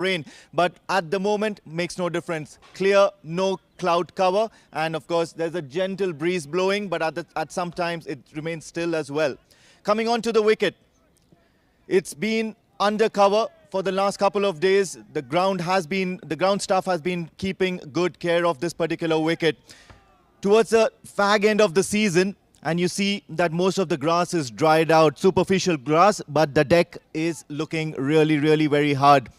rain. But at the moment, makes no difference. Clear, no cloud cover. And of course, there's a gentle breeze blowing, but at some times it remains still as well. Coming on to the wicket. It's been undercover for the last couple of days. The ground staff has been keeping good care of this particular wicket. Towards the fag end of the season, and you see that most of the grass is dried out, superficial grass, but the deck is looking really, really very hard.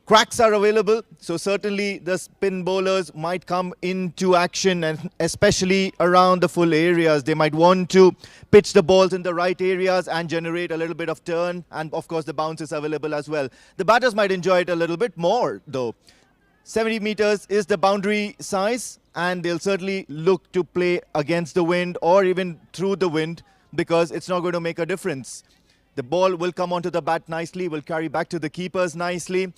Cracks are available, so certainly the spin bowlers might come into action, and especially around the full areas. They might want to pitch the balls in the right areas and generate a little bit of turn, and of course the bounce is available as well. The batters might enjoy it a little bit more though. 70 meters is the boundary size, and they'll certainly look to play against the wind or even through the wind, because it's not going to make a difference. The ball will come onto the bat nicely, will carry back to the keepers nicely.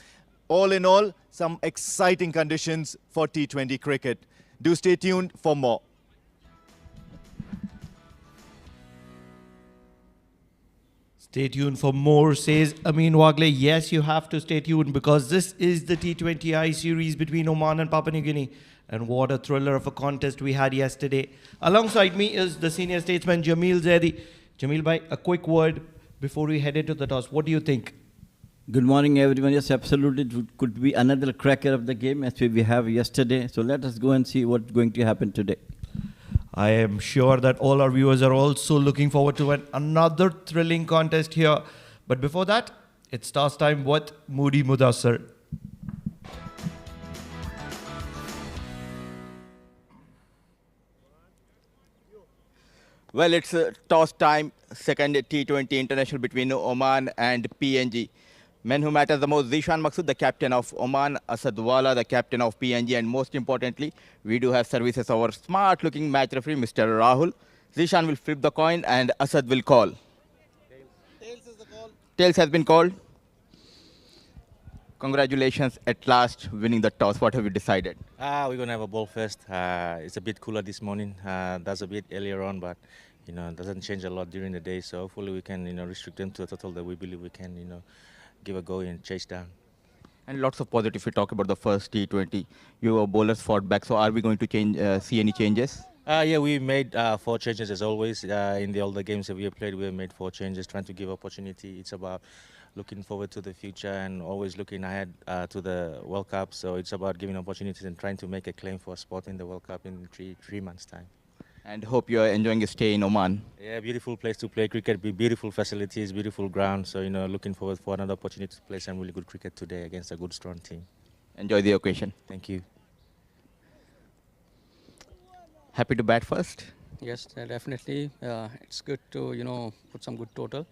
All in all, some exciting conditions for T20 cricket. Do stay tuned for more. Stay tuned for more, says Amin Wagle. Yes, you have to stay tuned, because this is the T20I series between Oman and Papua New Guinea. And what a thriller of a contest we had yesterday. Alongside me is the senior statesman Jamil Zaidi. Jamil bhai, a quick word before we head into the toss. What do you think? Good morning, everyone. Yes, absolutely. It could be another cracker of the game as we have yesterday. So let us go and see what's going to happen today. I am sure that all our viewers are also looking forward to another thrilling contest here. But before that, it's toss time with Moody Mudassar. Well, it's toss time, second T20 international between Oman and PNG. Men who matter the most, Zishan Maksud, the captain of Oman, Asad Wala, the captain of PNG, and most importantly, we do have services of our smart-looking match referee, Mr. Rahul. Zishan will flip the coin and Asad will call. Tails is the call. Tails has been called. Congratulations at last winning the toss. What have you decided? We're going to have a ball first. It's a bit cooler this morning. That's a bit earlier on, but it doesn't change a lot during the day. So hopefully we can restrict them to a total that we believe we can give a go and chase down. And lots of positive. We talk about the first T20. Your bowlers fought back. So are we going to see any changes? Yeah, we made 4 changes as always. In the older games that we have played, we have made 4 changes, trying to give opportunity. It's about looking forward to the future and always looking ahead to the World Cup. So it's about giving opportunities and trying to make a claim for a spot in the World Cup in three months' time. And hope you're enjoying your stay in Oman. Yeah, beautiful place to play cricket, beautiful facilities, beautiful ground. So, looking forward for another opportunity to play some really good cricket today against a good, strong team. Enjoy the occasion. Thank you. Happy to bat first? Yes, definitely. It's good to, put some good total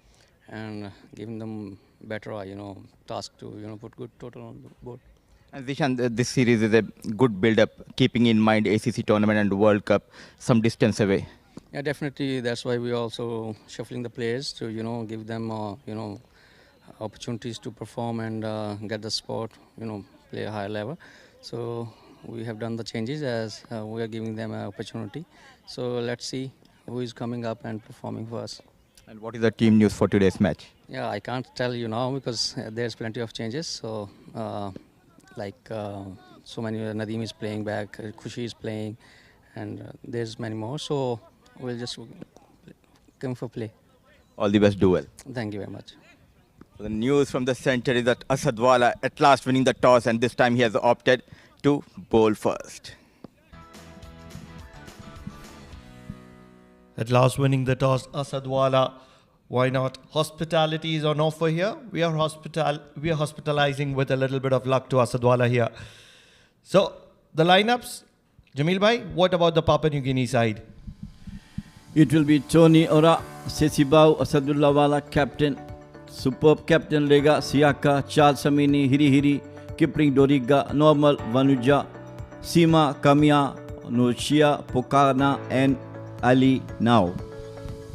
and giving them better, task to, put good total on the board. And Zishan, this series is a good build-up, keeping in mind ACC tournament and World Cup some distance away. Yeah, definitely. That's why we're also shuffling the players to, give them, opportunities to perform and get the spot, play a higher level. So we have done the changes as we are giving them an opportunity. So let's see who is coming up and performing for us. And what is the team news for today's match? Yeah, I can't tell you now because there's plenty of changes. So, so many, Nadeem is playing back, Khushi is playing, and there's many more. So we'll just come for play. All the best, do well. Thank you very much. So the news from the centre is that Asad Wala at last winning the toss, and this time he has opted to bowl first. At last winning the toss, Asad Wala. Why not? Hospitality is on offer here. We are hospitalizing with a little bit of luck to Asad Wala here. So the lineups, Jamil bhai, what about the Papua New Guinea side? It will be Tony Ora, Sesibau, Asadullah Wala, captain. Superb captain Lega, Siaka, Charles Samini, Hiri, Kipling Doriga, Normal, Vanuja, Sima, Kamia, Noshia, Pokana, and Ali now.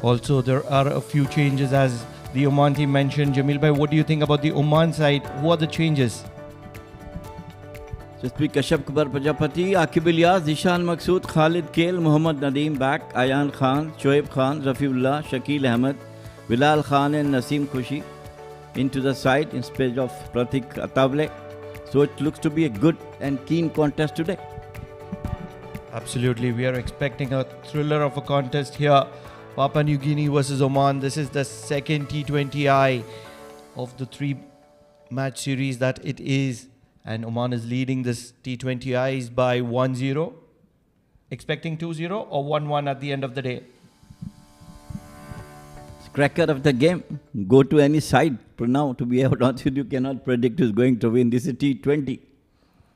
Also, there are a few changes as the Oman team mentioned. Jamil bhai, what do you think about the Oman side? What are the changes? Just speak Kashyap Kubar Prajapati, Akib Ilyas, Zishan Maksud, Khalid Kale, Muhammad Nadeem back, Ayan Khan, Shoaib Khan, Rafiullah, Shakil Ahmed, Bilal Khan and Naseem Khushi. into the side instead of Pratik Atavale. So it looks to be a good and keen contest today. Absolutely, we are expecting a thriller of a contest here. Papua New Guinea versus Oman. This is the second T20I of the 3-match series that it is. And Oman is leading this T20Is by 1-0. Expecting 2-0 or 1-1 at the end of the day? Cracker of the game. Go to any side. For now, to be honest with you, cannot predict who's going to win. This is T20.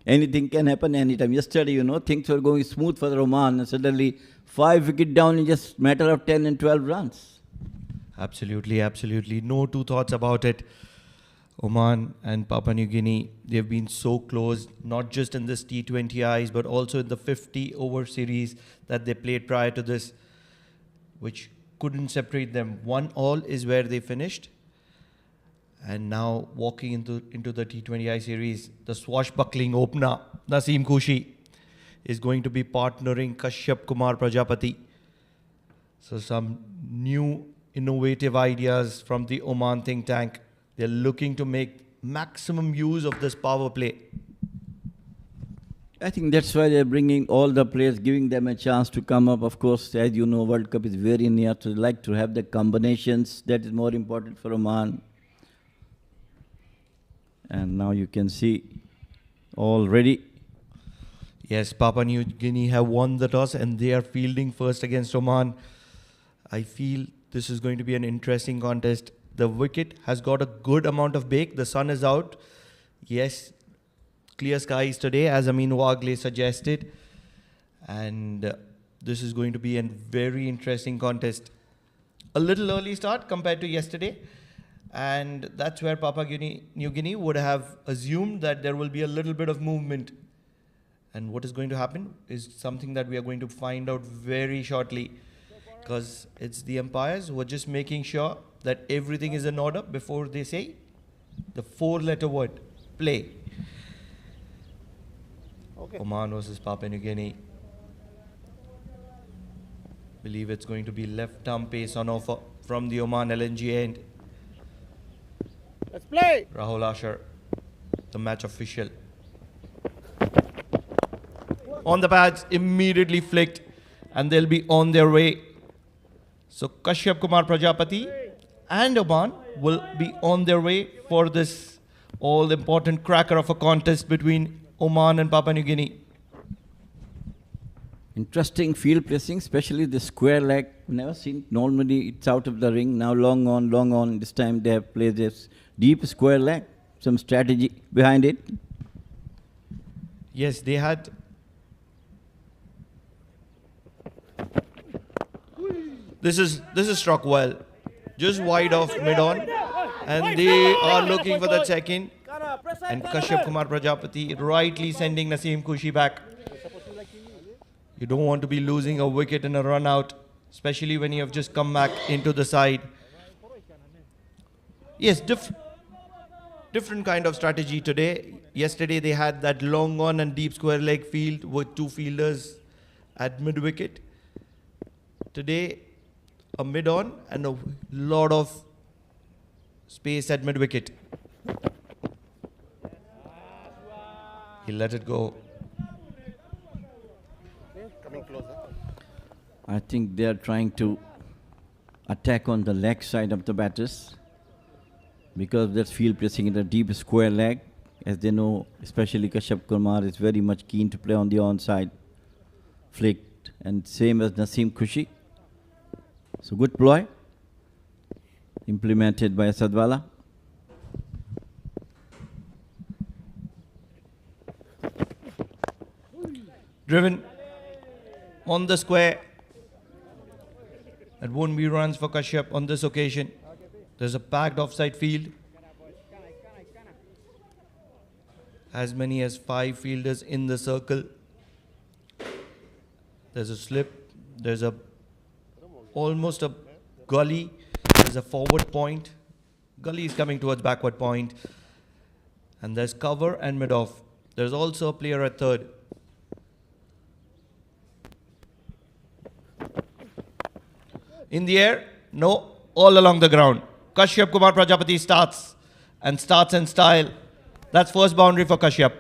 Anything can happen anytime. Yesterday, things were going smooth for Oman, and suddenly 5 wickets down in just matter of 10 and 12 runs. Absolutely, absolutely. No two thoughts about it. Oman and Papua New Guinea, they've been so close, not just in this T20Is, but also in the 50-over series that they played prior to this, which couldn't separate them. 1-1 is where they finished. And now walking into the T20I series, the swashbuckling opener, Naseem Khushi, is going to be partnering Kashyap Kumar Prajapati. So some new innovative ideas from the Oman think tank. They're looking to make maximum use of this power play. I think that's why they're bringing all the players, giving them a chance to come up. Of course, as you know, World Cup is very near, so they like to have the combinations. That is more important for Oman. And now you can see all ready. Yes, Papua New Guinea have won the toss and they are fielding first against Oman. I feel this is going to be an interesting contest. The wicket has got a good amount of bake. The sun is out. Yes, clear skies today, as Amin Wagle suggested. And this is going to be a very interesting contest. A little early start compared to yesterday. And that's where Papua New Guinea would have assumed that there will be a little bit of movement. And what is going to happen is something that we are going to find out very shortly. Because it's the umpires who are just making sure that everything is in order before they say the 4-letter word, play. Okay. Oman versus Papua New Guinea. Believe it's going to be left arm pace on offer from the Oman LNG end. Let's play. Rahul Asher, the match official. On the pads, immediately flicked, and they'll be on their way. So Kashyap Kumar Prajapati and Oman will be on their way for this all-important cracker of a contest between Oman and Papua New Guinea. Interesting field placing, especially the square leg. Never seen. Normally it's out of the ring. Now long on. This time they have played this deep square leg. Some strategy behind it. Yes, they had. This is struck well. Just wide off mid-on. And they are looking for the check-in. And Kashyap Kumar Prajapati rightly sending Naseem Khushi back. You don't want to be losing a wicket in a run out, especially when you have just come back into the side. Yes, different kind of strategy today. Yesterday they had that long on and deep square leg field with 2 fielders at mid-wicket. Today, a mid-on and a lot of space at mid-wicket. He let it go. Coming closer. I think they are trying to attack on the leg side of the batters because that's field placing in the deep square leg. As they know, especially Kashyap Kumar is very much keen to play on the onside. Flicked, and same as Naseem Khushi. So good ploy implemented by Asadwala. Driven on the square. It won't be runs for Kashyap on this occasion. There's a packed offside field. As many as 5 fielders in the circle. There's a slip. There's almost a gully. There's a forward point. Gully is coming towards backward point. And there's cover and mid-off. There's also a player at third. In the air, no, all along the ground. Kashyap Kumar Prajapati starts. and starts in style. That's first boundary for Kashyap.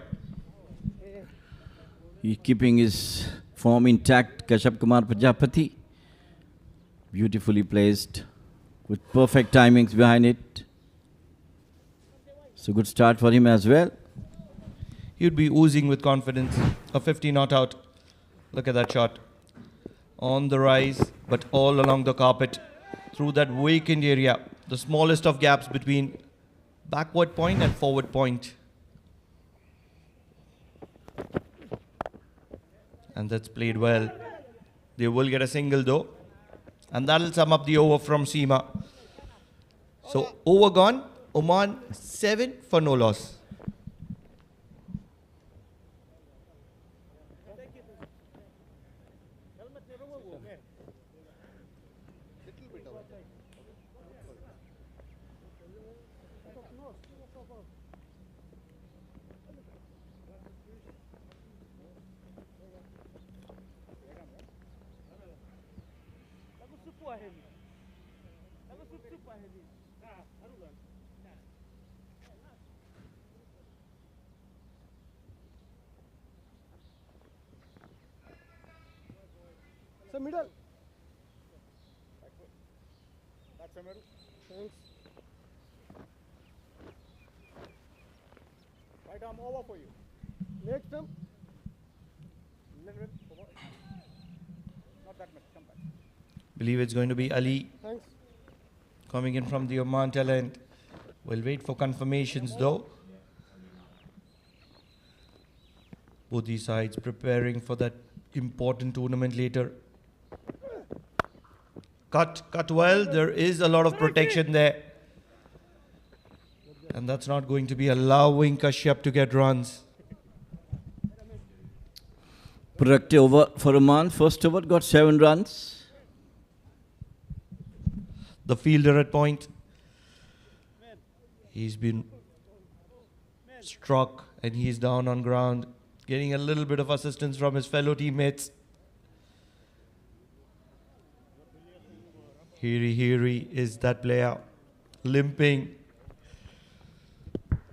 He keeping his form intact. Kashyap Kumar Prajapati. Beautifully placed with perfect timings behind it. It's a good start for him as well. He'd be oozing with confidence. A 50 not out. Look at that shot. On the rise, but all along the carpet. Through that vacant area. The smallest of gaps between backward point and forward point. And that's played well. They will get a single though. And that'll sum up the over from Seema. So over gone. Oman 7 for no loss. So middle. That's a middle. Thanks. Right arm over for you. Next arm. Little bit forward. Not that much. Come back. Believe it's going to be Ali Thanks. coming in from the Oman talent. We'll wait for confirmations though. Both these sides preparing for that important tournament later. Cut well. There is a lot of protection there. And that's not going to be allowing Kashyap to get runs. Productive over for Oman. First over got 7 runs. The fielder at point. He's been struck and he's down on ground. Getting a little bit of assistance from his fellow teammates. Hiri is that player. Limping.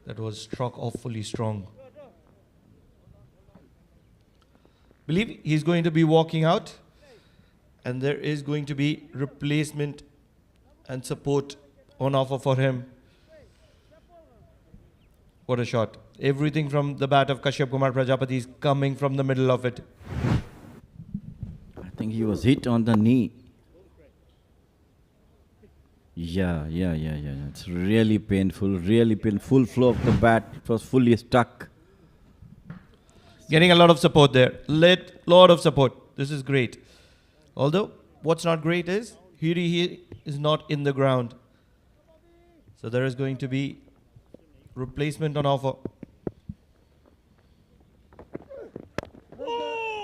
That was struck awfully strong. Believe he's going to be walking out. And there is going to be replacement and support on offer for him. What a shot. Everything from the bat of Kashyap Kumar Prajapati is coming from the middle of it. I think he was hit on the knee. Yeah. It's really painful. Full flow of the bat. It was fully stuck. Getting a lot of support there. Lot of support. This is great. Although, what's not great is, Hiri is not in the ground. So there is going to be replacement on offer.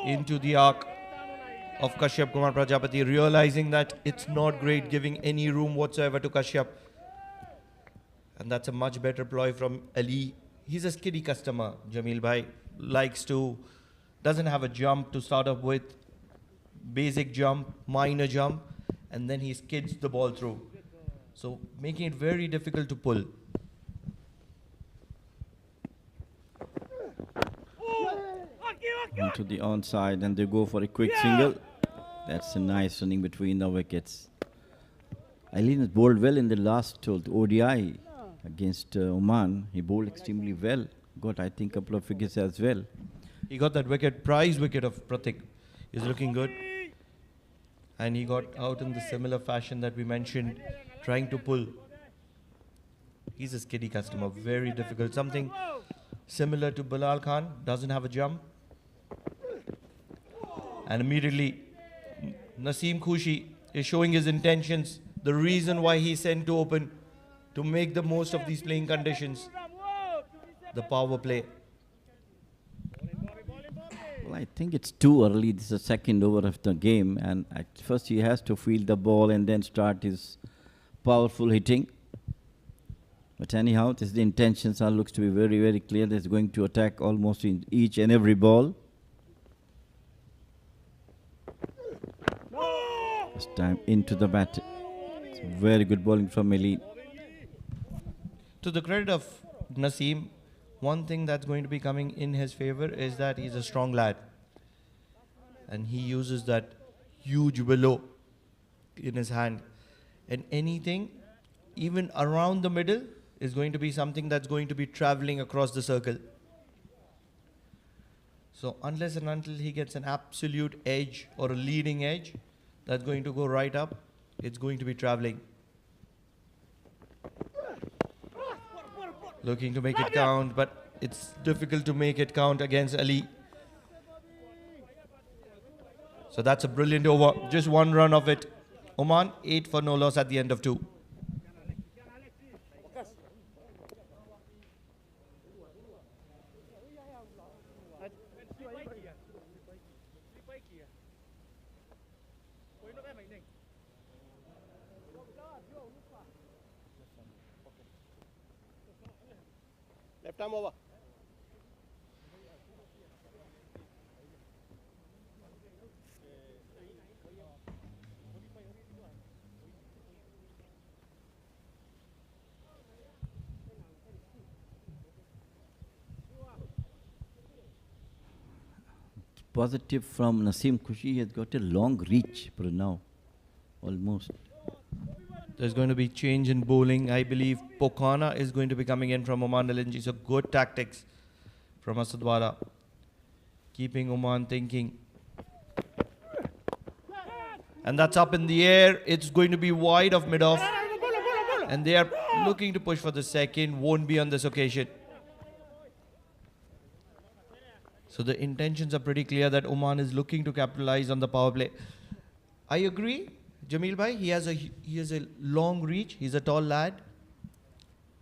Into the arc of Kashyap Kumar Prajapati, realizing that it's not great, giving any room whatsoever to Kashyap. And that's a much better ploy from Ali. He's a skiddy customer, Jamil Bhai. Doesn't have a jump to start off with. Basic jump, minor jump, and then he skids the ball through. So making it very difficult to pull. Into the onside and they go for a quick single. That's a nice running between the wickets. Aileen has bowled well in the last ODI against Oman. He bowled extremely well. Got, I think, a couple of wickets as well. He got that wicket, prize wicket of Pratik. He's looking good. And he got out in the similar fashion that we mentioned, trying to pull. He's a skiddy customer, very difficult. Something similar to Bilal Khan, doesn't have a jump. And immediately, Naseem Khushi is showing his intentions, the reason why he's sent to open, to make the most of these playing conditions. The power play. Well, I think it's too early. This is the second over of the game. And at first he has to field the ball and then start his powerful hitting. But anyhow, the intentions looks to be very, very clear. He's going to attack almost in each and every ball. This time into the bat. It's very good bowling from Ali. To the credit of Naseem, one thing that's going to be coming in his favor is that he's a strong lad. And he uses that huge willow in his hand. And anything, even around the middle, is going to be something that's going to be traveling across the circle. So unless and until he gets an absolute edge or a leading edge that's going to go right up, it's going to be traveling. Looking to make it count, but it's difficult to make it count against Ali. So that's a brilliant over. Just one run of it. Oman, 8 for no loss at the end of 2. Left arm over. Positive from Naseem Khushi. He has got a long reach for now, almost. There's going to be change in bowling. I believe Pokana is going to be coming in from Oman LNG. So good tactics from Asadwala. Keeping Oman thinking. And that's up in the air. It's going to be wide of mid-off. And they are looking to push for the second. Won't be on this occasion. So the intentions are pretty clear that Oman is looking to capitalize on the power play. I agree, Jamil bhai, he has a long reach. He's a tall lad.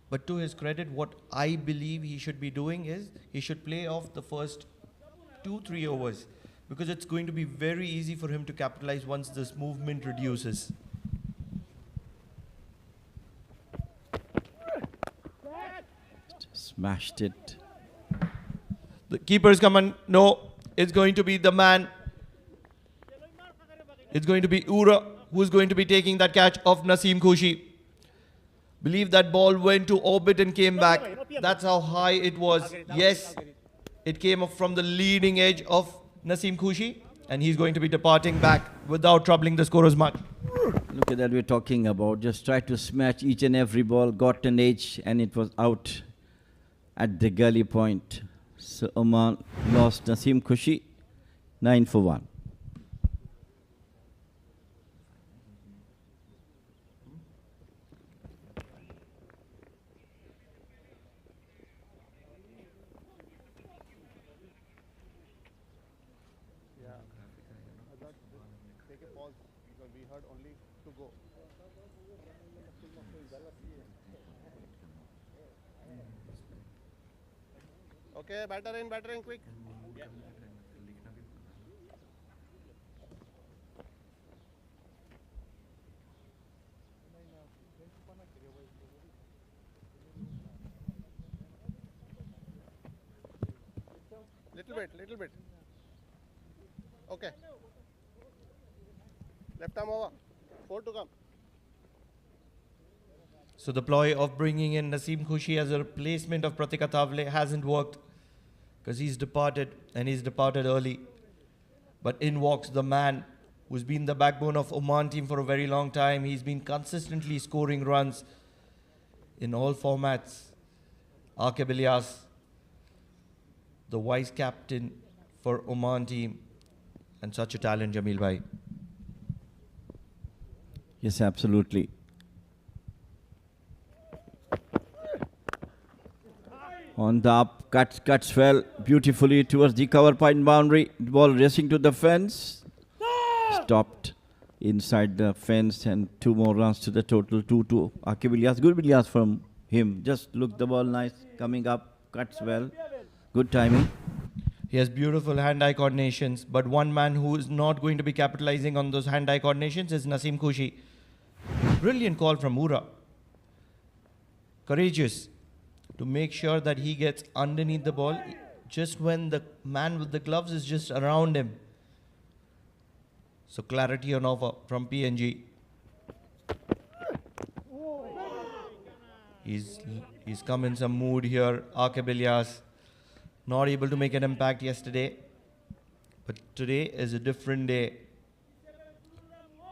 But to his credit, what I believe he should be doing is he should play off the first 2-3 overs, because it's going to be very easy for him to capitalize once this movement reduces. Smashed it. The keepers come on. No, it's going to be the man. It's going to be Ura who's going to be taking that catch of Naseem Khushi. Believe that ball went to orbit and came back. That's how high it was. Yes, it came up from the leading edge of Naseem Khushi, and he's going to be departing back without troubling the scorers much. Look at that we're talking about. Just try to smash each and every ball, got an edge, and it was out at the gully point. So Oman lost Naseem Khushi, 9 for 1. Take a pause because we heard only to go. Okay, batter in, quick. Little bit. Okay. Left arm over. 4 to come. So the ploy of bringing in Naseem Khushi as a replacement of Pratika Thavle hasn't worked, because he's departed, and he's departed early. But in walks the man who's been the backbone of Oman team for a very long time. He's been consistently scoring runs in all formats. Aqib Ilyas, the vice captain for Oman team, and such a talent, Jamil bhai. Yes, absolutely. On the up, cuts well beautifully towards the cover point boundary. Ball racing to the fence. Stopped inside the fence, and 2 more runs to the total. 2-2. Aqib Ilyas, good Ilyas from him. Just look the ball nice, coming up, cuts well. Good timing. He has beautiful hand-eye coordinations, but one man who is not going to be capitalizing on those hand-eye coordinations is Naseem Khushi. Brilliant call from Ura. Courageous to make sure that he gets underneath the ball just when the man with the gloves is just around him. So clarity on offer from PNG. He's come in some mood here. Aqib Ilyas not able to make an impact yesterday, but today is a different day.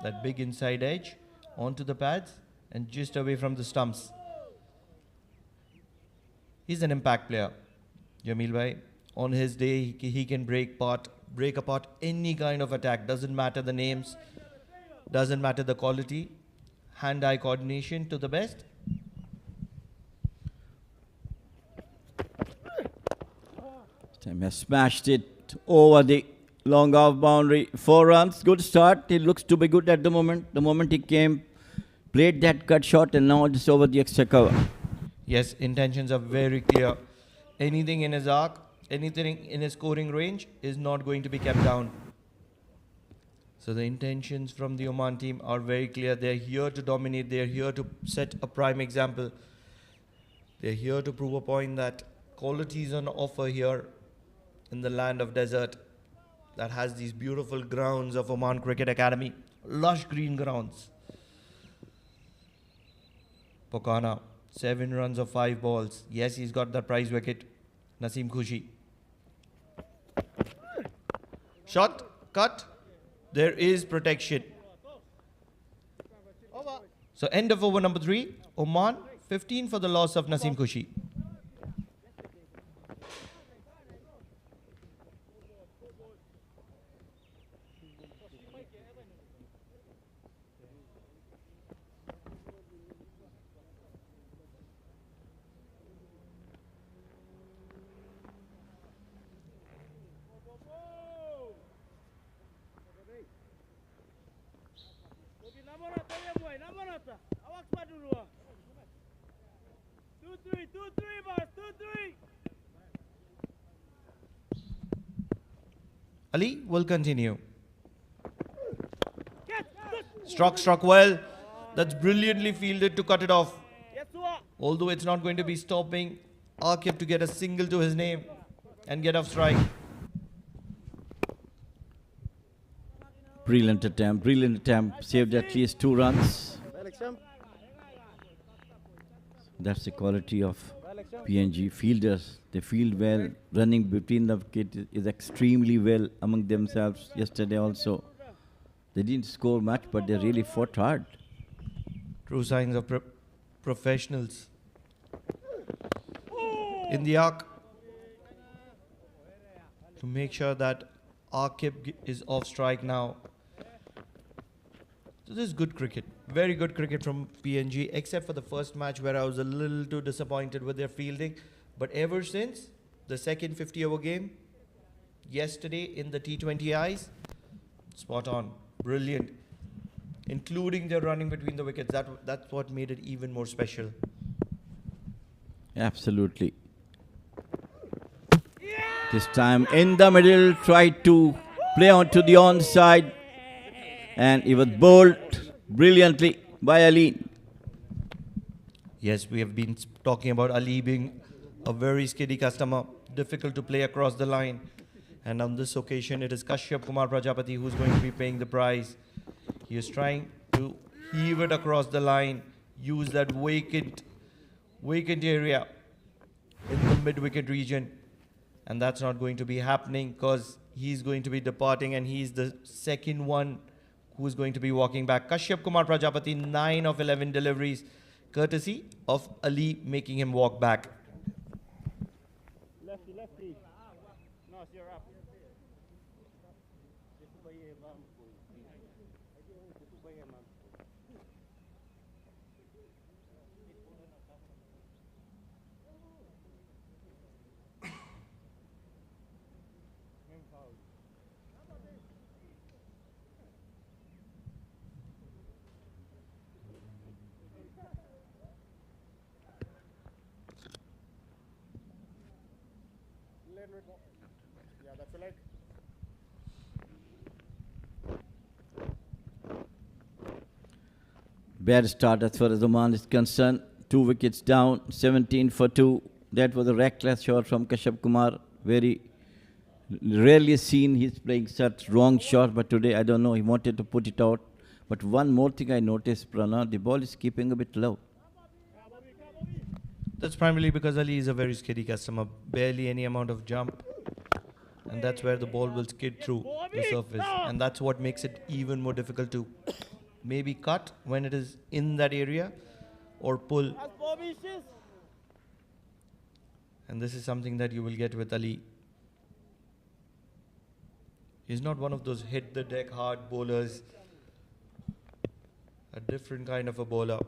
That big inside edge onto the pads and just away from the stumps. He's an impact player, Jamil bhai. On his day, he can break apart any kind of attack. Doesn't matter the names, doesn't matter the quality. Hand-eye coordination to the best. Time has smashed it over the long off boundary. 4 runs. Good start. He looks to be good at the moment. The moment he came, played that cut shot and now just over the extra cover. Yes, intentions are very clear. Anything in his arc, anything in his scoring range is not going to be kept down. So the intentions from the Oman team are very clear. They're here to dominate. They're here to set a prime example. They're here to prove a point that quality is on offer here in the land of desert that has these beautiful grounds of Oman Cricket Academy. Lush green grounds. Pokana, 7 runs of 5 balls. Yes, he's got that prize wicket. Naseem Khushi. Shot, cut. There is protection. So end of over number 3. Oman, 15 for the loss of Naseem Khushi. Awak semua dulu. 2-3, 2-3 bos, 2-3. Ali will continue. Struck well. That's brilliantly fielded to cut it off. Although it's not going to be stopping Aqib to get a single to his name and get off strike. Brilliant attempt. Saved at least 2 runs. That's the quality of PNG fielders. They field well. Running between the wicket is extremely well among themselves. Yesterday also. They didn't score much, but they really fought hard. True signs of professionals. In the arc. To make sure that Aqib is off strike now. So this is good cricket. Very good cricket from PNG, except for the first match where I was a little too disappointed with their fielding. But ever since the second 50-over game, yesterday in the T20 I's, spot on. Brilliant. Including their running between the wickets. That's what made it even more special. Absolutely. This time in the middle, tried to play onto the onside. And it was bowled brilliantly by Ali. Yes, we have been talking about Ali being a very skiddy customer, difficult to play across the line. And on this occasion, it is Kashyap Kumar Prajapati who's going to be paying the prize. He is trying to heave it across the line, use that vacant area in the mid-wicket region. And that's not going to be happening because he's going to be departing and he's the second one who's going to be walking back. Kashyap Kumar Prajapati, 9 of 11 deliveries, courtesy of Ali making him walk back. Lefty. No, you're up. Yeah, that's a leg. Bad start as far as Oman is concerned. 2 wickets down, 17 for 2. That was a reckless shot from Kashyap Kumar. Very rarely seen he's playing such wrong shot, but today, I don't know, he wanted to put it out. But one more thing I noticed, Prana, the ball is keeping a bit low. That's primarily because Ali is a very skiddy customer, barely any amount of jump. And that's where the ball will skid through the surface. And that's what makes it even more difficult to maybe cut when it is in that area or pull. And this is something that you will get with Ali. He's not one of those hit the deck hard bowlers. A different kind of a bowler.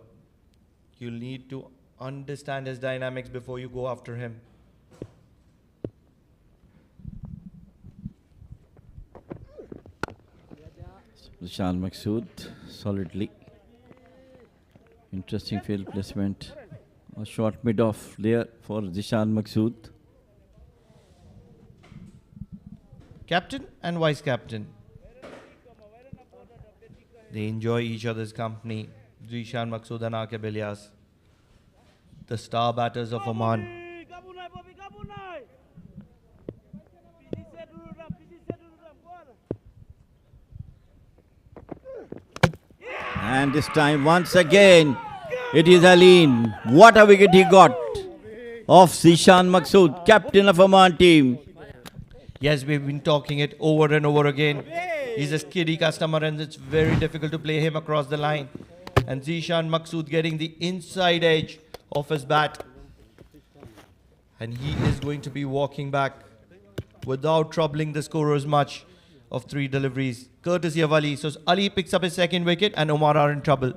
You'll need to understand his dynamics before you go after him. Zishan Maksud solidly. Interesting field placement. A short mid-off there for Zishan Maksud. Captain and vice captain. They enjoy each other's company. Zishan Maksud and Aqib Ilyas, the star batters of Oman. And this time once again it is Aleen. What a wicket he got of Zishan Maksud, captain of Oman team. Yes, we've been talking it over and over again. He's a skiddy customer and it's very difficult to play him across the line. And Zishan Maksud getting the inside edge of his bat. And he is going to be walking back without troubling the scorers much of 3 deliveries, courtesy of Ali. So Ali picks up his second wicket and Omar are in trouble.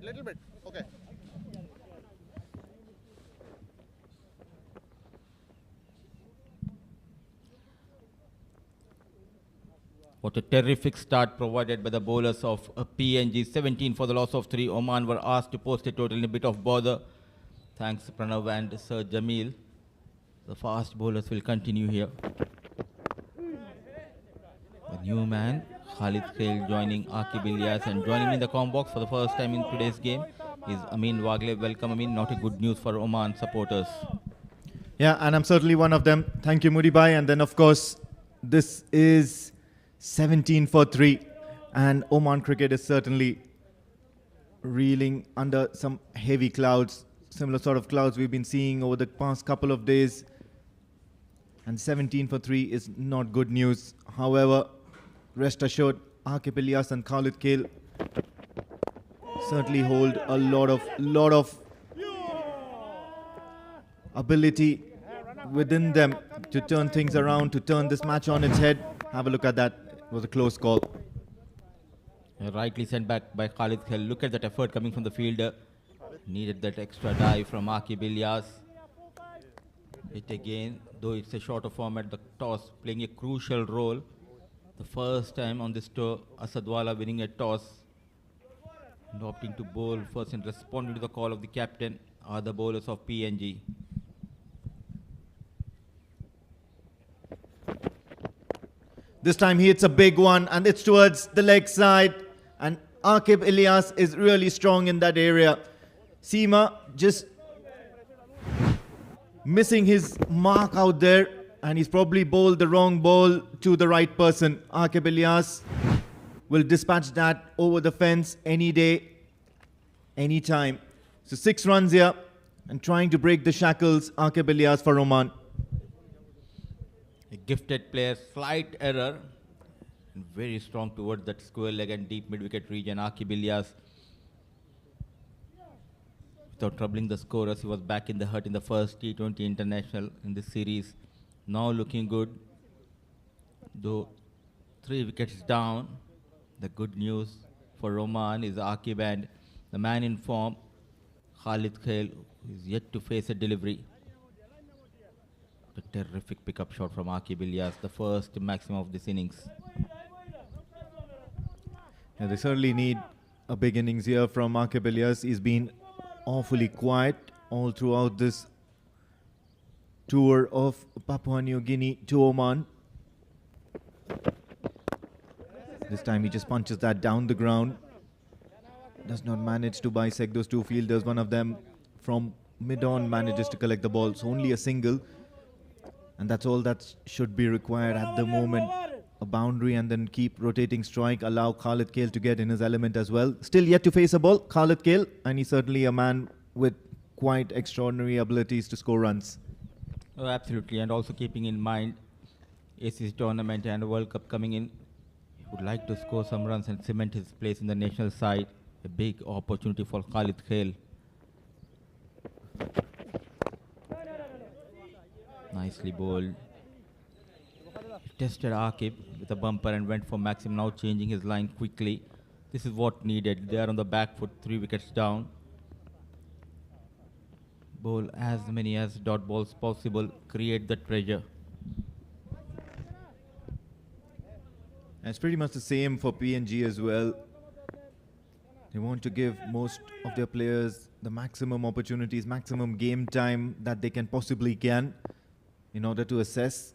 Little bit. Okay. What a terrific start provided by the bowlers of PNG. 17 for the loss of 3. Oman were asked to post a total in a bit of bother. Thanks Pranav and Sir Jamil. The fast bowlers will continue here. The new man, Khalid Khail, joining Aqib Ilyas, and joining me in the comm box for the first time in today's game is Amin Wagle. Welcome Amin. Not a good news for Oman supporters. Yeah, and I'm certainly one of them. Thank you, Muribai. And then, of course, this is 17 for 3. And Oman cricket is certainly reeling under some heavy clouds. Similar sort of clouds we've been seeing over the past couple of days. And 17 for 3 is not good news. However, rest assured, Aqib Ilyas and Khalid Khail certainly hold a lot of ability within them to turn things around, to turn this match on its head. Have a look at that. It was a close call. Rightly sent back by Khalid Khail. Look at that effort coming from the fielder. Needed that extra dive from Aqib Ilyas. Hit again, though it's a shorter format, the toss playing a crucial role. The first time on this tour, Asadwala winning a toss and opting to bowl first and responding to the call of the captain are the bowlers of PNG. This time he hits a big one and it's towards the leg side. And Aqib Ilyas is really strong in that area. Seema just missing his mark out there, and he's probably bowled the wrong ball to the right person. Aqib Ilyas will dispatch that over the fence any day, any time. So 6 runs here and trying to break the shackles, Aqib Ilyas for Oman. A gifted player, slight error, and very strong towards that square leg and deep mid-wicket region. Aqib Ilyas, without troubling the scorers, he was back in the hut in the first T20 international in this series. Now looking good, though 3 wickets down. The good news for Oman is Aqib and the man in form, Khalid Khail, who is yet to face a delivery. The terrific pickup shot from Aqib Ilyas, the first maximum of this innings. Yeah, they certainly need a big innings here from Aqib Ilyas. He's been awfully quiet all throughout this tour of Papua New Guinea to Oman. This time he just punches that down the ground. Does not manage to bisect those two fielders. One of them from mid-on manages to collect the ball. So only a single. And that's all that should be required at the moment. A boundary and then keep rotating strike. Allow Khalid Khail to get in his element as well. Still yet to face a ball, Khalid Khail. And he's certainly a man with quite extraordinary abilities to score runs. Oh, absolutely. And also keeping in mind ACC tournament and World Cup coming in, he would like to score some runs and cement his place in the national side. A big opportunity for Khalid Khail. Nicely bowled. Tested Aqib with a bumper and went for Maxim, now changing his line quickly. This is what needed. They are on the back foot, 3 wickets down. Bowl as many as dot balls possible, create the pressure. And it's pretty much the same for PNG as well. They want to give most of their players the maximum opportunities, maximum game time that they can possibly can in order to assess.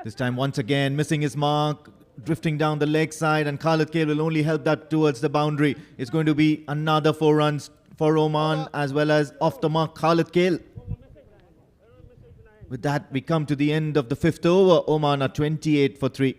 This time once again missing his mark, drifting down the leg side, and Khalid Khail will only help that towards the boundary. It's going to be another 4 runs for Oman as well as off the mark Khalid Khail. With that we come to the end of the 5th over. Oman are 28 for 3.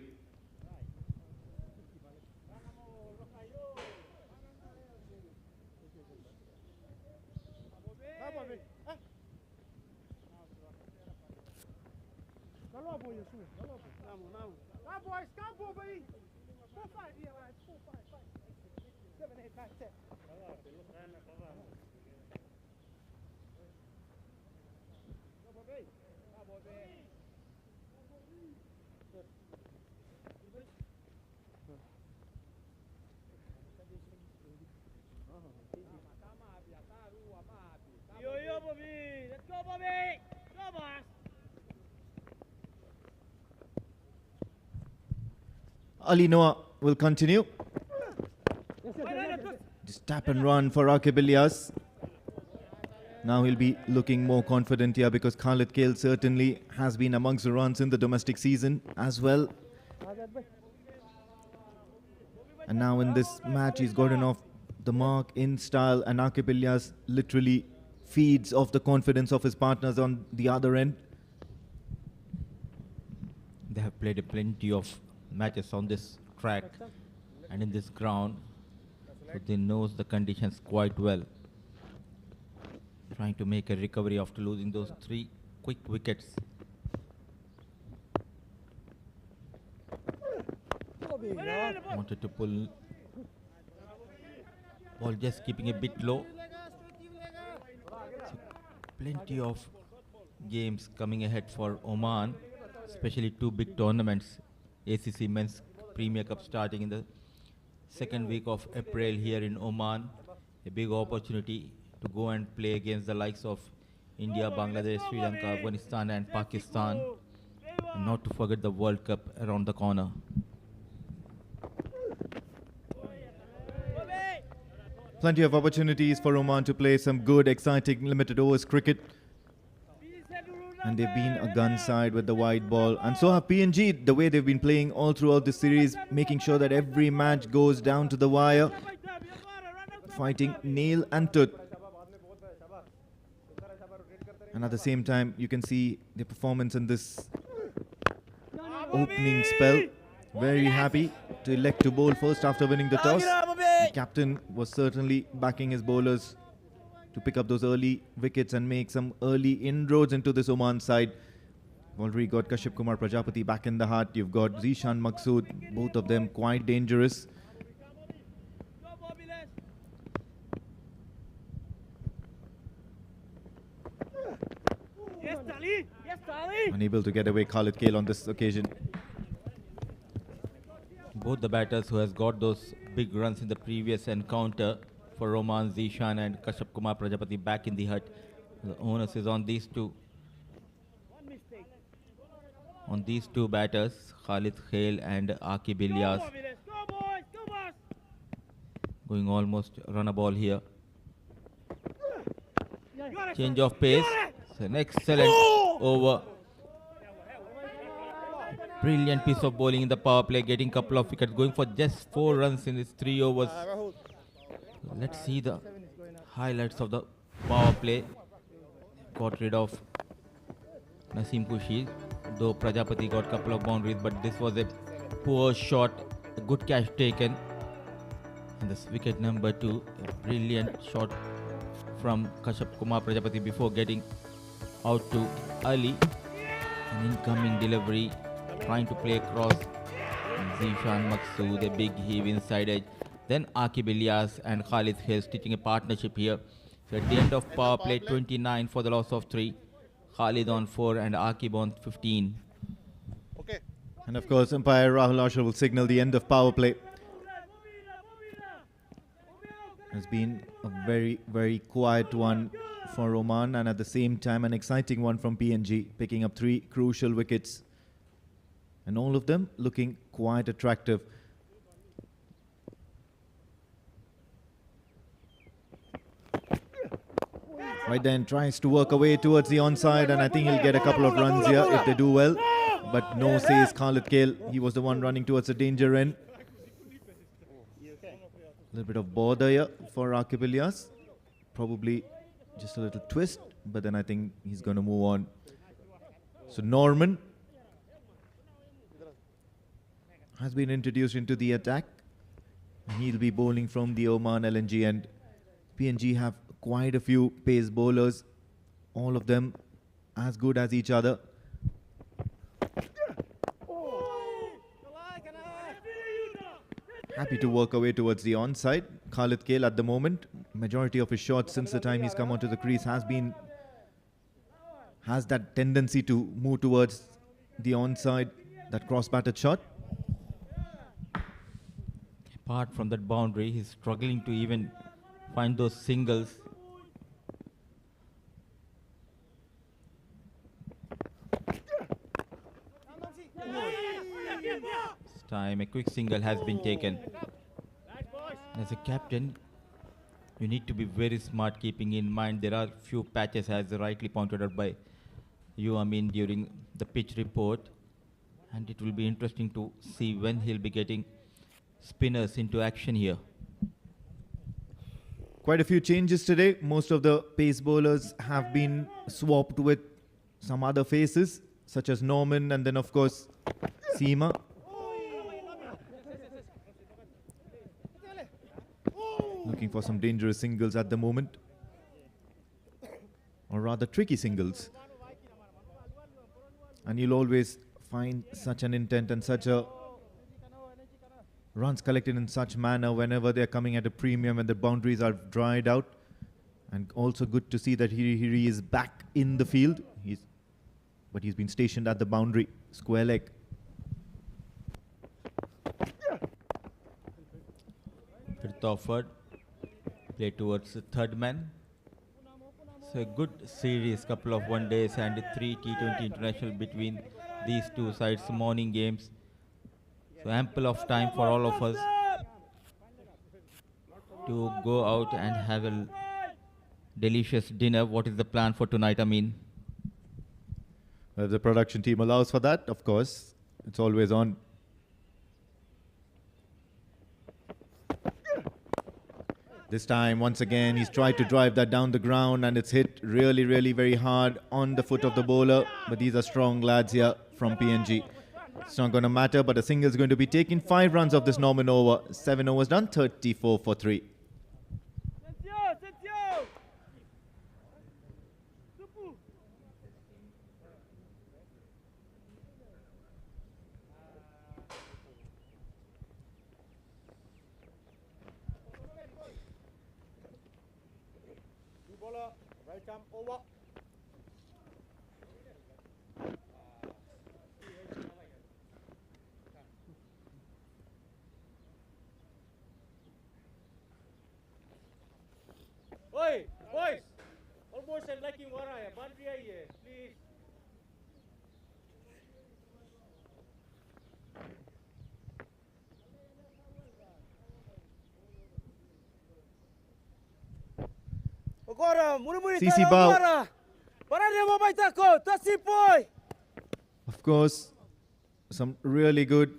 Ali Noah will continue. Just tap and run for Aqib Ilyas. Now he'll be looking more confident here because Khalid Khail certainly has been amongst the runs in the domestic season as well. And now in this match he's gotten off the mark in style, and Aqib Ilyas literally feeds off the confidence of his partners on the other end. They have played plenty of matches on this track and in this ground, so they know the conditions quite well. Trying to make a recovery after losing those 3 quick wickets. Wanted to pull ball, just keeping a bit low. So plenty of games coming ahead for Oman, especially 2 big tournaments. ACC Men's Premier Cup starting in the 2nd week of April here in Oman. A big opportunity to go and play against the likes of India, Bangladesh, Sri Lanka, Afghanistan and Pakistan. And not to forget the World Cup around the corner. Plenty of opportunities for Oman to play some good, exciting limited overs cricket. And they've been a gun side with the wide ball. And so have PNG, the way they've been playing all throughout the series, making sure that every match goes down to the wire. Fighting nail and tooth. And at the same time, you can see the performance in this opening spell. Very happy to elect to bowl first after winning the toss. The captain was certainly backing his bowlers to pick up those early wickets and make some early inroads into this Oman side. Already got Kashyap Kumar Prajapati back in the heart. You've got Zishan Maqsood, both of them quite dangerous. Unable to get away Khalid Khail on this occasion. Both the batters who has got those big runs in the previous encounter for Oman, Zishan and Kashyap Kumar Prajapati back in the hut. The onus is on these two. On these two batters, Khalid Khail and Akib Ilyas. Going almost run a ball here. Change of pace. It's an excellent over. Brilliant piece of bowling in the power play, getting couple of wickets, going for just 4 runs in his 3 overs. Let's see the highlights of the power play. Got rid of Naseem Kushi, though Prajapati got couple of boundaries, but this was a poor shot, a good catch taken. And this wicket number 2, a brilliant shot from Kashyap Kumar Prajapati before getting out to Ali. An incoming delivery, trying to play across. Zishan Maqsood, a big heave inside edge. Then Akib Ilyas and Khalid Khail stitching a partnership here. So at the end of power play, 29 for the loss of 3. Khalid on 4 and Akib on 15. Okay. And of course, umpire Rahul Ashar will signal the end of power play. It's been a very, very quiet one for Oman, and at the same time an exciting one from PNG, picking up 3 crucial wickets. And all of them looking quite attractive. Right then, tries to work away towards the onside, and I think he'll get a couple of runs here if they do well. But no, says Khalid Khail. He was the one running towards the danger end. A little bit of bother here for Akib Ilyas. Probably just a little twist, but then I think he's going to move on. So Norman has been introduced into the attack. He'll be bowling from the Oman LNG end. PNG have quite a few pace bowlers, all of them as good as each other. Happy to work away towards the onside. Khalid Khail at the moment, majority of his shots since the time he's come onto the crease has that tendency to move towards the onside, that cross-batted shot. Apart from that boundary, he's struggling to even find those singles. This time a quick single has been taken. As a captain, you need to be very smart, keeping in mind there are few patches, as rightly pointed out by you, Amin, during the pitch report. And it will be interesting to see when he'll be getting spinners into action here. Quite a few changes today. Most of the pace bowlers have been swapped with some other faces, such as Norman and then of course Seema. Looking for some dangerous singles at the moment, or rather tricky singles. And you'll always find such an intent and such a runs collected in such manner whenever they're coming at a premium and the boundaries are dried out. And also good to see that he is back in the field. But he's been stationed at the boundary, square leg. Fifth offered, play towards the third man. So a good series, couple of one days and 3 T20 international between these two sides, morning games. So ample of time for all of us to go out and have a delicious dinner. What is the plan for tonight, Amin? If the production team allows for that, of course, it's always on. This time, once again, he's tried to drive that down the ground and it's hit really, really very hard on the foot of the bowler. But these are strong lads here from PNG. It's not going to matter, but a single is going to be taken. 5 runs of this Norman over. 7 overs done, 34 for 3. Right arm over. Agora, muri CC tayo Bao. agora. Para niya mabay ko, tasipoy. Of course, some really good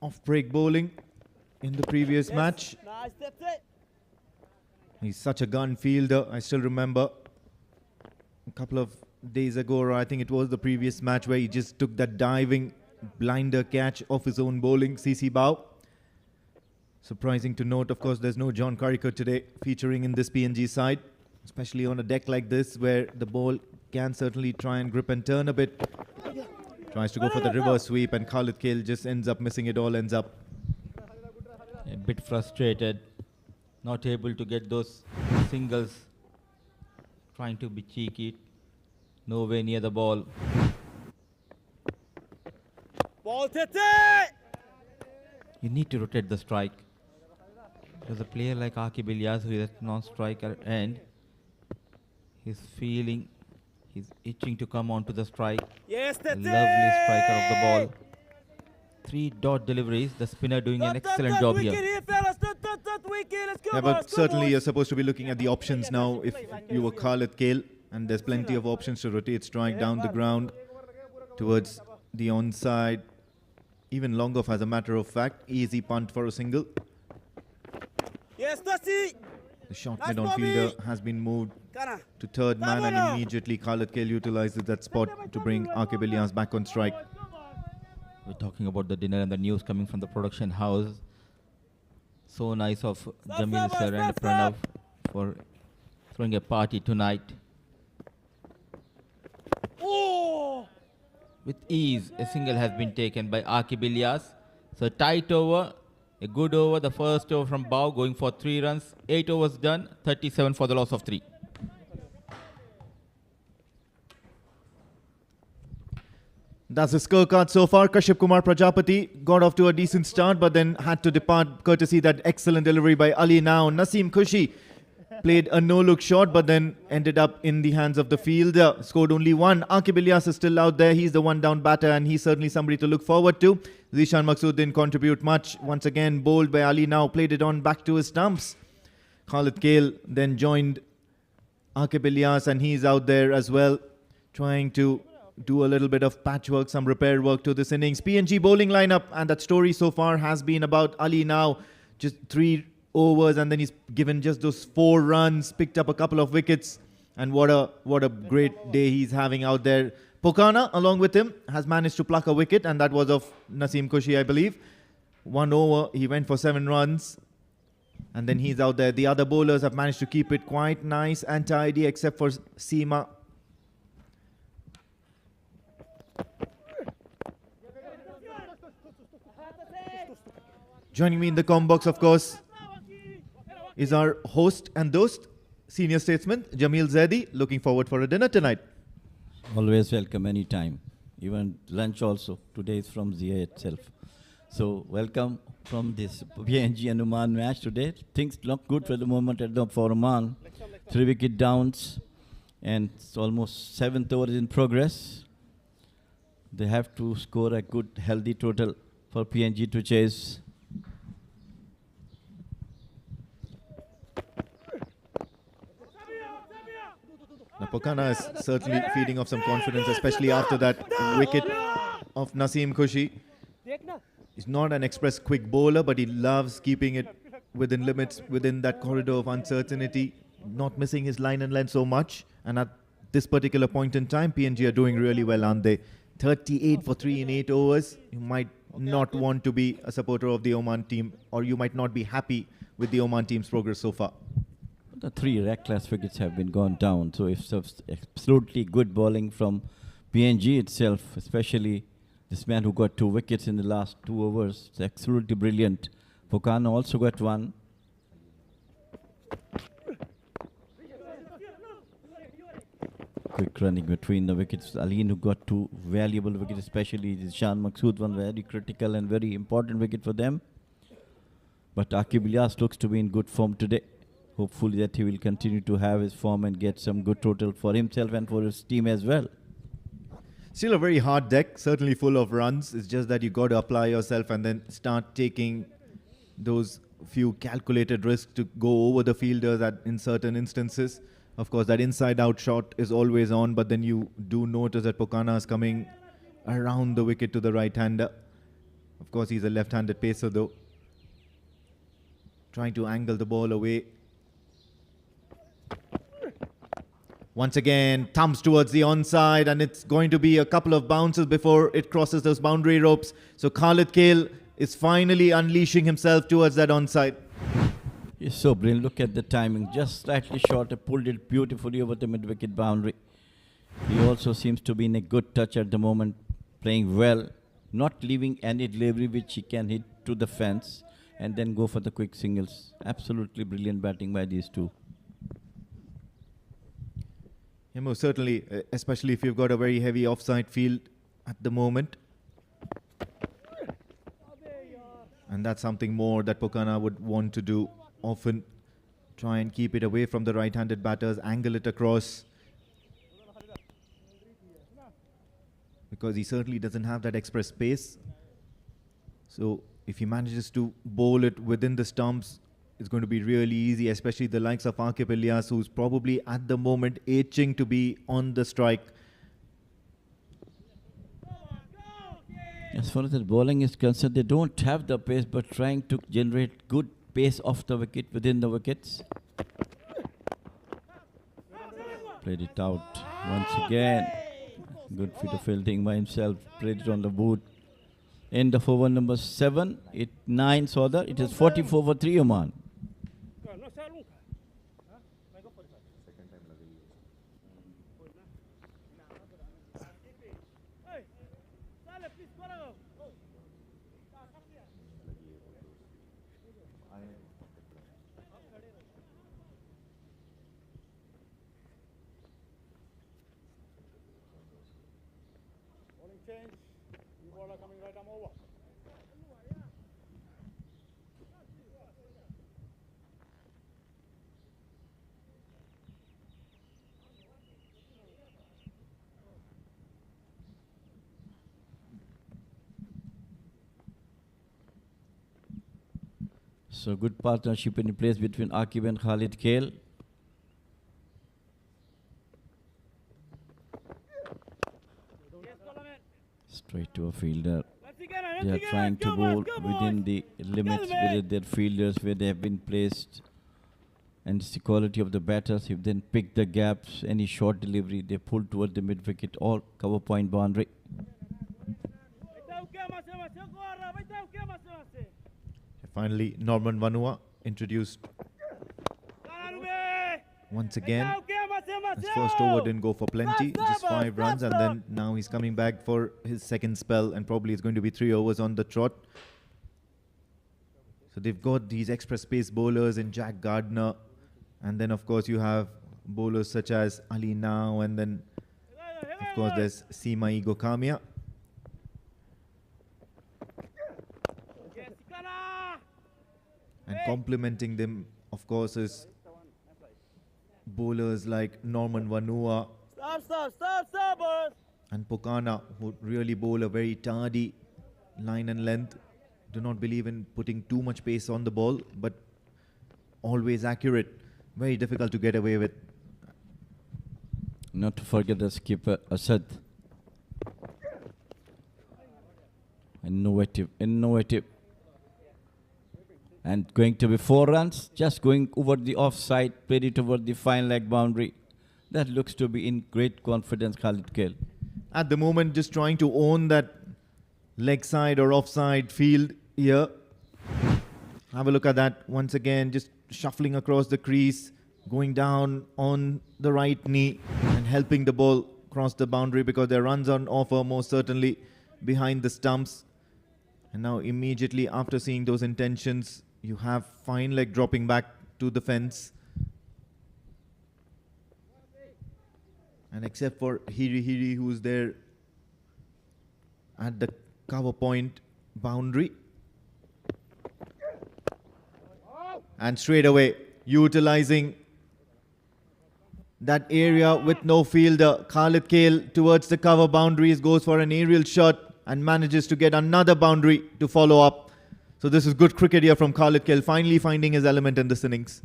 off-break bowling in the previous match. Nice, that's it. He's such a gun fielder. I still remember a couple of days ago, or I think it was the previous match, where he just took that diving blinder catch off his own bowling, CC Bao. Surprising to note, of course, there's no John Karikar today featuring in this PNG side, especially on a deck like this where the ball can certainly try and grip and turn a bit. Tries to go for the reverse sweep, and Khalid Kale just ends up missing it all, ends up. A bit frustrated, not able to get those singles, trying to be cheeky, nowhere near the ball. Ball tete. You need to rotate the strike. There's a player like Akib Ilyas who is at non-striker end. He's feeling, he's itching to come onto the strike. Yes, tete. Lovely striker of the ball. 3 dot deliveries. The spinner doing an excellent job here. Yeah, but certainly you're supposed to be looking at the options now if you were Khalid Kale, and there's plenty of options to rotate strike down the ground towards the onside. Even long off, as a matter of fact. Easy punt for a single. Yes, Tasi. The short Nice, mid-on Bobby. fielder has been moved Kana. to third man, and Tamara. immediately Khalid Kale utilizes that spot to bring Akib Ilyas back on strike. We're talking about the dinner and the news coming from the production house. So nice of Jamil sir and Pranav for throwing a party tonight. Oh. With ease, a single has been taken by Akib Ilyas. So tight over, a good over, the first over from Bao going for 3 runs. 8 overs done, 37 for the loss of 3. That's the scorecard so far. Kashyap Kumar Prajapati got off to a decent start, but then had to depart courtesy that excellent delivery by Ali Now. Naseem Khushi played a no-look shot, but then ended up in the hands of the fielder. Scored only 1. Akib Ilyas is still out there. He's the one-down batter, and he's certainly somebody to look forward to. Zishan Maksud didn't contribute much. Once again, bowled by Ali Now. Played it on back to his stumps. Khalid Kale then joined Akib Ilyas, and he's out there as well, trying to do a little bit of patchwork, some repair work to this innings. PNG bowling lineup, and that story so far has been about Ali Now. Just 3 overs, and then he's given just those 4 runs, picked up a couple of wickets, and what a great day he's having out there. Pokana, along with him, has managed to pluck a wicket, and that was of Naseem Khushi, I believe. 1 over, he went for 7 runs, and then he's out there. The other bowlers have managed to keep it quite nice and tidy, except for Seema. Joining me in the comm box, of course, is our host and dost, senior statesman Jamil Zaidi. Looking forward for a dinner tonight. Always welcome anytime. Even lunch also. Today is from Zia itself. So welcome from this PNG and Oman match today. Things look good for the moment for Oman. 3 wicket downs, and it's almost 7th over in progress. They have to score a good healthy total for PNG to chase. Now, Pokana is certainly feeding off some confidence, especially after that wicket of Naseem Khushi. He's not an express quick bowler, but he loves keeping it within limits, within that corridor of uncertainty, not missing his line and length so much. And at this particular point in time, PNG are doing really well, aren't they? 38 for 3 in 8 overs. You might not want to be a supporter of the Oman team, or you might not be happy with the Oman team's progress so far. The 3 reckless wickets have been gone down, so it's absolutely good bowling from PNG itself, especially this man who got 2 wickets in the last 2 overs. It's absolutely brilliant. Pokana also got 1. Quick running between the wickets. Aline who got 2 valuable wickets, especially Shan Maksud, one very critical and very important wicket for them. But Akib Ilyas looks to be in good form today. Hopefully that he will continue to have his form and get some good total for himself and for his team as well. Still a very hard deck, certainly full of runs. It's just that you got to apply yourself and then start taking those few calculated risks to go over the fielders in certain instances. Of course, that inside-out shot is always on, but then you do notice that Pokana is coming around the wicket to the right-hander. Of course, he's a left-handed pacer though. Trying to angle the ball away. Once again, thumbs towards the onside, and it's going to be a couple of bounces before it crosses those boundary ropes. So Khalid Kale is finally unleashing himself towards that onside. He's so brilliant. Look at the timing. Just slightly short. He pulled it beautifully over the mid-wicket boundary. He also seems to be in a good touch at the moment, playing well, not leaving any delivery which he can hit to the fence and then go for the quick singles. Absolutely brilliant batting by these two. Yeah, most certainly, especially if you've got a very heavy offside field at the moment. And that's something more that Pokana would want to do often. Try and keep it away from the right-handed batters, angle it across. Because he certainly doesn't have that express pace. So if he manages to bowl it within the stumps, it's going to be really easy, especially the likes of Akif Ilyas, who's probably at the moment itching to be on the strike. As far as the bowling is concerned, they don't have the pace, but trying to generate good pace off the wicket, within the wickets. Played it out once again. Good fit of fielding by himself. Played it on the boot. End of over number 7. 9 Sodar. It is 44 for 3 Oman. Change. New bowler coming right arm over. So good partnership in place between Akib and Khalid Kale. Straight to a fielder. They are trying to bowl within the limits within their fielders where they have been placed. And it's the quality of the batters. If then pick the gaps, any short delivery, they pull toward the mid-wicket or cover point boundary. Finally, Norman Vanua introduced once again. His first over didn't go for plenty, just 5 runs, and then now he's coming back for his second spell, and probably it's going to be 3 overs on the trot. So they've got these express pace bowlers in Jack Gardner, and then of course you have bowlers such as Ali Now, and then of course there's Seema Igokamia. And complementing them, of course, is bowlers like Norman Vanua and Pokana, who really bowl a very tardy line and length. Do not believe in putting too much pace on the ball, but always accurate. Very difficult to get away with. Not to forget the skipper Asad. Innovative. And going to be 4 runs, just going over the offside, played it over the fine leg boundary. That looks to be in great confidence, Khalid Kale. At the moment, just trying to own that leg side or offside field here. Have a look at that once again, just shuffling across the crease, going down on the right knee and helping the ball cross the boundary because their runs on offer most certainly behind the stumps. And now immediately after seeing those intentions, you have fine leg dropping back to the fence. And except for Hiri, who's there at the cover point boundary. And straight away, utilizing that area with no fielder. Khalid Kale towards the cover boundaries, goes for an aerial shot and manages to get another boundary to follow up. So this is good cricket here from Khalid Kale, finally finding his element in this innings.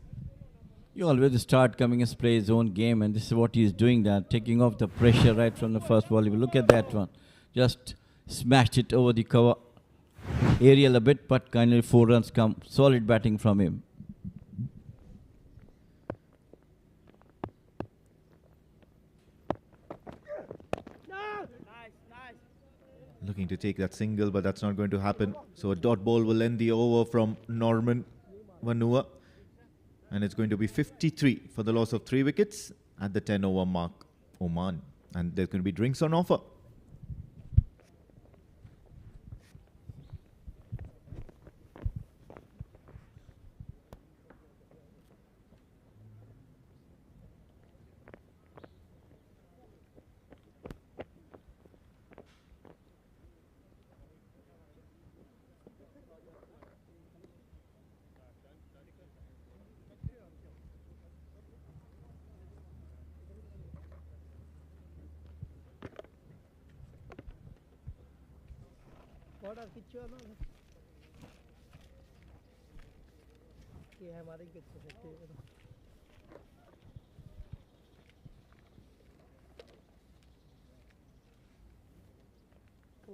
You always start coming and play his own game, and this is what he's doing, that taking off the pressure right from the first ball. If you look at that one, just smashed it over the cover. Aerial a bit, but kindly 4 runs come. Solid batting from him. Looking to take that single, but that's not going to happen. So a dot ball will end the over from Norman Vanua. And it's going to be 53 for the loss of 3 wickets at the 10 over mark, Oman. And there's going to be drinks on offer. ये हमारे कित से सकते हैं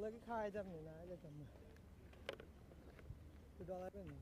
लगे खाए जब नहीं ना आए जब में तो डॉलर पे नहीं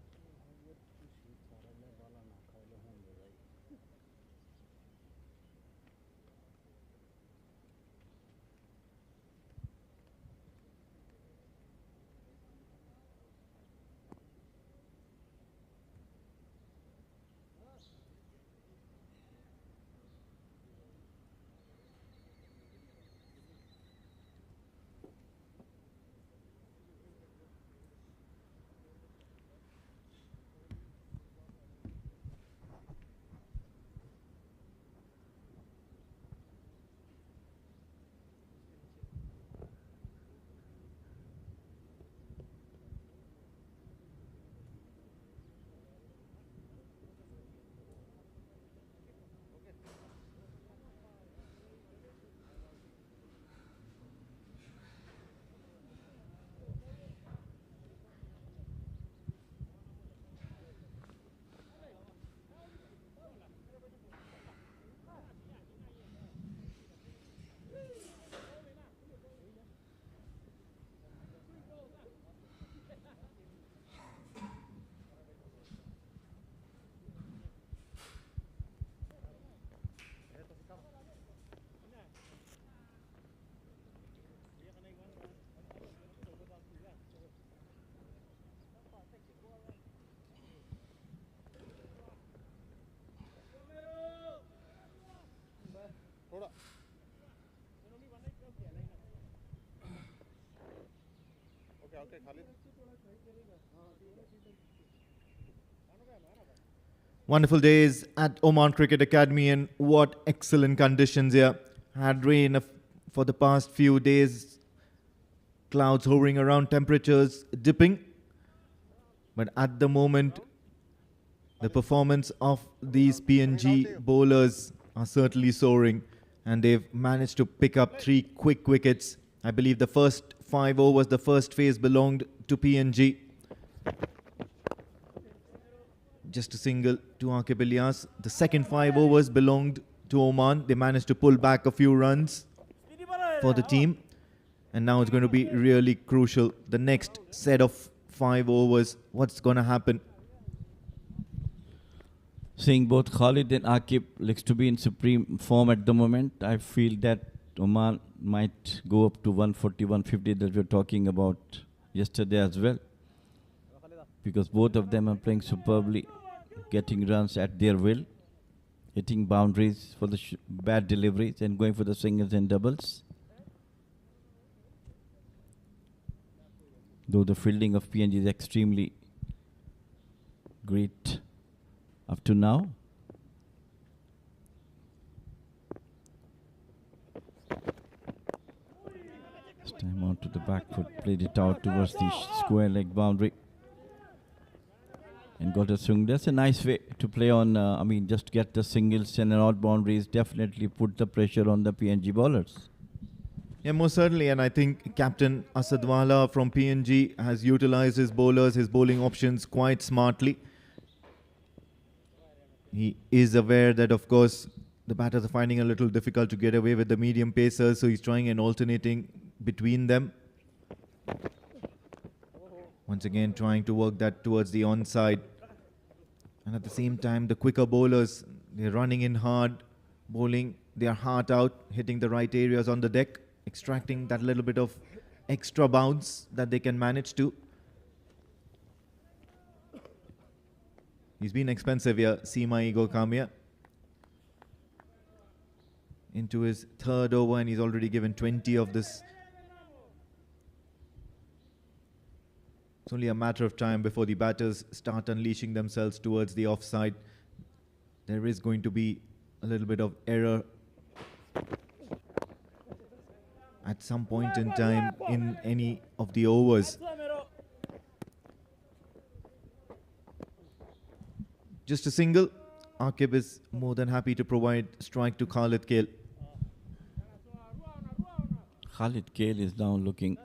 Wonderful days at Oman Cricket Academy, and what excellent conditions here. Had rain for the past few days, clouds hovering around, temperatures dipping. But at the moment, the performance of these PNG bowlers are certainly soaring, and they've managed to pick up 3 quick wickets. I believe the first 5 overs, the first phase belonged to PNG. Just a single to Aqib Ilyas. The second 5 overs belonged to Oman. They managed to pull back a few runs for the team. And now it's going to be really crucial. The next set of 5 overs, what's going to happen? Seeing both Khalid and Aqib looks to be in supreme form at the moment. I feel that Oman might go up to 140, 150 that we were talking about yesterday as well. Because both of them are playing superbly, getting runs at their will, hitting boundaries for the bad deliveries and going for the singles and doubles. Though the fielding of PNG is extremely great up to now. This time on to the back foot, played it out towards the square leg boundary. And got a swing. That's a nice way to play on. Just get the singles and out boundaries. Definitely put the pressure on the PNG bowlers. Yeah, most certainly. And I think Captain Asadwala from PNG has utilized his bowlers, his bowling options quite smartly. He is aware that, of course, the batters are finding it a little difficult to get away with the medium pacers, so he's trying and alternating between them. Once again, trying to work that towards the onside. And at the same time, the quicker bowlers, they're running in hard, bowling their heart out, hitting the right areas on the deck, extracting that little bit of extra bounce that they can manage to. He's been expensive here, Seema Igor Kamia. Into his third over, and he's already given 20 of this. It's only a matter of time before the batters start unleashing themselves towards the offside. There is going to be a little bit of error at some point in time in any of the overs. Just a single. Aqib is more than happy to provide strike to Khalid Kale. Khalid Kale is now looking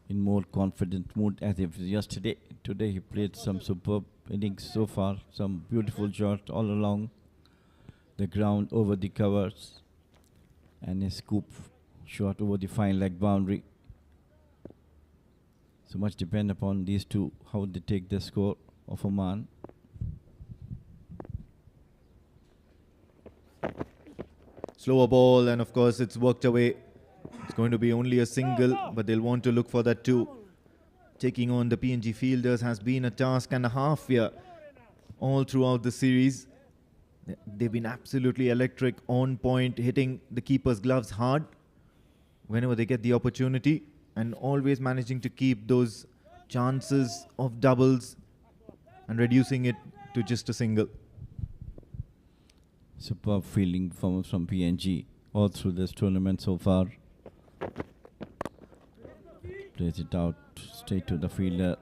in more confident mood as if yesterday. Today he played some superb innings so far. Some beautiful shots all along the ground, over the covers, and a scoop shot over the fine leg boundary. So much depend upon these two, how they take the score of Oman. Slower ball, and of course it's worked away. It's going to be only a single, but they'll want to look for that too. Taking on the PNG fielders has been a task and a half here all throughout the series. They've been absolutely electric, on point, hitting the keeper's gloves hard whenever they get the opportunity, and always managing to keep those chances of doubles and reducing it to just a single. Superb fielding from PNG all through this tournament so far. Plays it out straight to the fielder.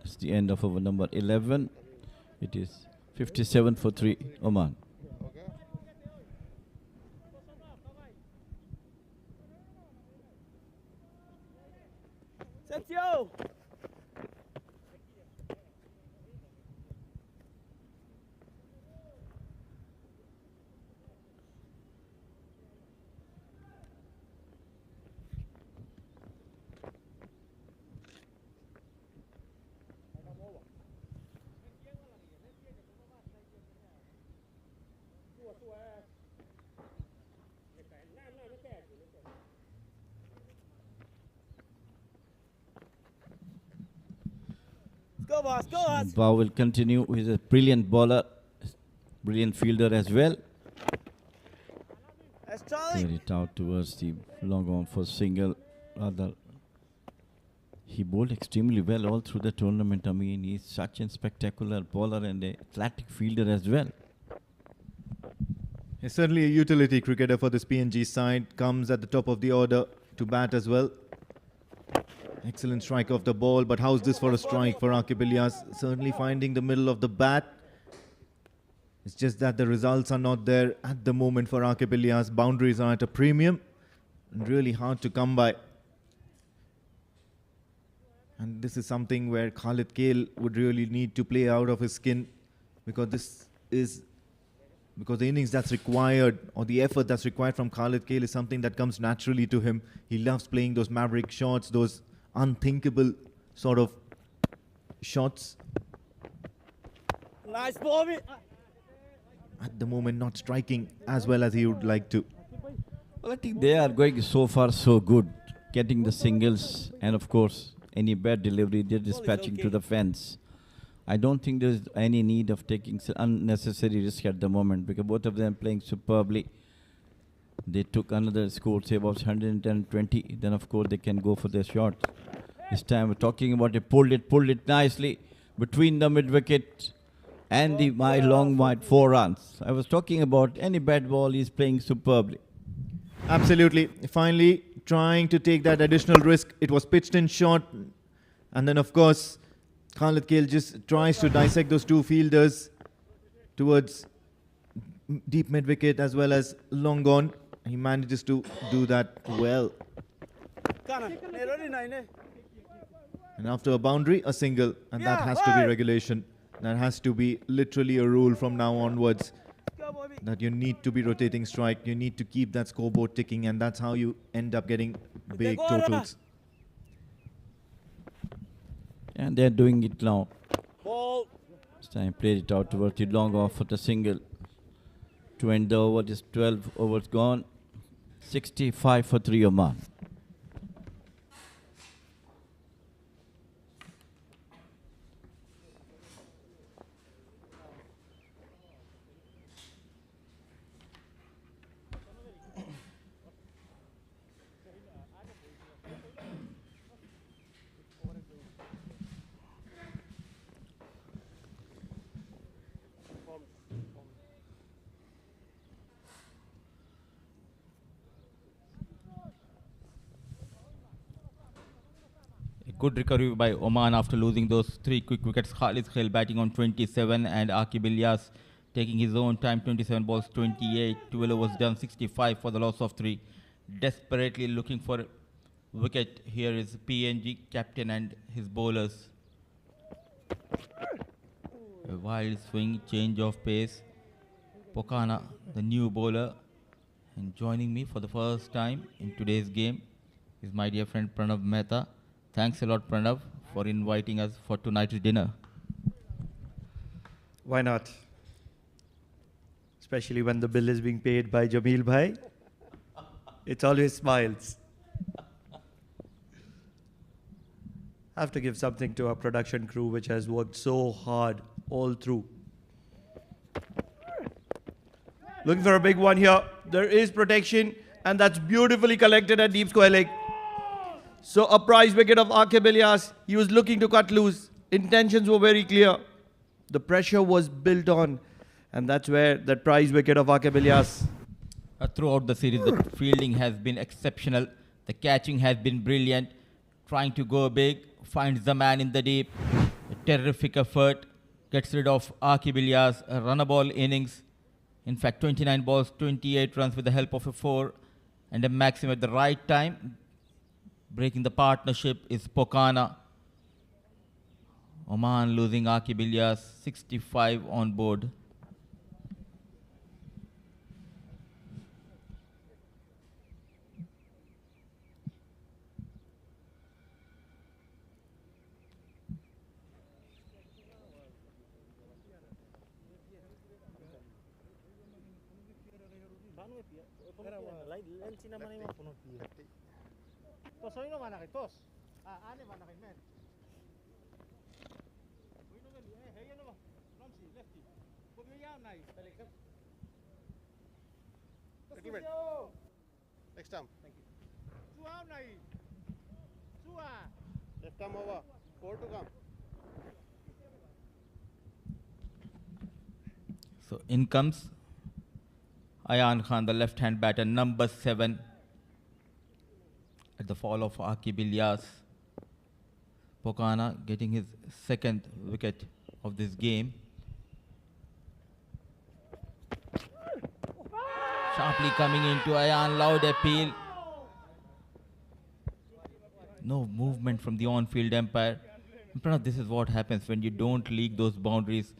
It's the end of over number 11. It is 57 for 3, Oman. Sergio! Go, boss, go, boss. Bao will continue. He's a brilliant bowler, brilliant fielder as well. That's Charlie. Clear it out towards the long on for single. Rather, he bowled extremely well all through the tournament. He's such a spectacular bowler and a athletic fielder as well. He's certainly a utility cricketer for this PNG side. Comes at the top of the order to bat as well. Excellent strike off the ball, but how's this for a strike for Aqib Ilyas? Certainly finding the middle of the bat. It's just that the results are not there at the moment for Aqib Ilyas. Boundaries are at a premium and really hard to come by. And this is something where Khalid Kale would really need to play out of his skin, because the innings that's required, or the effort that's required from Khalid Kale, is something that comes naturally to him. He loves playing those maverick shots, those unthinkable sort of shots. Nice ball, mate. At the moment, not striking as well as he would like to. Well, I think they are going so far so good, getting the singles, and of course any bad delivery they're dispatching to the fence. I don't think there's any need of taking unnecessary risk at the moment, because both of them playing superbly. They took another score, say about 110-20. Then of course they can go for their shot. This time we're talking about it, pulled it nicely between the mid wicket and the long wide 4 runs. I was talking about any bad ball, he's playing superbly. Absolutely. Finally, trying to take that additional risk. It was pitched in short, and then of course Khalid Kale just tries to dissect those two fielders towards deep mid wicket as well as long on. He manages to do that well. And after a boundary, a single. And that has to be regulation. That has to be literally a rule from now onwards. That you need to be rotating strike. You need to keep that scoreboard ticking. And that's how you end up getting big totals. And they're doing it now. This time played it out towards the long off for the single. To end the over, is 12 overs gone. 65 for 3 Oman. Good recovery by Oman after losing those 3 quick wickets. Khalid Khail batting on 27 and Aqib Ilyas taking his own time, 27 balls, 28. 12 overs done, 65 for the loss of 3. Desperately looking for wicket. Here is PNG captain and his bowlers. A wild swing, change of pace. Pokana, the new bowler, and joining me for the first time in today's game is my dear friend Pranav Mehta. Thanks a lot, Pranav, for inviting us for tonight's dinner. Why not? Especially when the bill is being paid by Jamil Bhai. It's always smiles. I have to give something to our production crew, which has worked so hard all through. Looking for a big one here. There is protection, and that's beautifully collected at deep square leg. So a prize wicket of Aqib Ilyas. He was looking to cut loose. Intentions were very clear. The pressure was built on. And that's where that prize wicket of Aqib Ilyas. Throughout the series, the fielding has been exceptional. The catching has been brilliant. Trying to go big, finds the man in the deep. A terrific effort. Gets rid of Aqib Ilyas. A runnable innings. In fact, 29 balls, 28 runs with the help of a 4. And a maximum at the right time. Breaking the partnership is Pokana. Oman losing Aqib Ilyas, 65 on board. Next time. Thank you. Left arm over. 4 to come. So in comes Ayan Khan, the left-hand batter, number 7. At the fall of Aqib Ilyas. Pokana getting his second wicket of this game. Sharply coming into Ayan, loud appeal. No movement from the on-field umpire. Pranav, this is what happens when you don't leak those boundaries.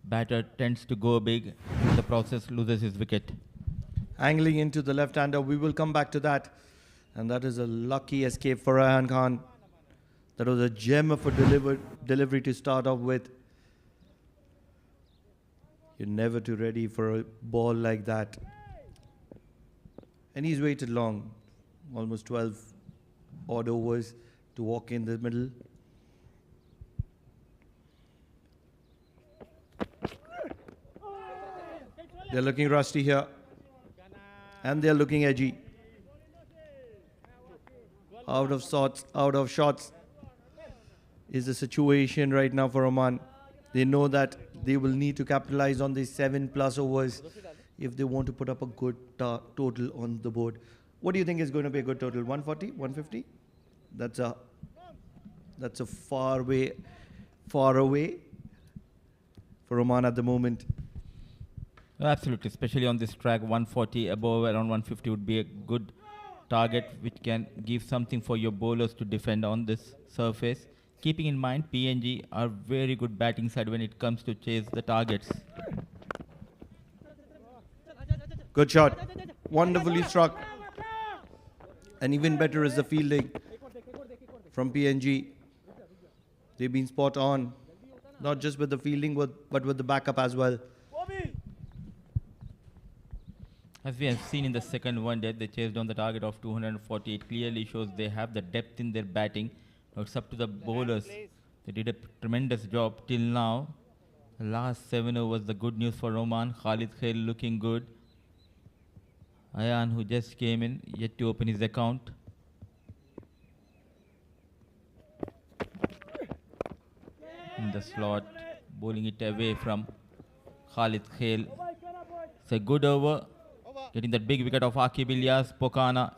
Batter tends to go big. In the process, loses his wicket. Angling into the left-hander. We will come back to that. And that is a lucky escape for Ayan Khan. That was a gem of a delivery to start off with. You're never too ready for a ball like that. And he's waited long, almost 12 odd overs to walk in the middle. They're looking rusty here. And they're looking edgy. Out of sorts, out of shots is the situation right now for Oman. They know that they will need to capitalize on these 7+ overs if they want to put up a good total on the board. What do you think is going to be a good total? 140, 150? That's a far way far away for Oman at the moment. Absolutely, especially on this track, 140 above around 150 would be a good target which can give something for your bowlers to defend on this surface. Keeping in mind, PNG are very good batting side when it comes to chase the targets. Good shot. Wonderfully struck. And even better is the fielding from PNG. They've been spot on, not just with the fielding, but with the backup as well. As we have seen in the second one day, they chased on the target of 240. It clearly shows they have the depth in their batting. Now it's up to the bowlers. They did a tremendous job till now. The last 7 overs, the good news for Oman. Khalid Khail looking good. Ayan, who just came in, yet to open his account. In the slot, bowling it away from Khalid Khail. It's a good over. Getting that big wicket of Akib Ilyas. Pokana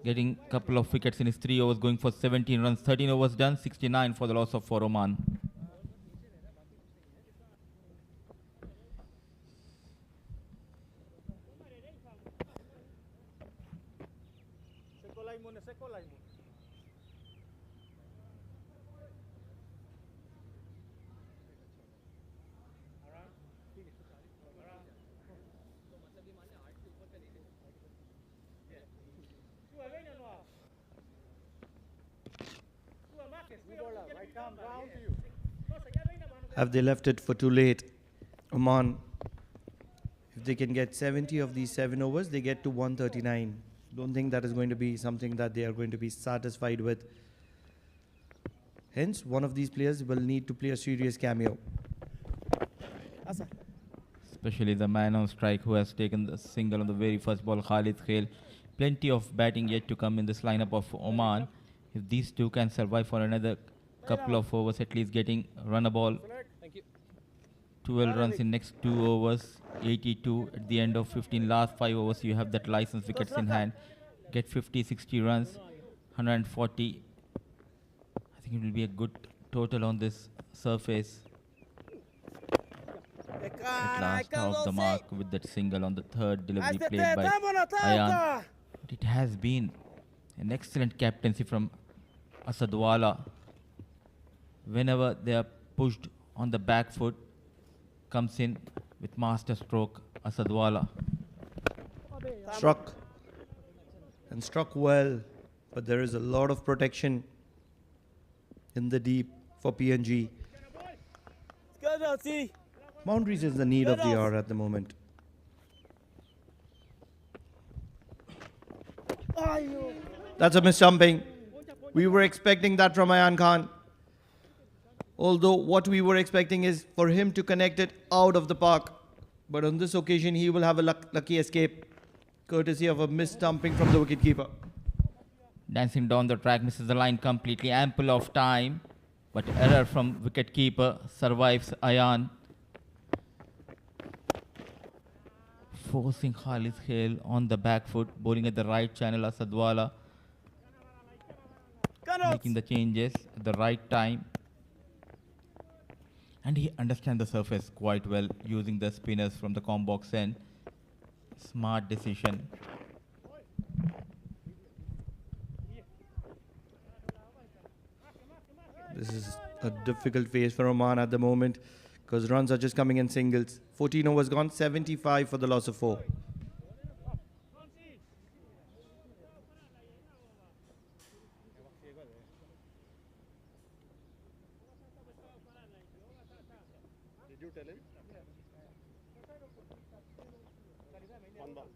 getting a couple of wickets in his 3 overs, going for 17 runs. 13 overs done, 69 for the loss of for Oman. Have they left it for too late? Oman, if they can get 70 of these 7 overs, they get to 139. Don't think that is going to be something that they are going to be satisfied with. Hence, one of these players will need to play a serious cameo. Especially the man on strike who has taken the single on the very first ball, Khalid Khail. Plenty of batting yet to come in this lineup of Oman. If these two can survive for another couple of overs, at least getting run a ball. 12 runs in next 2 overs, 82 at the end of 15. Last 5 overs, you have that license wickets in hand. Get 50, 60 runs, 140. I think it will be a good total on this surface. At last off the mark with that single on the third delivery played by Ayan. But it has been an excellent captaincy from Asadwala. Whenever they are pushed on the back foot, comes in with master stroke, Asadwala. Struck. And struck well. But there is a lot of protection in the deep for PNG. Boundaries is the need of the hour at the moment. That's a misjumping. We were expecting that from Ayan Khan. Although what we were expecting is for him to connect it out of the park. But on this occasion, he will have a lucky escape, courtesy of a misjumping from the wicketkeeper. Dancing down the track, misses the line completely. Ample of time, but error from wicketkeeper survives Ayan. Forcing Khalid Khail on the back foot, bowling at the right channel. Asadwala making the changes at the right time. And he understands the surface quite well, using the spinners from the combox end. Smart decision. This is a difficult phase for Oman at the moment because runs are just coming in singles. 14 overs gone, 75 for the loss of 4. Did you tell him? One ball.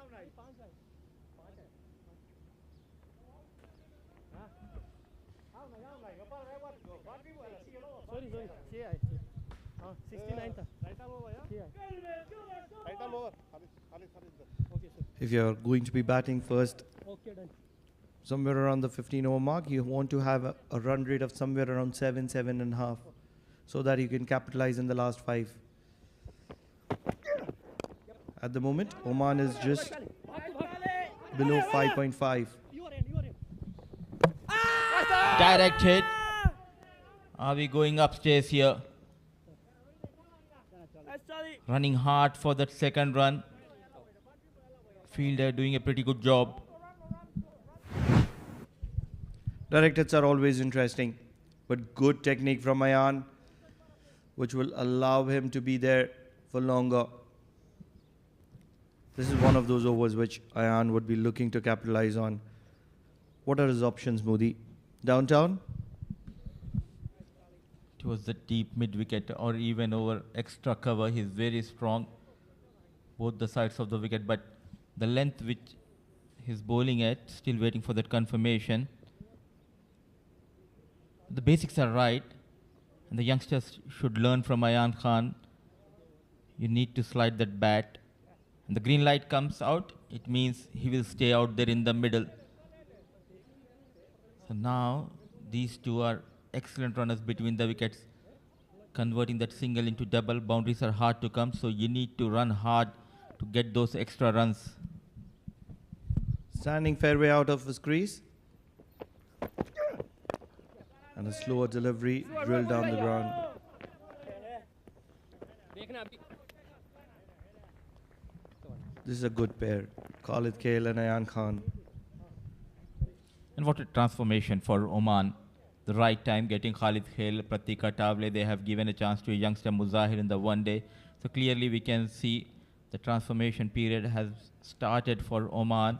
Sorry, 69 था. Right arm over, yeah? Right arm over. Okay, sir. If you're going to be batting first, Okay, done. somewhere around the 15 over mark, you want to have a run rate of somewhere around 7, 7.5, so that you can capitalize in the last 5. At the moment, Oman is just below 5.5. Direct hit. Are we going upstairs here? Running hard for that second run. Fielder doing a pretty good job. Direct hits are always interesting, but good technique from Ayan, which will allow him to be there for longer. This is one of those overs which Ayan would be looking to capitalize on. What are his options, Modi? Downtown? Towards the deep mid wicket or even over extra cover. He's very strong, both the sides of the wicket, but the length which he's bowling at, still waiting for that confirmation. The basics are right, and the youngsters should learn from Ayan Khan. You need to slide that bat, and the green light comes out, it means he will stay out there in the middle. So now these two are excellent runners between the wickets, converting that single into double. Boundaries are hard to come, so you need to run hard to get those extra runs. Standing fairway out of his crease. And a slower delivery, drilled down the ground. This is a good pair. Khalid Kale and Ayan Khan. And what a transformation for Oman. The right time getting Khalid Khail, Pratika Tavle, they have given a chance to a youngster Muzahir in the one day. So clearly we can see the transformation period has started for Oman.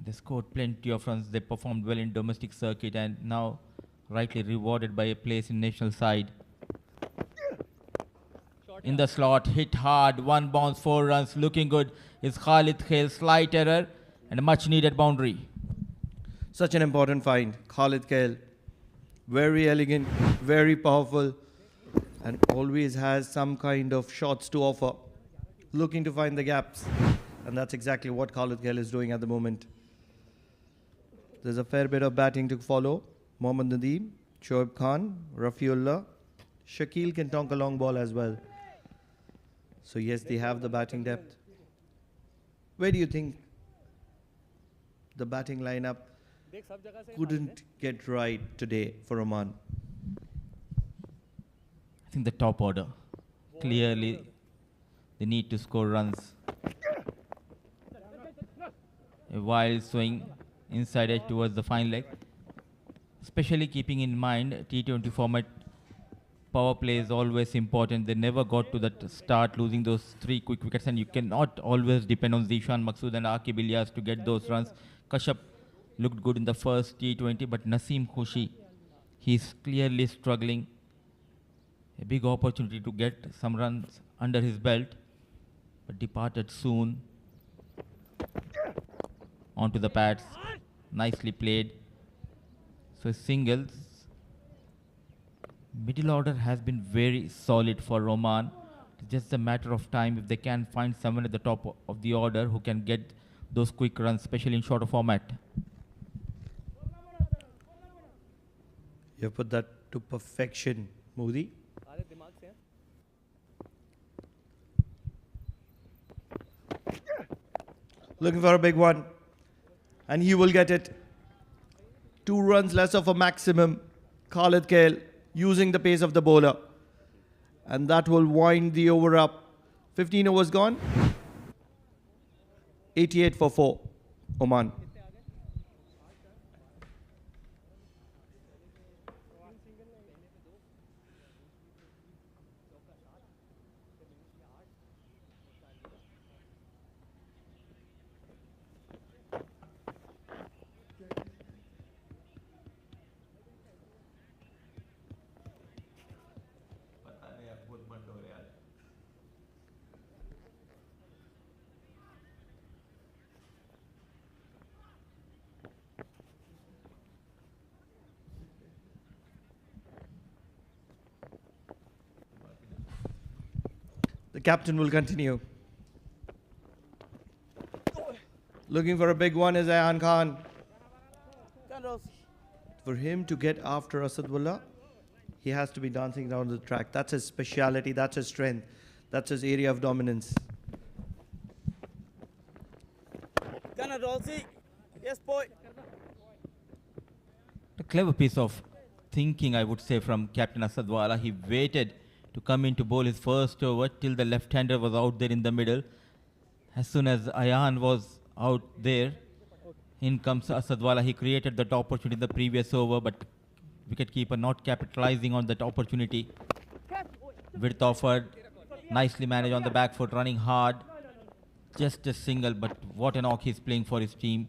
They scored plenty of runs. They performed well in domestic circuit and now rightly rewarded by a place in national side. In the slot, hit hard, one bounce, 4 runs, looking good. Is Khalid Khail, slight error and a much needed boundary. Such an important find. Khalid Khail, very elegant, very powerful, and always has some kind of shots to offer. Looking to find the gaps. And that's exactly what Khalid Khail is doing at the moment. There's a fair bit of batting to follow. Mohammad Nadeem, Shoaib Khan, Rafiullah. Shakil can tonk a long ball as well. So yes, they have the batting depth. Where do you think the batting lineup couldn't get right today for Oman? I think the top order. Clearly, they need to score runs. A wild swing inside edge towards the fine leg. Especially keeping in mind T20 format, power play is always important. They never got to that start losing those 3 quick wickets, and you cannot always depend on Zishan Maksud and Aqib Ilyas to get those runs. Kashyap looked good in the first T20, but Naseem Khushi, he's clearly struggling. A big opportunity to get some runs under his belt, but departed soon. Onto the pads, nicely played. So singles. Middle order has been very solid for Oman. It's just a matter of time if they can find someone at the top of the order who can get those quick runs, especially in shorter format. You have put that to perfection, Modi. Looking for a big one. And he will get it. 2 runs less of a maximum. Khalid Khail using the pace of the bowler. And that will wind the over up. 15 overs gone. 88 for 4. Oman. The captain will continue. Looking for a big one is Ayan Khan. For him to get after Asadullah, he has to be dancing down the track. That's his speciality, that's his strength, that's his area of dominance. clever piece of thinking, I would say, from Captain Asadwala. He waited to come in to bowl his first over till the left-hander was out there in the middle. As soon as Ayan was out there, in comes Asadwala. He created that opportunity in the previous over, but wicketkeeper not capitalizing on that opportunity. Width offered, nicely managed on the back foot, running hard. Just a single, but what an knock he's playing for his team.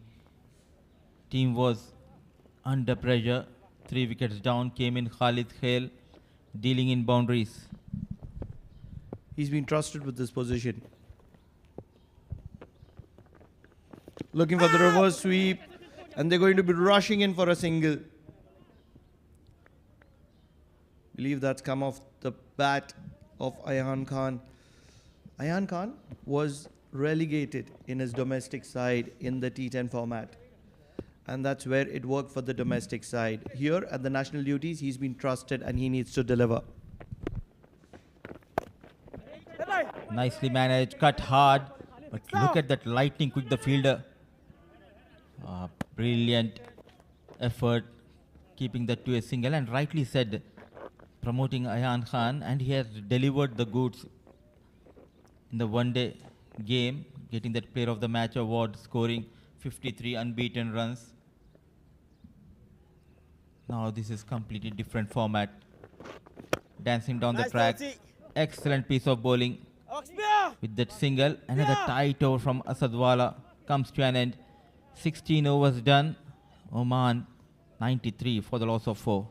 Team was under pressure. 3 wickets down, came in Khalid Khail, dealing in boundaries. He's been trusted with this position. Looking for the reverse sweep, and they're going to be rushing in for a single. Believe that's come off the bat of Ayan Khan. Ayan Khan was relegated in his domestic side in the T10 format, and that's where it worked for the domestic side. Here at the national duties, he's been trusted and he needs to deliver. Nicely managed, cut hard, but look at that lightning quick, the fielder. Brilliant effort, keeping that to a single, and rightly said, promoting Ayan Khan, and he has delivered the goods in the one-day game, getting that player of the match award, scoring 53 unbeaten runs. Now this is completely different format. Dancing down the track, excellent piece of bowling with that single. Another tight over from Asadwala comes to an end. 16 overs done. Oman 93 for the loss of 4.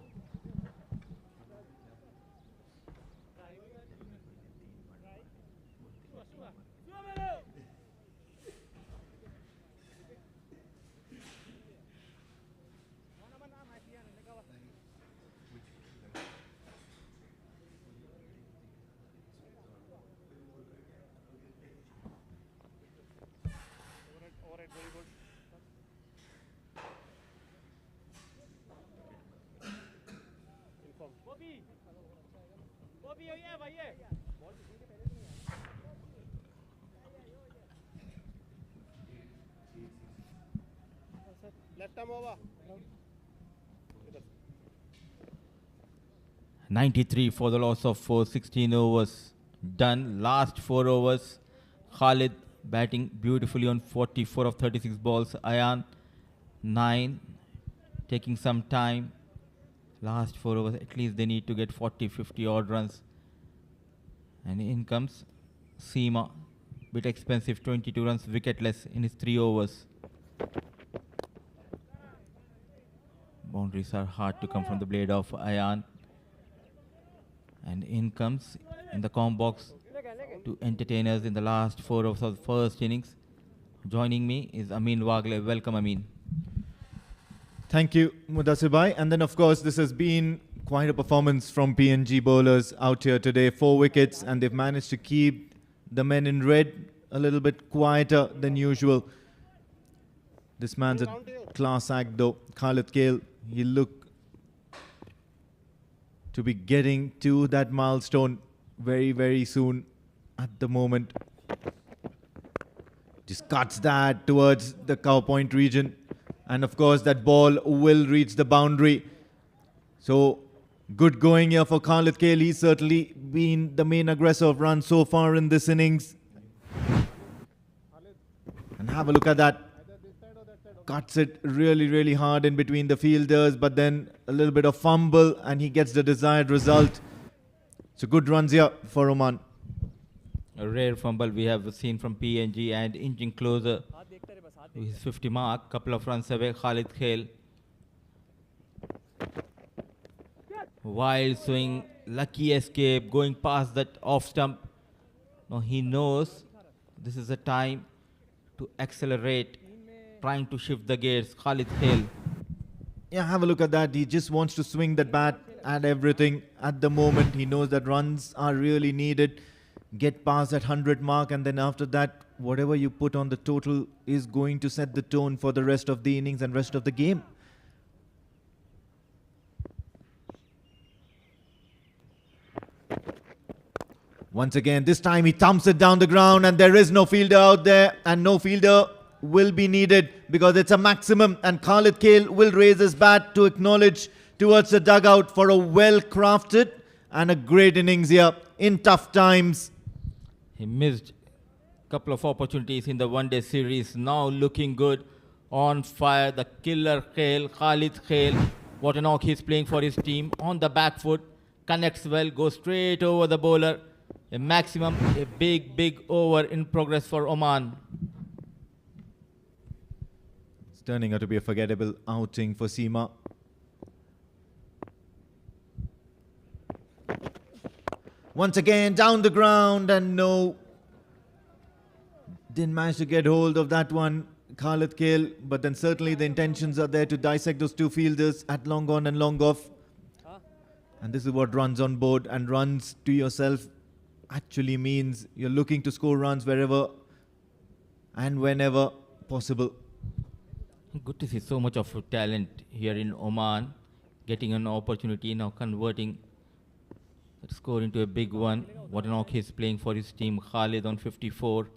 Left arm over. 93 for the loss of 4. 16 overs done. Last 4 overs. Khalid batting beautifully on 44 of 36 balls. Ayan 9, taking some time. Last 4 overs, at least they need to get 40-50 odd runs. And in comes Seema, bit expensive, 22 runs, wicketless in his 3 overs. Boundaries are hard to come from the blade of Ayan. And in comes in the comp box to entertain us in the last 4 overs of the first innings. Joining me is Amin Wagle. Welcome, Amin. Thank you, Mudassir Bhai. And then, of course, this has been quite a performance from PNG bowlers out here today. 4 wickets, and they've managed to keep the men in red a little bit quieter than usual. This man's a class act, though. Khalid Khail, he looked to be getting to that milestone very, very soon at the moment. Just cuts that towards the cow point region. And of course, that ball will reach the boundary. So, good going here for Khalid Khail. He's certainly been the main aggressor of runs so far in this innings. And have a look at that. Cuts it really, really hard in between the fielders, but then a little bit of fumble and he gets the desired result. So good runs here for Oman. A rare fumble we have seen from PNG, and inching closer to his 50 mark. Couple of runs away, Khalid Khail. Wild swing, lucky escape, going past that off stump. Now he knows this is a time to accelerate, trying to shift the gears. Khalid Khail. Yeah, have a look at that. He just wants to swing that bat at everything at the moment. He knows that runs are really needed. Get past that 100 mark, and then after that, whatever you put on the total is going to set the tone for the rest of the innings and rest of the game. Once again, this time he thumps it down the ground, and there is no fielder out there, and no fielder will be needed because it's a maximum, and Khalid Kale will raise his bat to acknowledge towards the dugout for a well-crafted and a great innings here in tough times. He missed a couple of opportunities in the one-day series. Now looking good, on fire. The killer Kale, Khalid Kale. What a knock he's playing for his team. On the back foot, connects well, goes straight over the bowler. A maximum, a big over in progress for Oman. It's turning out to be a forgettable outing for Seema. Once again, down the ground, and no. Didn't manage to get hold of that one, Khalid Kale, but then certainly the intentions are there to dissect those two fielders at long on and long off. And this is what runs on board, and runs to yourself actually means you're looking to score runs wherever and whenever possible. Good to see so much of talent here in Oman, getting an opportunity, now converting that score into a big one. What a knock he's playing for his team. Khalid on 54.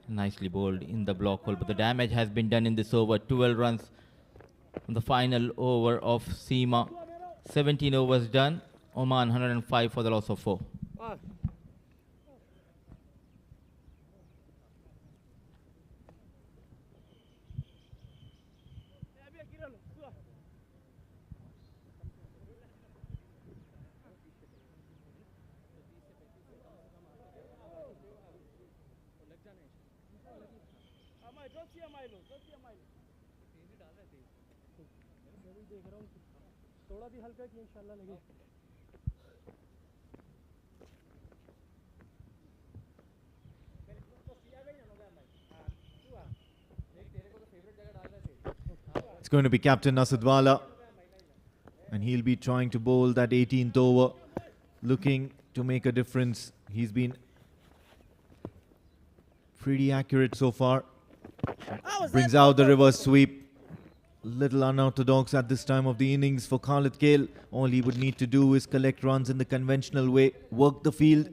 Nicely bowled in the block hole, but the damage has been done in this over. 12 runs on the final over of Seema. 17 overs done. Oman 105 for the loss of 4. It's going to be Captain Asadwala, and he'll be trying to bowl that 18th over, looking to make a difference. He's been pretty accurate so far. Brings out the reverse sweep. Little unorthodox at this time of the innings for Khalid Kale. All he would need to do is collect runs in the conventional way, work the field.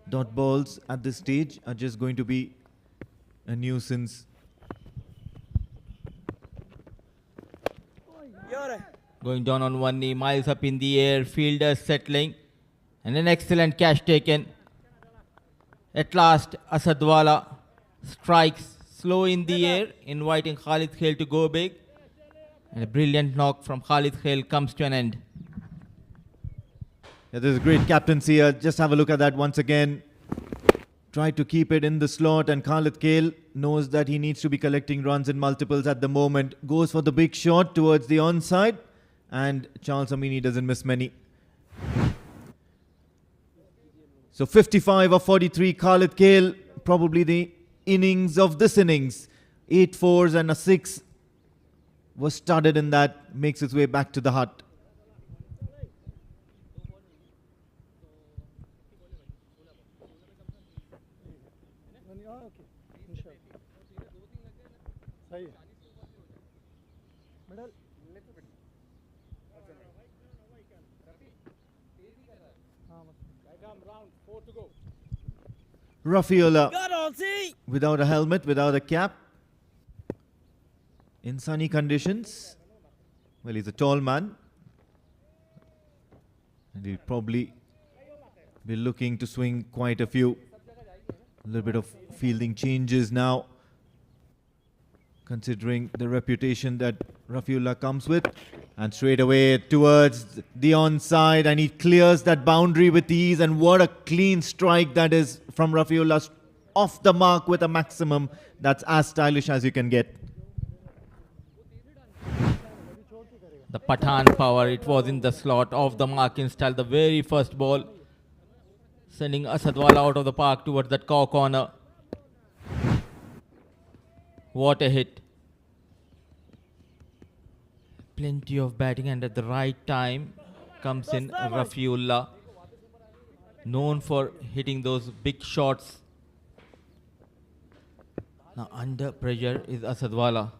Dot balls at this stage are just going to be a nuisance. Going down on one knee, miles up in the air, fielder settling, and an excellent catch taken. At last, Asadwala strikes slow in the air, inviting Khalid Kale to go big. And a brilliant knock from Khalid Kale comes to an end. Yeah, this is great captaincy here. Just have a look at that once again. Try to keep it in the slot, and Khalid Kale knows that he needs to be collecting runs in multiples at the moment. Goes for the big shot towards the onside, and Charles Amini doesn't miss many. So 55 of 43, Khalid Kale, probably the innings of this innings. 8 fours and a 6 was studded in that, makes its way back to the hut. Rafiola without a helmet, without a cap, in sunny conditions. Well, he's a tall man, and he'll probably be looking to swing quite a few. A little bit of fielding changes now, considering the reputation that Rafiola comes with. And straight away towards the onside, and he clears that boundary with ease. And what a clean strike that is from Rafiola, off the mark with a maximum. That's as stylish as you can get. The Pathan power, it was in the slot, off the mark in style. The very first ball, sending Asadwala out of the park towards that corner. What a hit. Plenty of batting, and at the right time comes in Rafiullah, known for hitting those big shots. Now under pressure is Asadwala.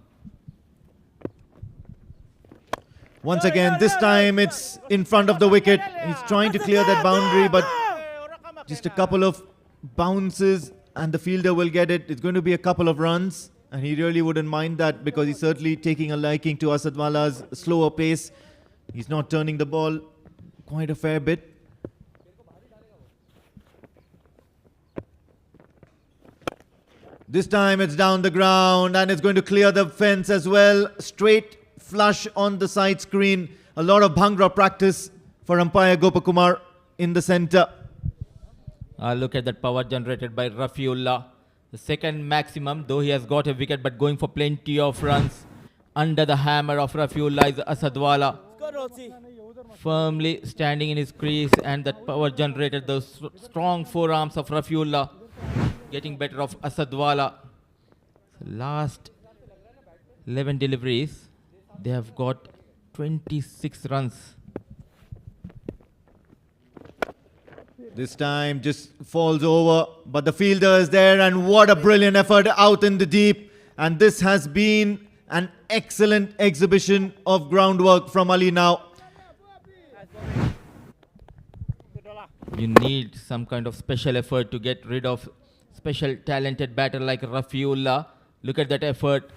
Once again, this time it's in front of the wicket. He's trying to clear that boundary, but just a couple of bounces and the fielder will get it, it's going to be a couple of runs. And he really wouldn't mind that because he's certainly taking a liking to Asadwala's slower pace. He's not turning the ball quite a fair bit. This time it's down the ground and it's going to clear the fence as well. Straight flush on the side screen. A lot of Bhangra practice for umpire Gopakumar in the center. Look at that power generated by Rafiullah. The second maximum, though he has got a wicket, but going for plenty of runs. Under the hammer of Rafiullah is Asadwala. Firmly standing in his crease, and that power generated those strong forearms of Rafiullah. Getting better of Asadwala. Last 11 deliveries, they have got 26 runs. This time just falls over, but the fielder is there, and what a brilliant effort out in the deep. And this has been an excellent exhibition of groundwork from Ali now. You need some kind of special effort to get rid of special talented batter like Rafiullah. Look at that effort.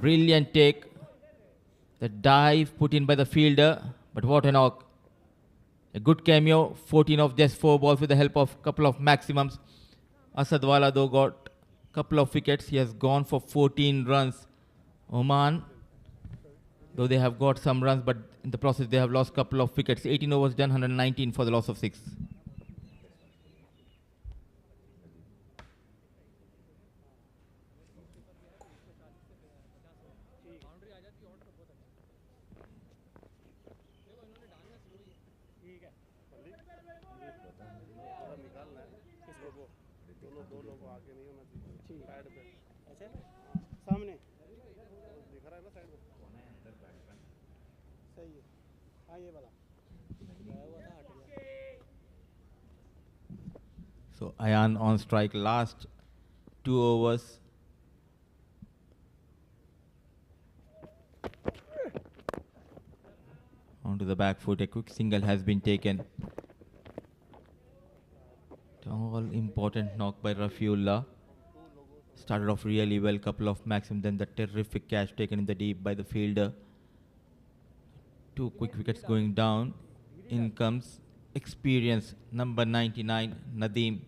Brilliant take. The dive put in by the fielder, but what a knock. A good cameo, 14 of just 4 balls with the help of a couple of maximums. Asadwala though got a couple of wickets. He has gone for 14 runs. Oman, though they have got some runs, but in the process they have lost a couple of wickets. 18 overs done, 119 for the loss of 6. सामने दिख रहा है ना side में सही है हाँ ये वाला So Ayan on strike last 2 overs. Onto the back foot, a quick single has been taken. All important knock by Rafiullah. Started off really well, couple of maximum, then the terrific catch taken in the deep by the fielder. 2 quick wickets going down. In comes experience number 99, Nadeem.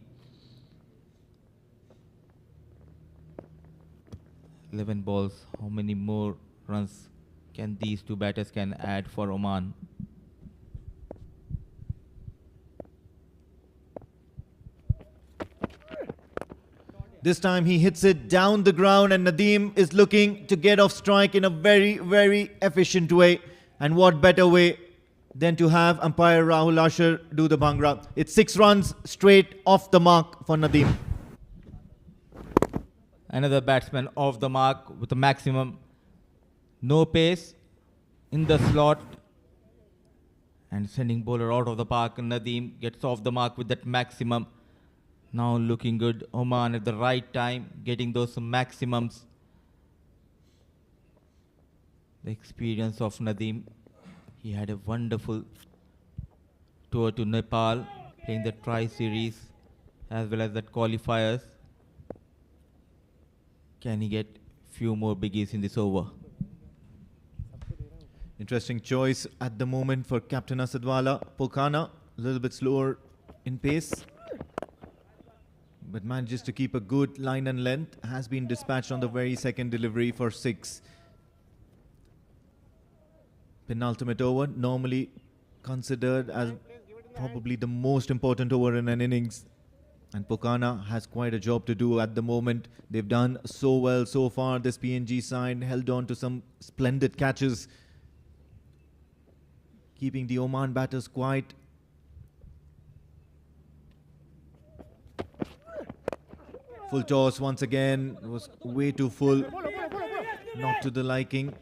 11 balls. How many more runs can these 2 batters can add for Oman? This time he hits it down the ground, and Nadeem is looking to get off strike in a very, very efficient way. And what better way than to have umpire Rahul Asher do the Bhangra. It's 6 runs straight off the mark for Nadeem. Another batsman off the mark with a maximum. No pace in the slot. And sending bowler out of the park. Nadeem gets off the mark with that maximum. Now looking good. Oman at the right time, getting those maximums. The experience of Nadeem. He had a wonderful tour to Nepal, playing the Tri-Series as well as the qualifiers. Can he get few more biggies in this over? Interesting choice at the moment for Captain Asadwala. Pokana, a little bit slower in pace, but manages to keep a good line and length. Has been dispatched on the very second delivery for 6. Penultimate over, normally considered as probably the most important over in an innings. And Pokana has quite a job to do at the moment. They've done so well so far. This PNG side held on to some splendid catches, keeping the Oman batters quiet. Full toss once again. It was way too full. Not to the liking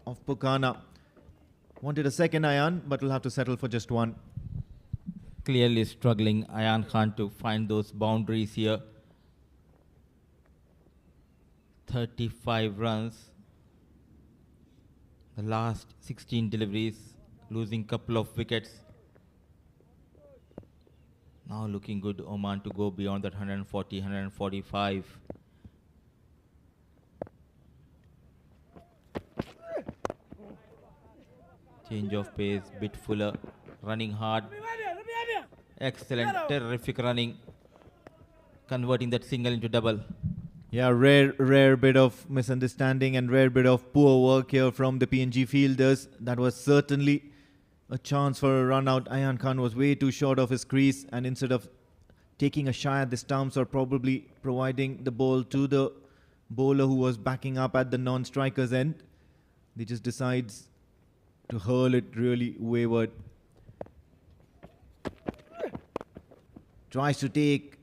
of Pokana. Wanted a second Ayan, but will have to settle for just 1. Clearly struggling Ayan Khan to find those boundaries here. 35 runs. The last 16 deliveries, losing couple of wickets. Now looking good, Oman to go beyond that 140, 145. Change of pace, bit fuller, running hard. Excellent, terrific running. Converting that single into double. Yeah, rare bit of misunderstanding and rare bit of poor work here from the PNG fielders. That was certainly a chance for a run out. Ayan Khan was way too short of his crease, and instead of taking a shy at the stumps or probably providing the ball to the bowler who was backing up at the non-striker's end, he just decides to hurl it really wayward. Tries to take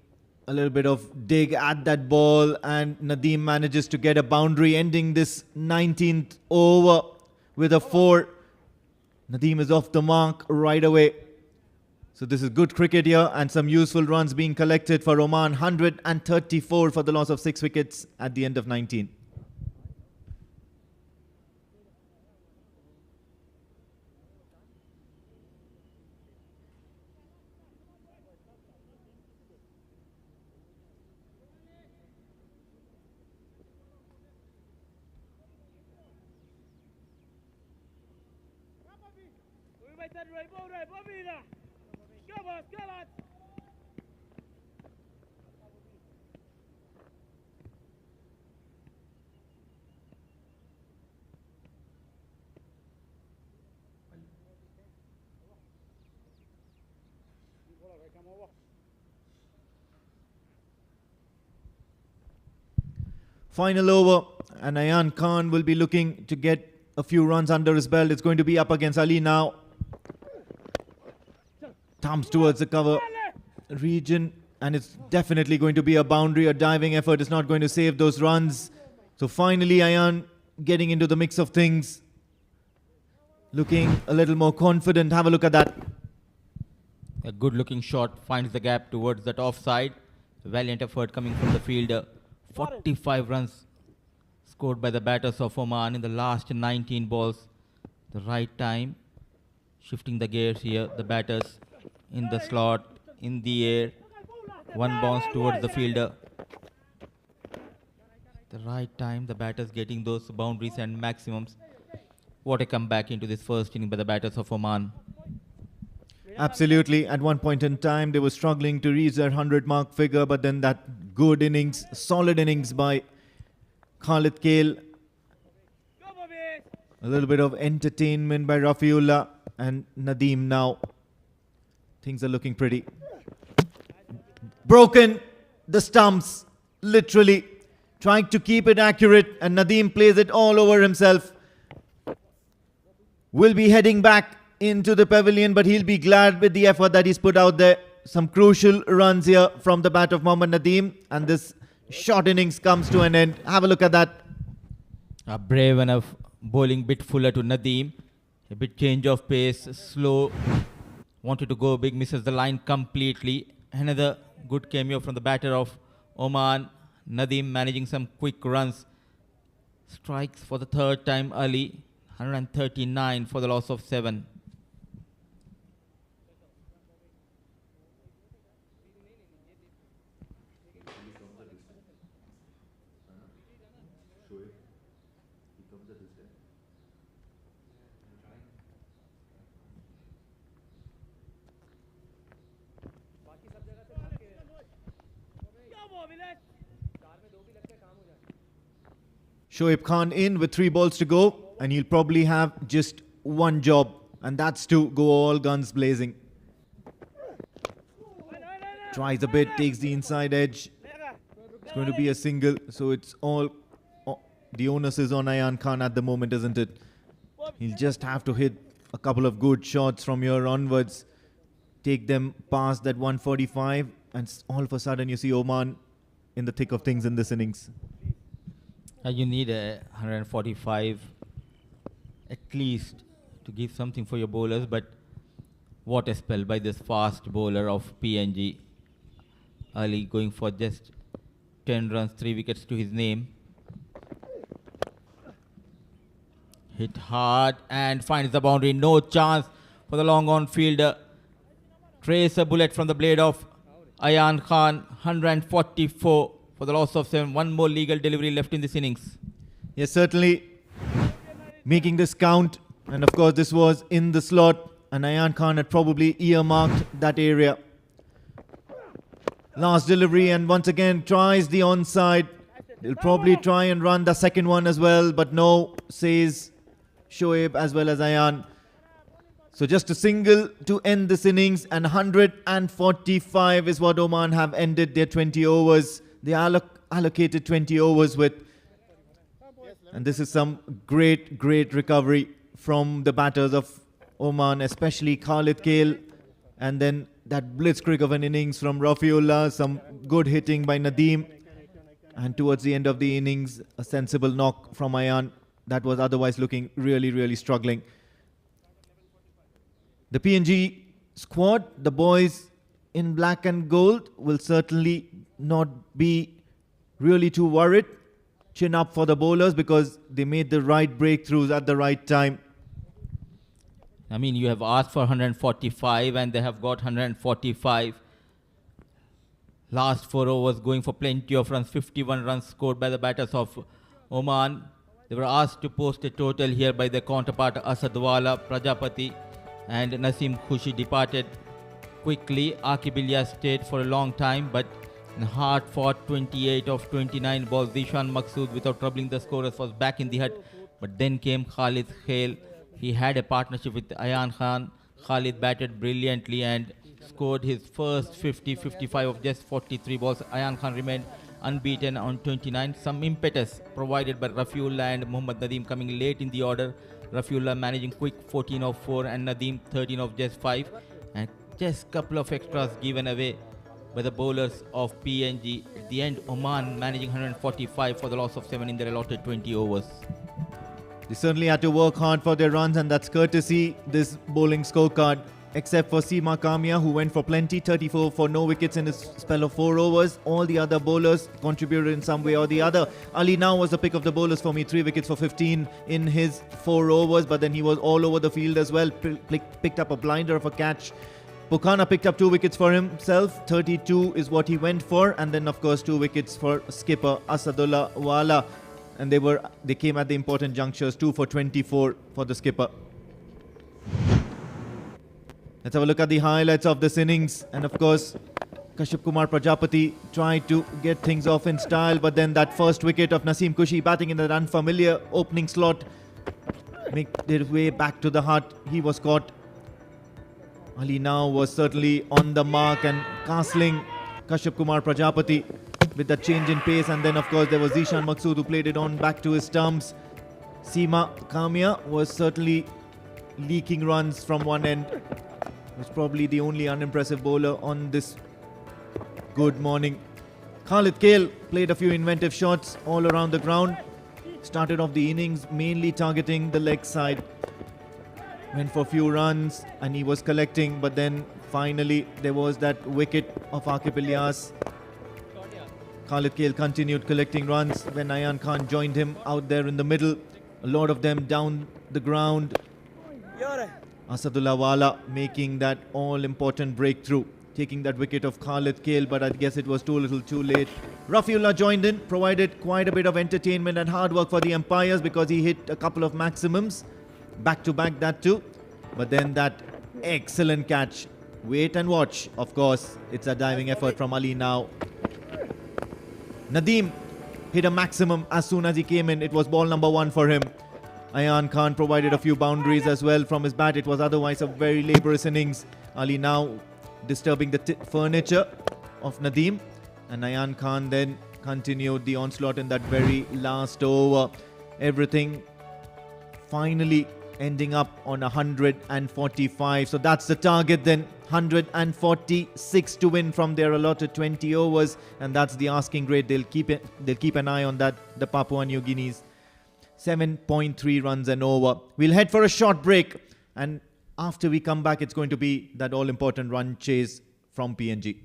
a little bit of dig at that ball, and Nadeem manages to get a boundary, ending this 19th over with a 4. Nadeem is off the mark right away. So this is good cricket here, and some useful runs being collected for Oman. 134 for the loss of 6 wickets at the end of 19. Final over, and Ayan Khan will be looking to get a few runs under his belt. It's going to be up against Ali now. Thumbs towards the cover region, and it's definitely going to be a boundary. A diving effort is not going to save those runs. So finally Ayan getting into the mix of things, looking a little more confident. Have a look at that. A good looking shot finds the gap towards that offside. Valiant effort coming from the fielder. 45 runs scored by the batters of Oman in the last 19 balls. The right time, shifting the gears here. The batters in the slot, in the air. One bounce towards the fielder. The right time, the batters getting those boundaries and maximums. What a comeback into this first inning by the batters of Oman. Absolutely. At one point in time, they were struggling to reach their 100-mark figure, but then that good innings, solid innings by Khalid Kale. A little bit of entertainment by Rafiullah and Nadeem now. Things are looking pretty. Broken the stumps, literally. Trying to keep it accurate, and Nadeem plays it all over himself. Will be heading back into the pavilion, but he'll be glad with the effort that he's put out there. Some crucial runs here from the bat of Mohammad Nadeem, and this short innings comes to an end. Have a look at that. A brave enough bowling, bit fuller to Nadeem. A bit change of pace, slow. Wanted to go big, misses the line completely. Another good cameo from the batter of Oman. Nadeem managing some quick runs. Strikes for the third time early. 139 for the loss of 7. Shoaib Khan in with 3 balls to go, and he'll probably have just one job, and that's to go all guns blazing. Tries a bit, takes the inside edge. It's going to be a single, so it's all the onus is on Ayan Khan at the moment, isn't it? He'll just have to hit a couple of good shots from here onwards, take them past that 145, and all of a sudden you see Oman in the thick of things in this innings. You need a 145 at least to give something for your bowlers, but what a spell by this fast bowler of PNG. Ali going for just 10 runs, 3 wickets to his name. Hit hard and finds the boundary. No chance for the long on fielder. Trace a bullet from the blade of Ayan Khan 144 for the loss of 7. One more legal delivery left in this innings. Yes, certainly making this count. And of course, this was in the slot. And Ayan Khan had probably earmarked that area. Last delivery, and once again tries the onside. They'll probably try and run the second one as well, but no, says Shoaib as well as Ayan. So just a single to end this innings, and 145 is what Oman have ended their 20 overs. They allocated 20 overs with. And this is some great recovery from the batters of Oman, especially Khalid Kale. And then that blitzkrieg of an innings from Rafiullah, some good hitting by Nadeem. And towards the end of the innings, a sensible knock from Ayan that was otherwise looking really struggling. The PNG squad, the boys in black and gold, will certainly not be really too worried. Chin up for the bowlers because they made the right breakthroughs at the right time. I mean, you have asked for 145 and they have got 145. Last 4 overs going for plenty of runs. 51 runs scored by the batters of Oman. They were asked to post a total here by their counterpart Asadwala, Prajapati and Naseem Khushi departed quickly. Aqib Ilyas stayed for a long time, but in hard-fought 28 of 29 balls, Zishan Maqsood, without troubling the scorers, was back in the hut. But then came Khalid Khail. He had a partnership with Ayan Khan. Khalid batted brilliantly and scored his first 50-55 of just 43 balls. Ayan Khan remained unbeaten on 29. Some impetus provided by Rafiullah and Muhammad Nadeem coming late in the order. Rafiullah managing quick 14 of 4 and Nadeem 13 of just 5. And just couple of extras given away by the bowlers of PNG. At the end, Oman managing 145 for the loss of 7 in their allotted 20 overs. They certainly had to work hard for their runs, and that's courtesy this bowling scorecard. Except for Seema Kamia, who went for plenty, 34 for no wickets in his spell of 4 overs. All the other bowlers contributed in some way or the other. Ali now was the pick of the bowlers for me, 3 wickets for 15 in his 4 overs, but then he was all over the field as well. Picked up a blinder of a catch. Pukana picked up 2 wickets for himself. 32 is what he went for, and then of course 2 wickets for skipper Asadullah Wala. And they came at the important junctures, 2 for 24 for the skipper. Let's have a look at the highlights of this innings. And of course, Kashyap Kumar Prajapati tried to get things off in style, but then that first wicket of Naseem Khushi batting in that unfamiliar opening slot make their way back to the hut. He was caught. Ali now was certainly on the mark and castling Kashyap Kumar Prajapati with that change in pace. And then of course there was Zishan Maqsood who played it on back to his stumps. Seema Kamia was certainly leaking runs from one end. Was probably the only unimpressive bowler on this good morning. Khalid Kale played a few inventive shots all around the ground. Started off the innings mainly targeting the leg side. Went for a few runs and he was collecting, but then finally there was that wicket of Aqib Ilyas. Khalid Kale continued collecting runs when Ayan Khan joined him out there in the middle. A lot of them down the ground. Asadullah Wala making that all-important breakthrough, taking that wicket of Khalid Kale, but I guess it was too little too late. Rafiullah joined in, provided quite a bit of entertainment and hard work for the umpires because he hit a couple of maximums, back-to-back that too. But then that excellent catch. Wait and watch. Of course, it's a diving effort from Ali now. Nadeem hit a maximum as soon as he came in. It was ball number 1 for him. Ayan Khan provided a few boundaries as well from his bat. It was otherwise a very laborious innings. Ali now disturbing the furniture of Nadeem. And Ayan Khan then continued the onslaught in that very last over. Everything finally ending up on 145. So that's the target then. 146 to win from their allotted 20 overs. And that's the asking grade. They'll keep an eye on that, the Papua New Guineas. 7.3 runs and over. We'll head for a short break, and after we come back, it's going to be that all-important run chase from PNG.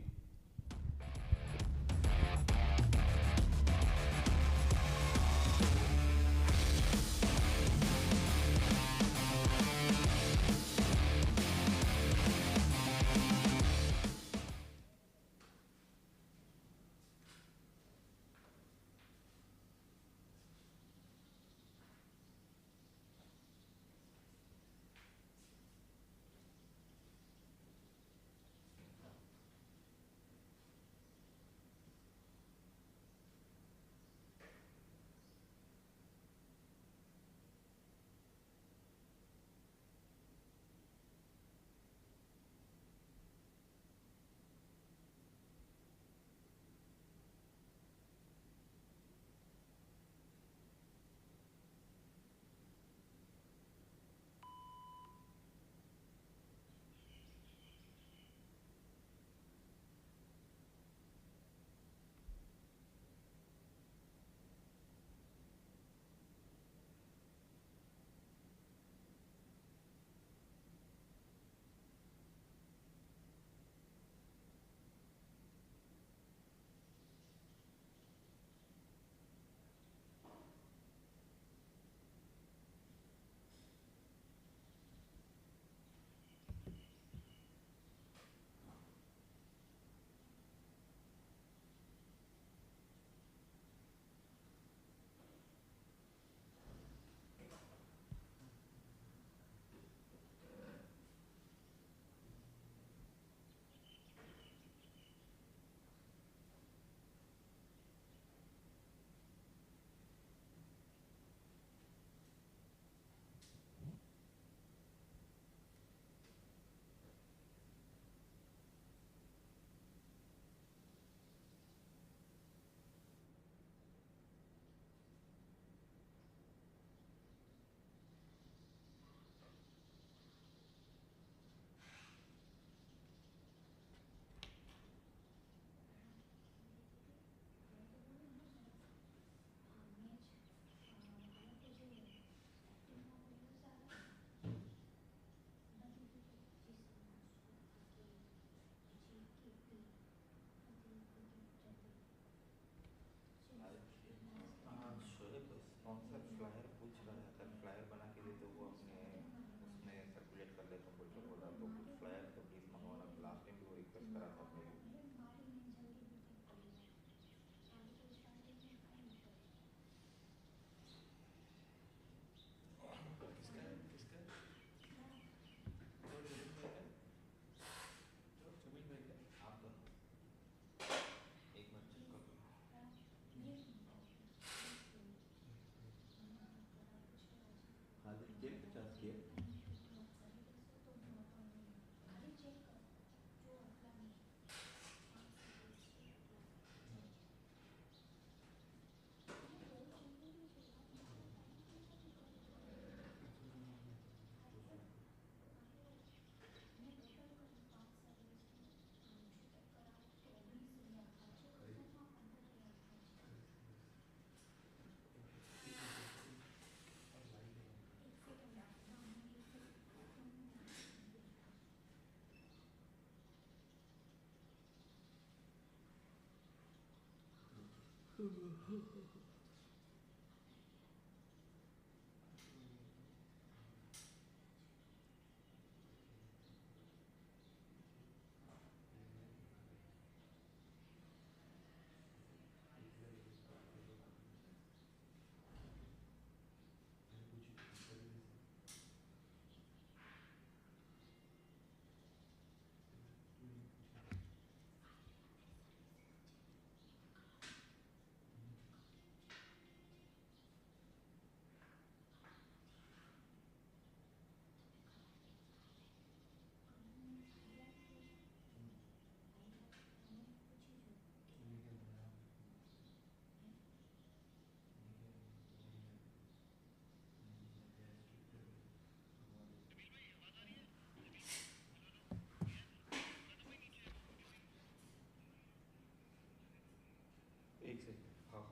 एक second हाँ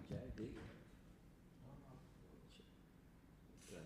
चाय देगी चाय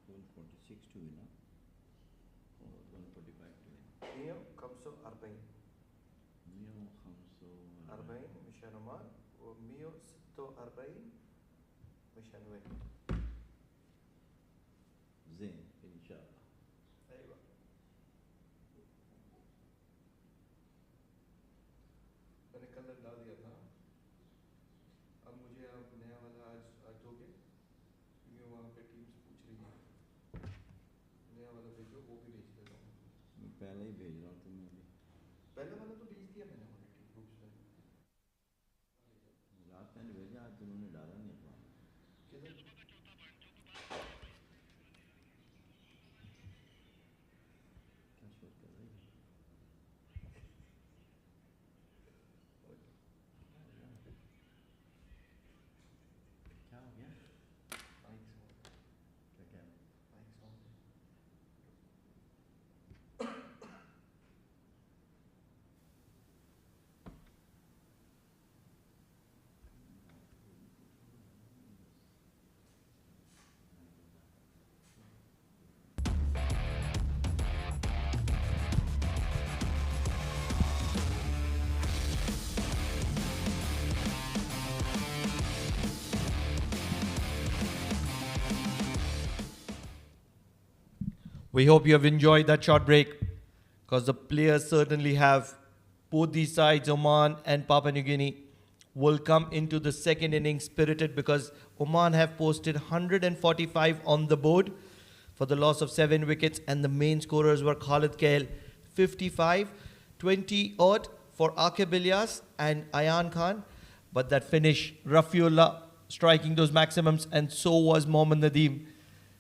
146 to win or 145 to win 145 145 مشان عمان و146 مشان وين؟ زين ان شاء الله ايوه मैंने colour डाल दिया था अब मुझे आप नया वाला आज दोगे क्योंकि वहाँ पे टीम्स पूछ रही है नया वाला भेजो वो भी भेज देता हूँ मैं पहले ही भेज रहा हूँ तुम्हें अभी पहले वाला तो भेज दिया मैंने ऑलरेडी ग्रुप्स में रात मैंने भेजा आज तुमने डाला नहीं अखबार किधर क्या शोर कर रही है क्या हो गया माइक से क्या क्या माइक से We hope you have enjoyed that short break, because the players certainly have. Both these sides, Oman and Papua New Guinea, will come into the second inning spirited, because Oman have posted 145 on the board for the loss of 7 wickets, and the main scorers were Khalid Kail, 55, 20 odd for Akib Ilyas and Ayan Khan. But that finish, Rafiullah striking those maximums, and so was Mohammad Nadeem.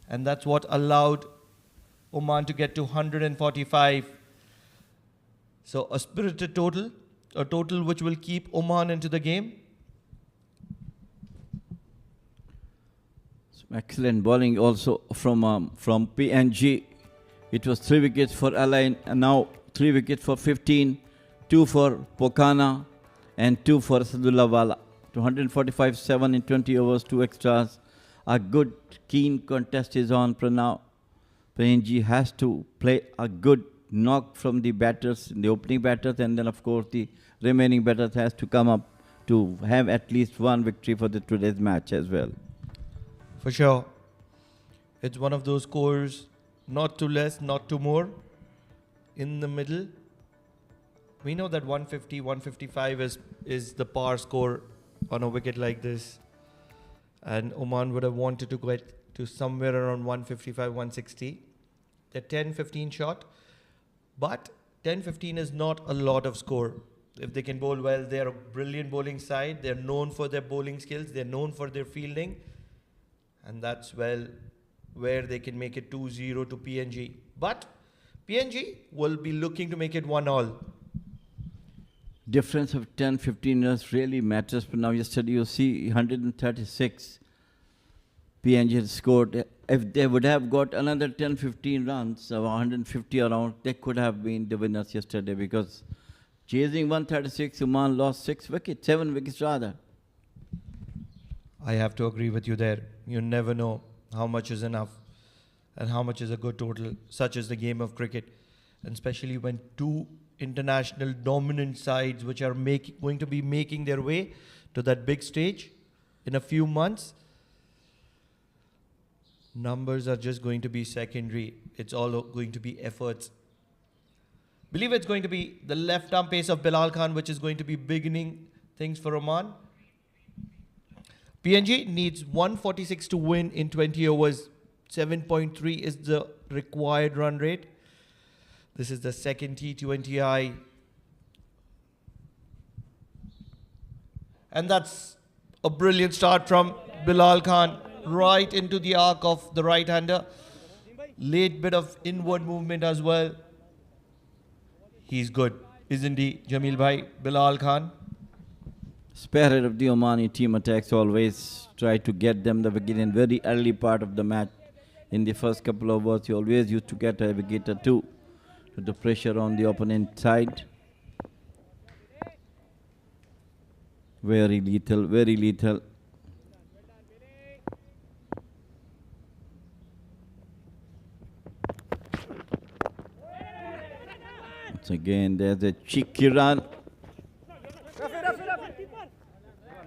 And that's what allowed Oman to get to 145. So a spirited total, a total which will keep Oman into the game. Some excellent bowling also from PNG. It was 3 wickets for Alain, and now 3 wickets for 15, 2 for Pokana, and 2 for Sadullah Wala. 245, 7 in 20 overs, 2 extras. A good, keen contest is on now. PNG has to play a good knock from the batters, the opening batters, and then of course the remaining batters has to come up to have at least one victory for the today's match as well. For sure. It's one of those scores, not too less, not too more. In the middle. We know that 150, 155 is the par score on a wicket like this. And Oman would have wanted to get to somewhere around 155, 160. They're 10-15 shot. But 10-15 is not a lot of score. If they can bowl well, they're a brilliant bowling side. They're known for their bowling skills. They're known for their fielding. And that's where they can make it 2-0 to PNG. But PNG will be looking to make it 1-all. Difference of 10-15 runs really matters. But now yesterday you see 136 PNG had scored. If they would have got another 10-15 runs, 150 around, they could have been the winners yesterday, because chasing 136, Oman lost 7 wickets rather. I have to agree with you there. You never know how much is enough and how much is a good total, such as the game of cricket. And especially when two international dominant sides which are going to be making their way to that big stage in a few months, numbers are just going to be secondary. It's all going to be efforts. Believe it's going to be the left arm pace of Bilal Khan which is going to be beginning things for Oman. PNG needs 146 to win in 20 overs. 7.3 is the required run rate. This is the second T20I. And that's a brilliant start from Bilal Khan, right into the arc of the right-hander. Late bit of inward movement as well. He's good, isn't he, Jamil Bhai? Bilal Khan. Spearhead of the Omani team attacks always try to get them the wicket in very early part of the match. In the first couple of overs, you always used to get a wicket or two to the pressure on the opponent side. Very lethal, very lethal. Once again, there's a cheeky run.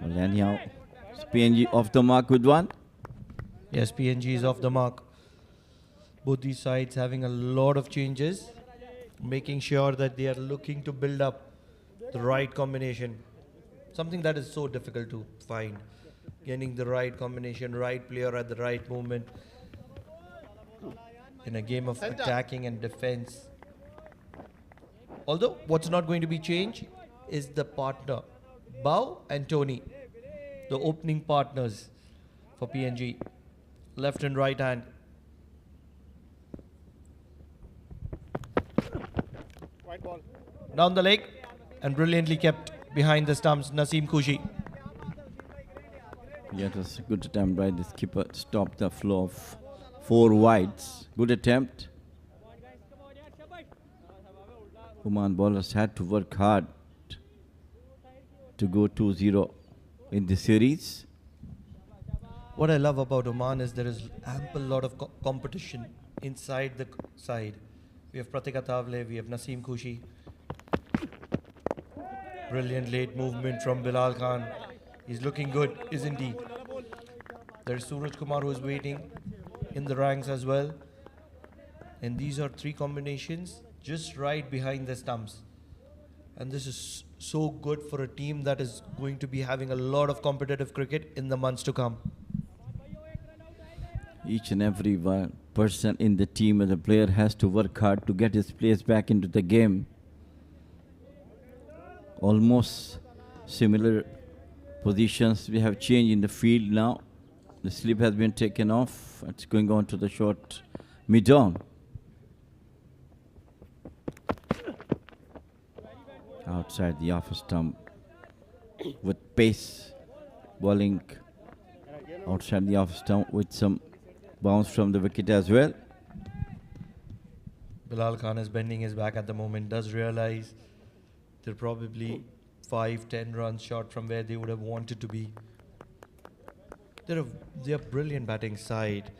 Well, anyhow, PNG off the mark with one. Yes, PNG is off the mark. Both these sides having a lot of changes, making sure that they are looking to build up the right combination. Something that is so difficult to find. Getting the right combination, right player at the right moment in a game of attacking and defense. Although what's not going to be changed is the partner. Bao and Tony, the opening partners for PNG. Left and right hand. Down the leg and brilliantly kept behind the stumps, Naseem Khushi. Yeah, it was a good attempt by the skipper to stop the flow of 4 wides. Good attempt. Oman bowlers had to work hard to go 2-0 in the series. What I love about Oman is there is ample lot of competition inside the side. We have Pratik Athavale, we have Naseem Khushi. Brilliant late movement from Bilal Khan. He's looking good, isn't he? There's Suraj Kumar who is waiting in the ranks as well. And these are three combinations just right behind the stumps. And this is so good for a team that is going to be having a lot of competitive cricket in the months to come. Each and every one person in the team and the player has to work hard to get his place back into the game. Almost similar positions we have changed in the field now. The slip has been taken off. It's going on to the short mid-on. Outside the off stump with pace, bowling outside the off stump with some bounce from the wicket as well. Bilal Khan is bending his back at the moment, does realize they're probably 5-10 runs short from where they would have wanted to be. They're a brilliant batting side,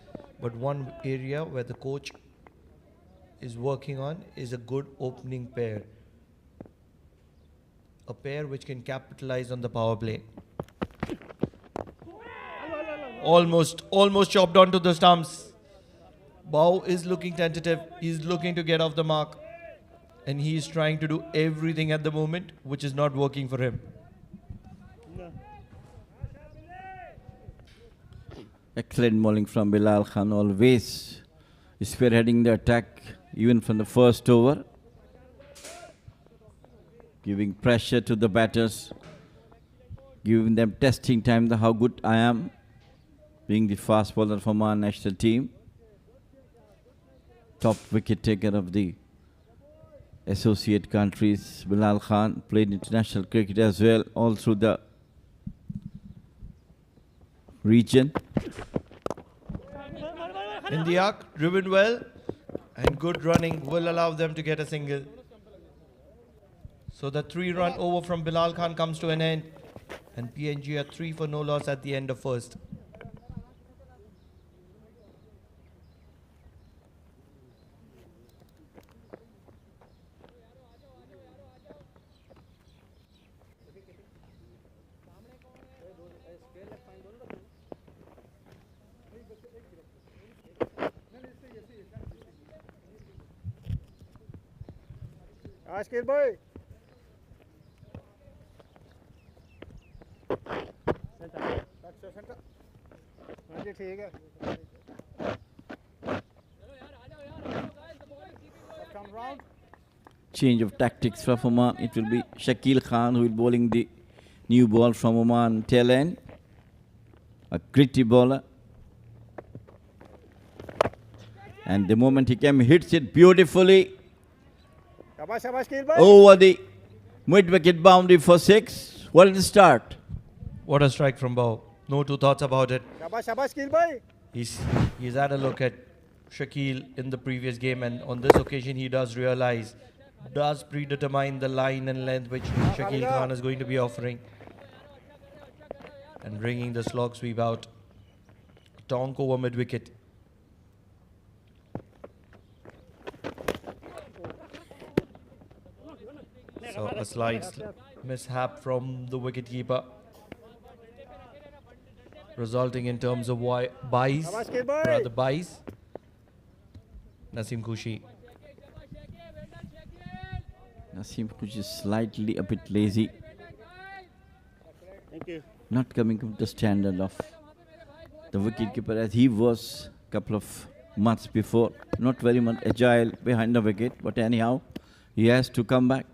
but one area where the coach is working on is a good opening pair. A pair which can capitalize on the power play. Almost chopped onto the stumps. Bow is looking tentative. He's looking to get off the mark. And he is trying to do everything at the moment, which is not working for him. Excellent bowling from Bilal Khan, always spearheading the attack, even from the first over. Giving pressure to the batters, giving them testing time, how good I am, being the fast bowler from our national team. Top wicket taker of the associate countries, Bilal Khan, played international cricket as well, all through the region. In the arc, driven well, and good running will allow them to get a single. So the 3-run over from Bilal Khan comes to an end, and PNG are 3 for no loss at the end of first. Ashkir boy. ठीक है Change of tactics from Oman. It will be Shakil Khan who will bowling the new ball from Oman tail end. A gritty bowler. And the moment he came, hits it beautifully over the mid-wicket boundary for 6. What is the start? What a strike from Bow. No two thoughts about it. He's had a look at Shakil in the previous game, and on this occasion he does predetermine the line and length which Shakil Khan is going to be offering. And bringing the slog sweep out. Tonk over mid-wicket. So a slight mishap from the wicketkeeper, resulting in terms of buys. Naseem Khushi. Naseem Khushi is slightly a bit lazy. Thank you. Not coming up to the standard of the wicketkeeper as he was a couple of months before. Not very much agile behind the wicket, but anyhow, he has to come back.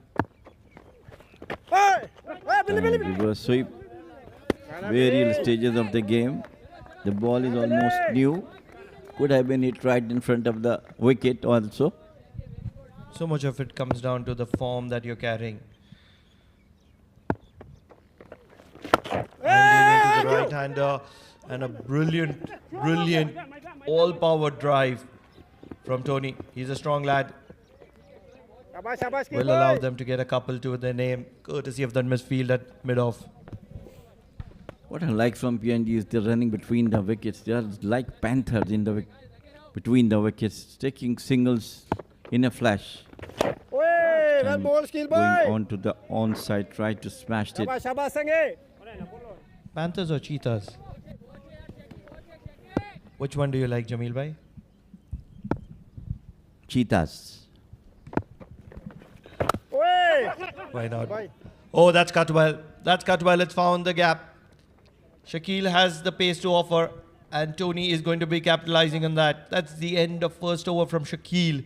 And reverse sweep. Various stages of the game. The ball is almost new. Could have been hit right in front of the wicket also. So much of it comes down to the form that you're carrying. And into the right-hander, and a brilliant all-power drive from Tony. He's a strong lad. Will allow them to get a couple to their name, courtesy of that misfield at mid-off. What I like from PNG is they're running between the wickets. They are like panthers in the between the wickets, taking singles in a flash. Well ball, skill boy. Going on to the onside, try to smash it. Panthers or cheetahs? Which one do you like, Jamil bhai? Cheetahs. Why not? Oh, that's cut well. That's cut well. It's found the gap. Shakil has the pace to offer, and Tony is going to be capitalizing on that. That's the end of first over from Shakil.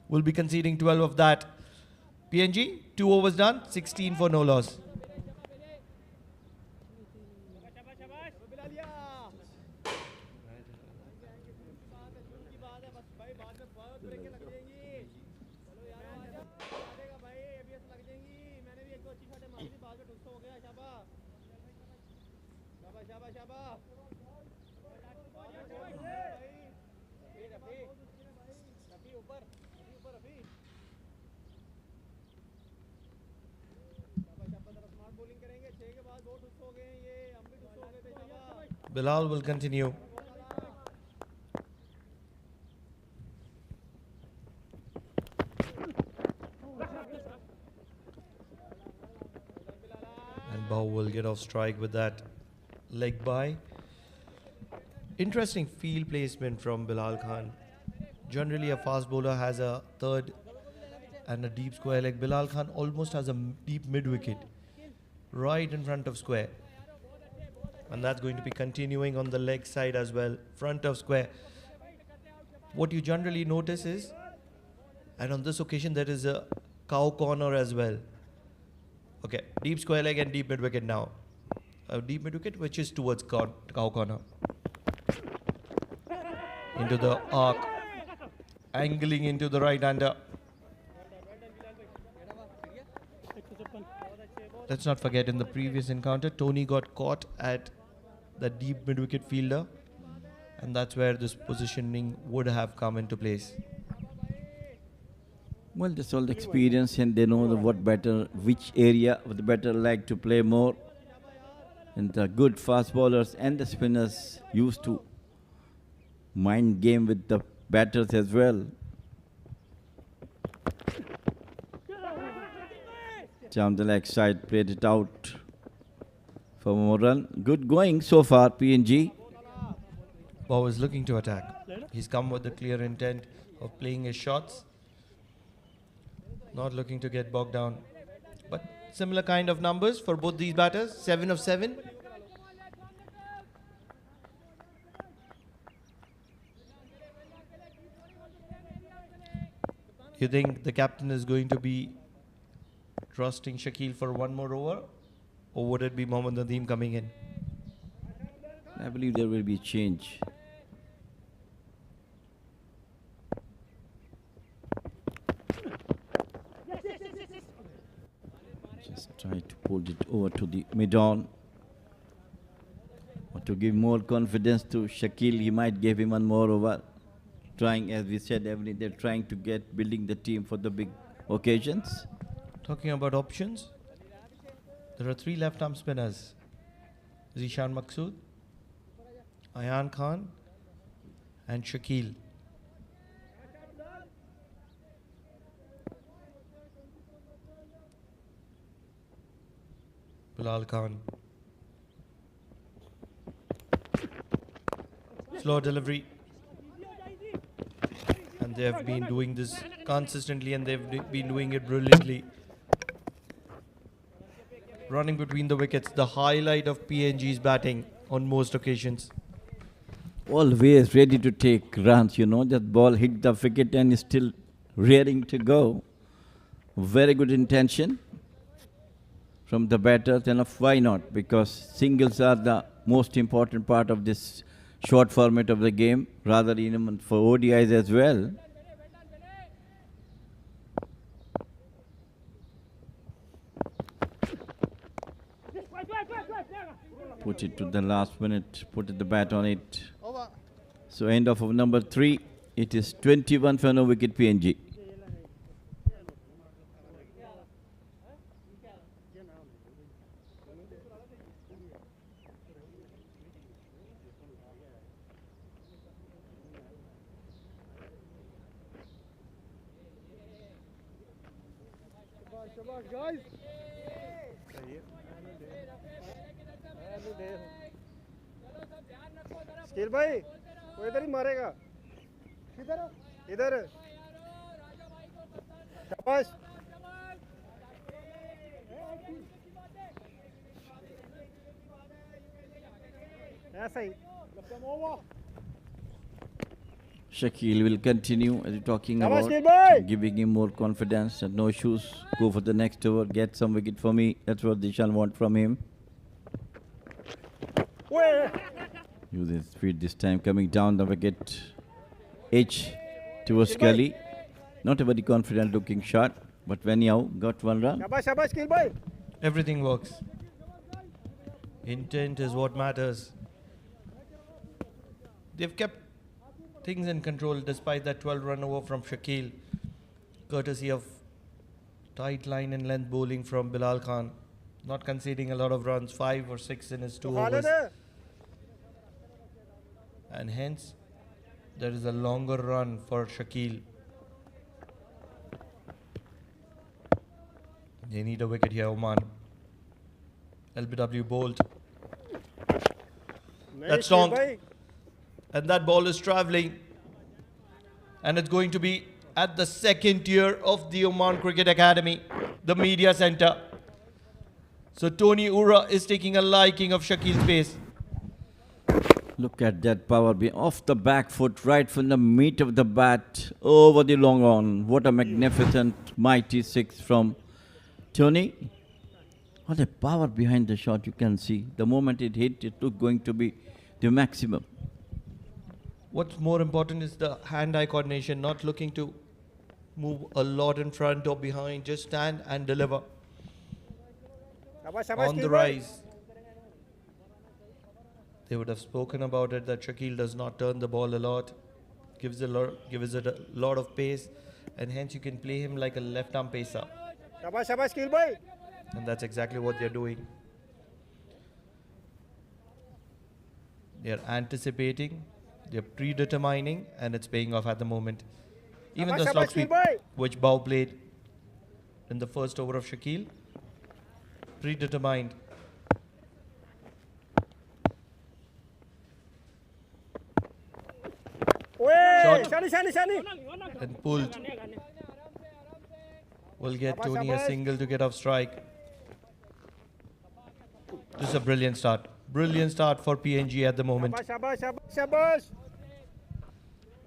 Will be conceding 12 of that. PNG, 2 overs done, 16 for no loss. Bilal will continue. And Bow will get off strike with that leg by. Interesting field placement from Bilal Khan. Generally a fast bowler has a third and a deep square leg. Bilal Khan almost has a deep mid wicket right in front of square. And that's going to be continuing on the leg side as well, front of square. What you generally notice is, and on this occasion there is a cow corner as well. Okay, deep square leg and deep mid wicket now. A deep mid wicket which is towards cow corner. Into the arc, angling into the right hander. Let's not forget, in the previous encounter, Tony got caught at the deep mid-wicket fielder, and that's where this positioning would have come into place. Well, that's all the experience, and they know which area of the better like to play more. And the good fast bowlers and the spinners used to mind game with the batters as well. Down the leg side, played it out for more run. Good going so far, PNG. Bow is looking to attack. He's come with the clear intent of playing his shots. Not looking to get bogged down. But similar kind of numbers for both these batters. 7 of 7. You think the captain is going to be trusting Shakil for one more over, or would it be Mohammad Nadeem coming in? I believe there will be change. Just try to pull it over to the mid-on. Or to give more confidence to Shakil, he might give him one more over. Trying, as we said, they're trying to building the team for the big occasions. Talking about options, there are 3 left-arm spinners. Zishan Maqsood, Ayan Khan and Shakil. Bilal Khan. Slow delivery. And they have been doing this consistently, and they've been doing it brilliantly. Running between the wickets, the highlight of PNG's batting on most occasions. Always ready to take runs, that ball hit the wicket and is still rearing to go. Very good intention from the batters, and why not? Because singles are the most important part of this short format of the game, rather even for ODIs as well. Put it to the last minute, put the bat on it. So end of number 3, it is 21 for no wicket PNG. Guys. Skill भाई वो इधर ही मारेगा किधर इधर शाबाश ऐसा ही Shakil will continue as you're talking शाबाश about, कील भाई giving him more confidence and no issues. Go for the next over, get some wicket for me. That's what Dishan want from him. ओए Use his speed this time, coming down the wicket. Edge towards Kelly. Not a very confident looking shot, but Venyao got one run. शाबाश शाबाश कील भाई Everything works. Intent is what matters. They've kept things in control despite that 12-run over from Shakil, courtesy of tight line and length bowling from Bilal Khan, not conceding a lot of runs, 5 or 6 in his 2 overs. And hence, there is a longer run for Shakil. They need a wicket here, Oman. LBW bowled. That's long. And that ball is travelling. And it's going to be at the second tier of the Oman Cricket Academy, the media centre. So Tony Ura is taking a liking of Shakil's pace. Look at that power be off the back foot, right from the meat of the bat, over the long on. What a magnificent, mighty six from Tony. What a power behind the shot you can see. The moment it hit, it looked going to be the maximum. What's more important is the hand-eye coordination, not looking to move a lot in front or behind, just stand and deliver. On the rise. They would have spoken about it that Shakil does not turn the ball a lot, gives it a lot of pace, and hence you can play him like a left-arm pacer. शाबाश शाबाश कील भाई And that's exactly what they're doing. They're anticipating, they're predetermining, and it's paying off at the moment. Even the slot sweep, which Bow played in the first over of Shakil, predetermined. ओए Shot. Shani Shani And pulled. Will get Tony a single to get off strike. This is a brilliant start. Brilliant start for PNG at the moment. शाबाश शाबाश शाबाश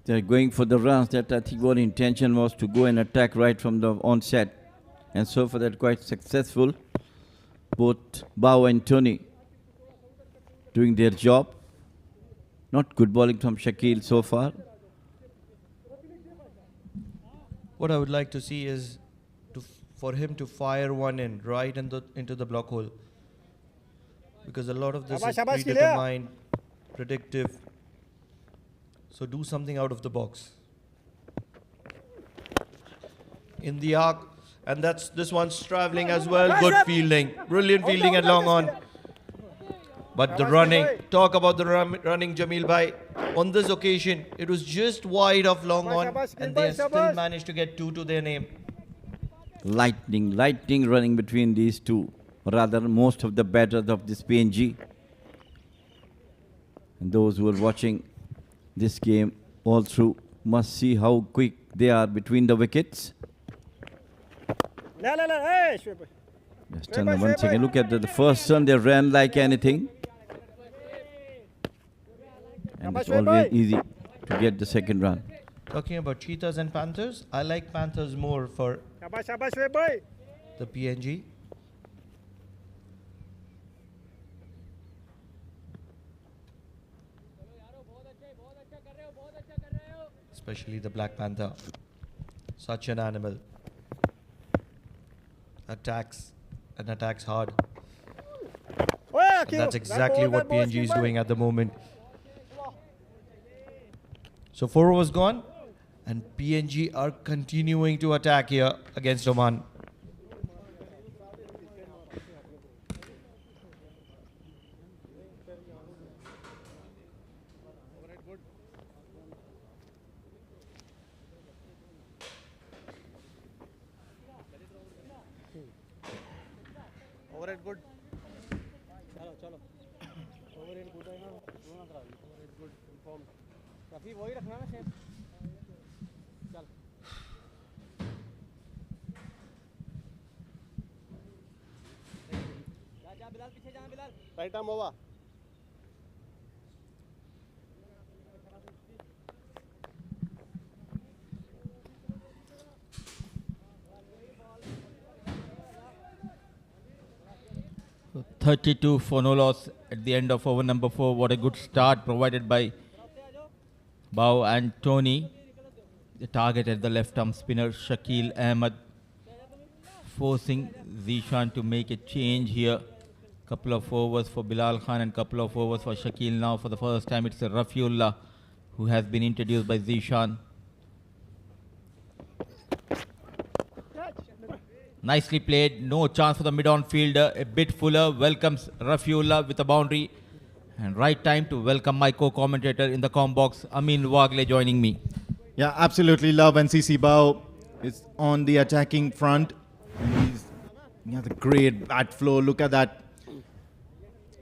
They're going for the runs. That I think what intention was to go and attack right from the onset. And so far they're quite successful. Both Bao and Tony doing their job. Not good bowling from Shakil so far. What I would like to see is for him to fire one in right into the block hole. Because a lot of this is Shabash, predetermined, predictive. So do something out of the box. In the arc, and that's this one's traveling as well. Good fielding, brilliant fielding at long on. But the running, talk about the running, Jamil Bhai. On this occasion, it was just wide of long on, and they still managed to get 2 to their name. Lightning running between these two. Rather, most of the batters of this PNG. And those who are watching this game all through must see how quick they are between the wickets. لا لا لا ايش Just turn them once again. Look at the first run, they ran like anything. And it's always easy to get the second run. Talking about cheetahs and panthers, I like panthers more for शाबाश शाबाश शोएब भाई the PNG. Especially the black panther. Such an animal. Attacks and attacks hard. And that's exactly what PNG is doing at the moment. So 4 overs gone, and PNG are continuing to attack here against Oman. Overhead good चलो चलो overhead good है ना दोनों करा overhead good inform काफी वही रखना ना सेम चल Right arm over. So 32 for no loss at the end of over number 4. What a good start provided by Bao and Tony. The target at the left arm spinner Shakil Ahmed, forcing Zishan to make a change here. Couple of overs for Bilal Khan and couple of overs for Shakil. Now for the first time it's Rafiullah who has been introduced by Zishan. Nicely played, no chance for the mid-on fielder. A bit fuller, welcomes Rafiullah with a boundary. And right time to welcome my co-commentator in the comm box, Amin Wagle, joining me. Yeah, absolutely love, and CC Bao is on the attacking front. He has a great bat flow. Look at that.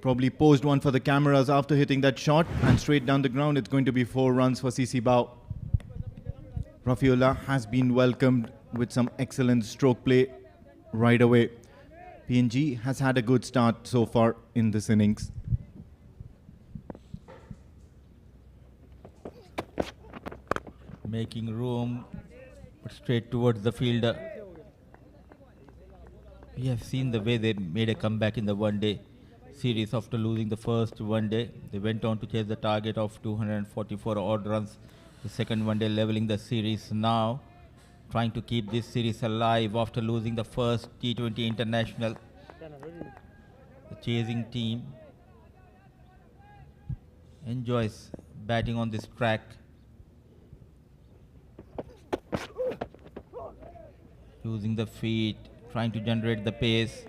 Probably posed one for the cameras after hitting that shot, and straight down the ground. It's going to be 4 runs for CC Bao. Rafiullah has been welcomed with some excellent stroke play right away. PNG has had a good start so far in this innings. Making room, but straight towards the fielder. We have seen the way they made a comeback in the one-day series after losing the first one-day. They went on to chase the target of 244 odd runs. The second one-day leveling the series now, trying to keep this series alive after losing the first T20 international. The chasing team enjoys batting on this track. Using the feet, trying to generate the pace.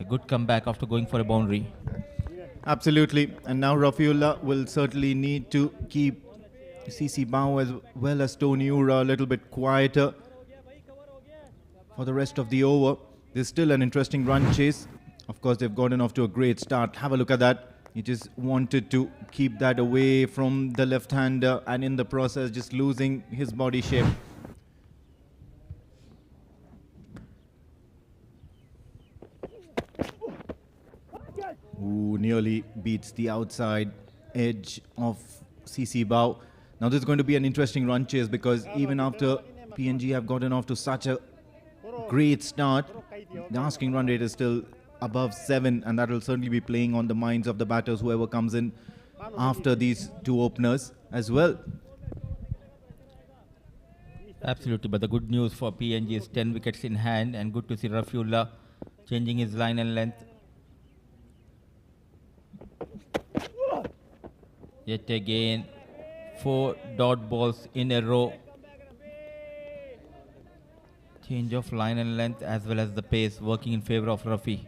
A good comeback after going for a boundary. Absolutely. And now Rafiullah will certainly need to keep CC Bao as well as Tony Ura a little bit quieter for the rest of the over. There's still an interesting run chase. Of course, they've gotten off to a great start. Have a look at that. He just wanted to keep that away from the left-hander, and in the process just losing his body shape. Ooh, nearly beats the outside edge of CC Bao. Now this is going to be an interesting run chase, because even after PNG have gotten off to such a great start, the asking run rate is still above 7, and that will certainly be playing on the minds of the batters, whoever comes in after these two openers as well. Absolutely, but the good news for PNG is 10 wickets in hand, and good to see Rafiullah changing his line and length. Yet again, 4 dot balls in a row. Change of line and length as well as the pace working in favor of Rafi.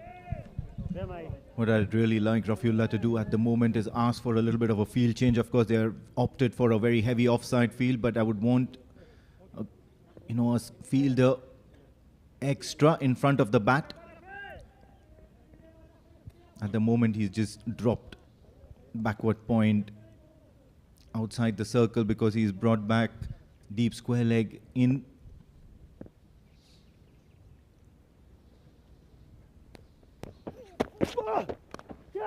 What I'd really like Rafiullah to do at the moment is ask for a little bit of a field change. Of course, they are opted for a very heavy offside field, but I would want a fielder extra in front of the bat. At the moment, he's just dropped backward point outside the circle because he's brought back deep square leg in.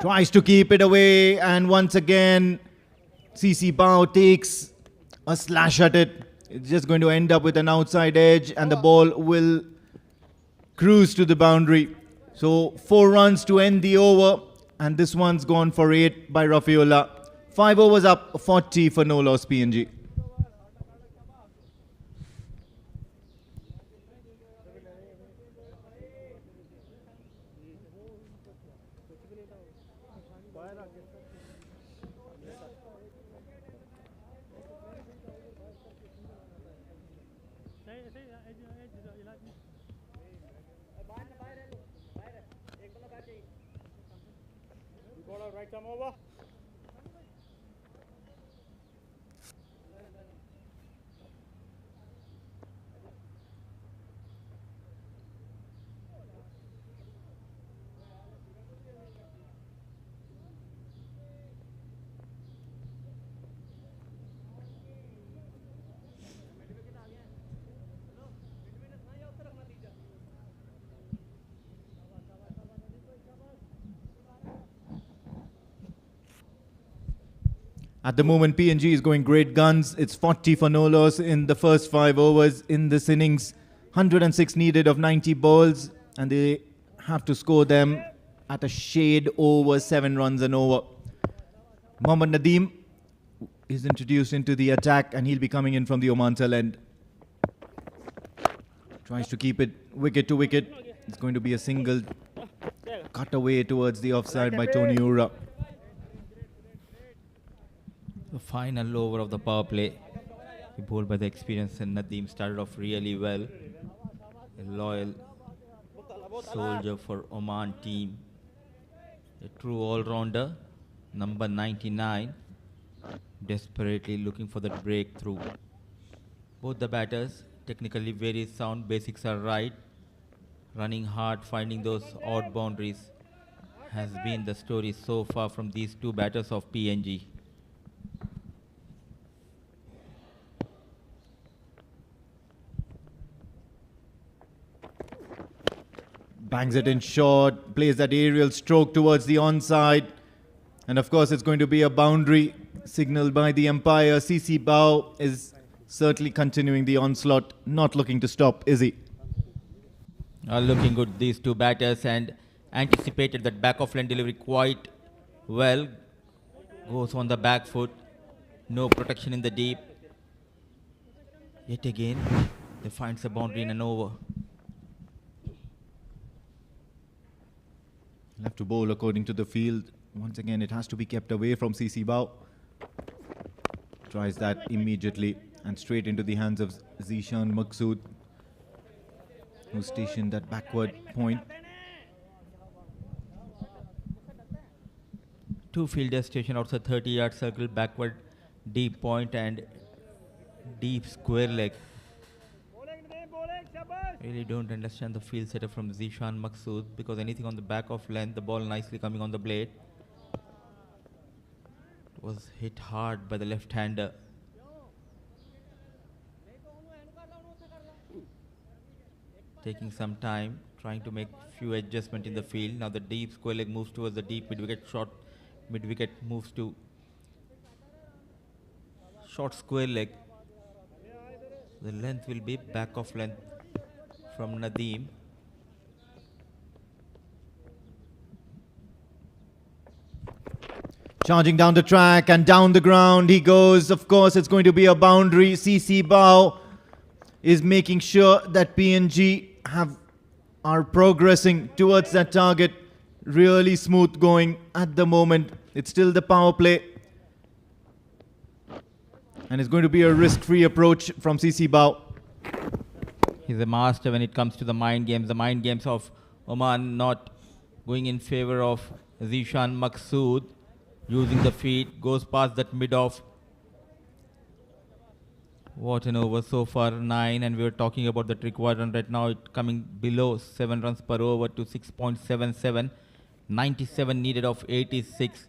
Tries to keep it away, and once again CC Bao takes a slash at it. It's just going to end up with an outside edge, and the ball will cruise to the boundary. So 4 runs to end the over, and this one's gone for 8 by Rafiullah. 5 overs up, 40 for no loss PNG. Right arm over. At the moment, PNG is going great guns. It's 40 for no loss in the first 5 overs in this innings. 106 needed of 90 balls, and they have to score them at a shade over 7 runs an over. Mohammad Nadeem is introduced into the attack, and he'll be coming in from the Oman tail end. Tries to keep it wicket to wicket. It's going to be a single cut away towards the offside by Tony Ura. The final over of the power play, bowled by the experienced and Nadeem, started off really well. A loyal soldier for Oman team. A true all-rounder, number 99, desperately looking for that breakthrough. Both the batters, technically very sound, basics are right. Running hard, finding those odd boundaries has been the story so far from these two batters of PNG. Bangs it in short, plays that aerial stroke towards the onside. And of course, it's going to be a boundary signaled by the umpire. CC Bao is certainly continuing the onslaught, not looking to stop, is he? Looking good, these two batters, and anticipated that back of line delivery quite well. Goes on the back foot, no protection in the deep. Yet again, they finds a boundary in an over. He'll have to bowl according to the field. Once again, it has to be kept away from CC Bao. Tries that immediately and straight into the hands of Zishan Maqsood, who's stationed at backward point. Two fielders stationed outside 30-yard circle, backward deep point and deep square leg. Really don't understand the field setup from Zishan Maqsood, because anything on the back of length, the ball nicely coming on the blade. It was hit hard by the left-hander. Taking some time, trying to make few adjustments in the field. Now the deep square leg moves towards the deep mid-wicket, short mid-wicket moves to short square leg. The length will be back of length from Nadeem. Charging down the track and down the ground he goes. Of course, it's going to be a boundary. CC Bao is making sure that PNG are progressing towards that target. Really smooth going at the moment. It's still the power play. And it's going to be a risk-free approach from CC Bao. He's a master when it comes to the mind games. The mind games of Oman not going in favor of Zishan Maqsood. Using the feet, goes past that mid-off. What an over so far, 9, and we were talking about that required run rate. Now it coming below 7 runs per over to 6.77. 97 needed of 86.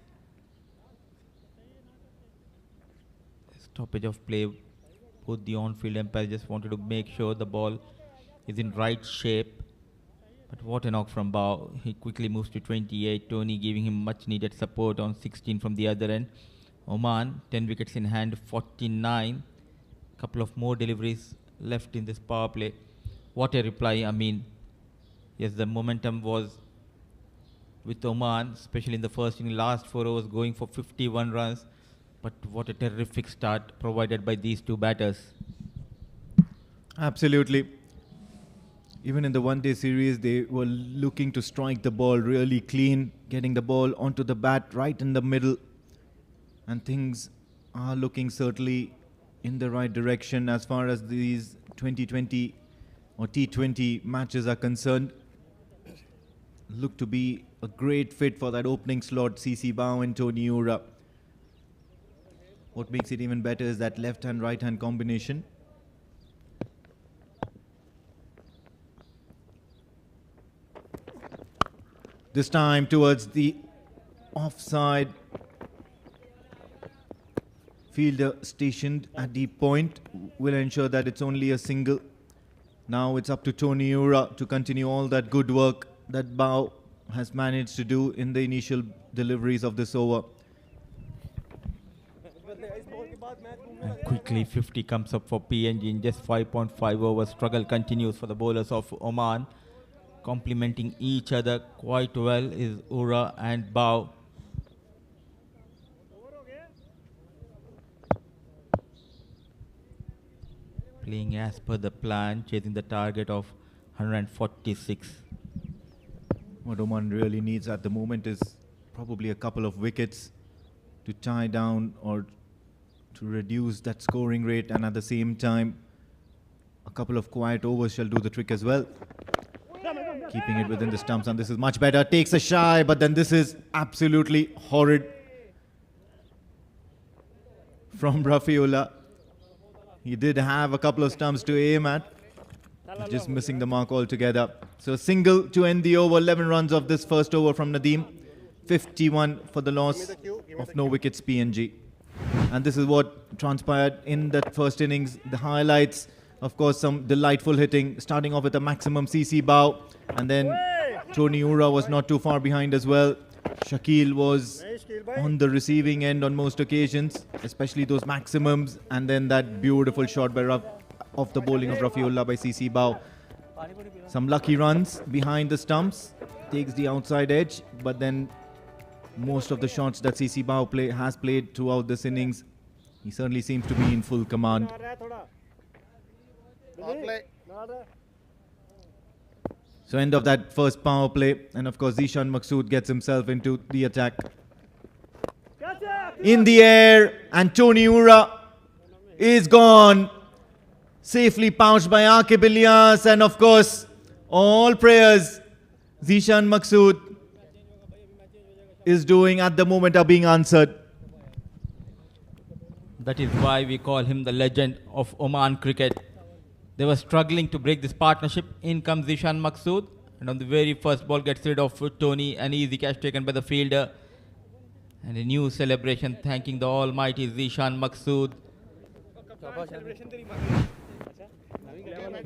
Stoppage of play. Both the on-field umpires just wanted to make sure the ball is in right shape. But what a knock from Bao. He quickly moves to 28. Tony giving him much needed support on 16 from the other end. Oman, 10 wickets in hand, 49. Couple of more deliveries left in this power play. What a reply, I mean. Yes, the momentum was with Oman, especially in the first inning, last 4 overs going for 51 runs. But what a terrific start provided by these two batters. Absolutely. Even in the one-day series, they were looking to strike the ball really clean, getting the ball onto the bat right in the middle. And things are looking certainly in the right direction as far as these 2020 or T20 matches are concerned. Look to be a great fit for that opening slot, CC Bao and Tony Ura. What makes it even better is that left-hand, right-hand combination. This time towards the offside. Fielder stationed at deep point will ensure that it's only a single. Now it's up to Tony Ura to continue all that good work that Bao has managed to do in the initial deliveries of this over. And quickly 50 comes up for PNG in just 5.5 overs. Struggle continues for the bowlers of Oman. Complementing each other quite well is Ura and Bao. Playing as per the plan, chasing the target of 146. What Oman really needs at the moment is probably a couple of wickets to tie down or to reduce that scoring rate, and at the same time a couple of quiet overs shall do the trick as well. Keeping it within the stumps, and this is much better. Takes a shy, but then this is absolutely horrid from Rafiullah. He did have a couple of stumps to aim at, just missing the mark altogether. So single to end the over. 11 runs of this first over from Nadeem. 51 for the loss of no wickets PNG. And this is what transpired in that first innings. The highlights, of course, some delightful hitting, starting off with a maximum CC bow, and then Tony Ura was not too far behind as well. Shakil was on the receiving end on most occasions, especially those maximums, and then that beautiful shot by off the bowling of Rafiullah by CC Bow. Some lucky runs behind the stumps, takes the outside edge, but then most of the shots that CC Bow has played throughout this innings, he certainly seems to be in full command. So end of that first power play, and of course Zishan Maqsood gets himself into the attack. In the air, and Tony Ura is gone. Safely pounced by Aqib Ilyas, and of course all prayers Zishan Maqsood is doing at the moment are being answered. That is why we call him the legend of Oman cricket. They were struggling to break this partnership. In comes Zishan Maqsood, and on the very first ball gets rid of Tony. An easy catch taken by the fielder. And a new celebration thanking the almighty Zishan Maqsood.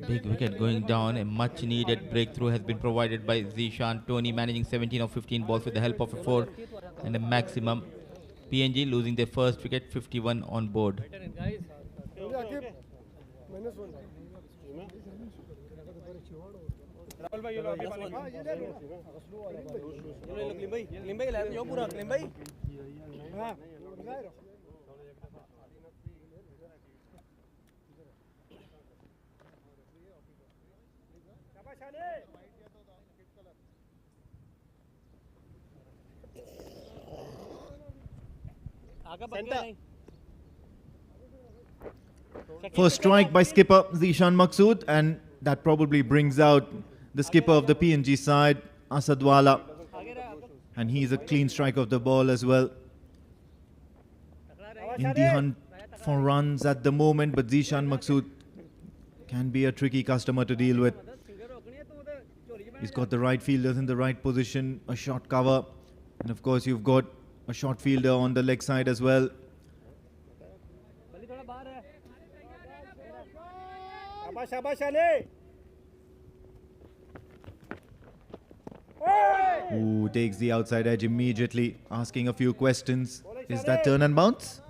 Big wicket going down. A much needed breakthrough has been provided by Zishan. Tony managing 17 of 15 balls with the help of a 4 and a maximum. PNG losing their first wicket, 51 on board. First strike by skipper Zishan Maqsood, and that probably brings out the skipper of the PNG side, Asadwala, and he's a clean strike of the ball as well. In the hunt for runs at the moment, but Zishan Maqsood can be a tricky customer to deal with. He's got the right fielders in the right position, a short cover, and of course you've got a short fielder on the leg side as well. Who takes the outside edge immediately, asking a few questions. Is that turn and bounce?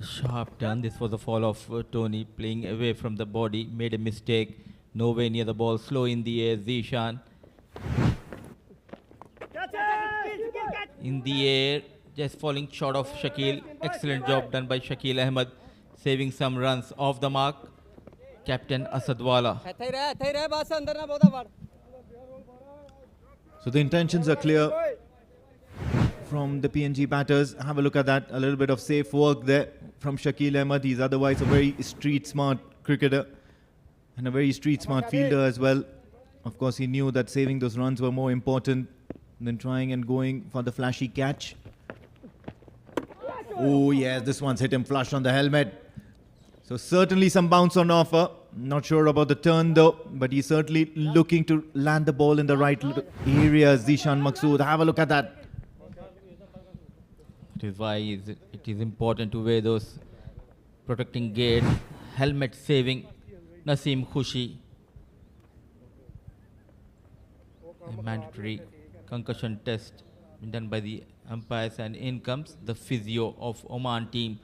Sharp turn. This was the fall of Tony, playing away from the body. Made a mistake. Nowhere near the ball. Slow in the air. Zishan. In the air. Just falling short of Shakil. Excellent job done by Shakil Ahmed. Saving some runs off the mark. Captain Asadwala. So the intentions are clear from the PNG batters. Have a look at that. A little bit of safe work there from Shakil Ahmed. He's otherwise a very street smart cricketer and a very street smart fielder as well. Of course, he knew that saving those runs were more important than trying and going for the flashy catch. Oh yes, this one's hit him flush on the helmet. So certainly some bounce on offer. Not sure about the turn though, but he's certainly looking to land the ball in the right areas. Zishan Maqsood, have a look at that. That is why it is important to wear those protecting gears. Helmet saving Naseem Khushi. A mandatory concussion test done by the umpires, and in comes the physio of Oman team.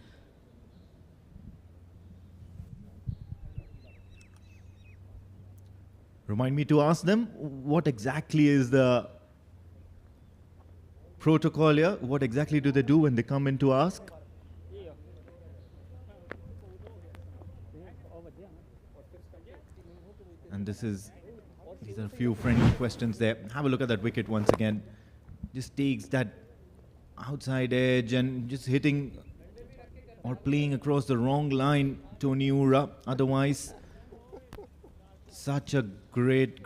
Remind me to ask them what exactly is the protocol here? What exactly do they do when they come in to ask? And these are a few friendly questions there. Have a look at that wicket once again. Just takes that outside edge and just hitting or playing across the wrong line, Tony Ura. Otherwise, such a great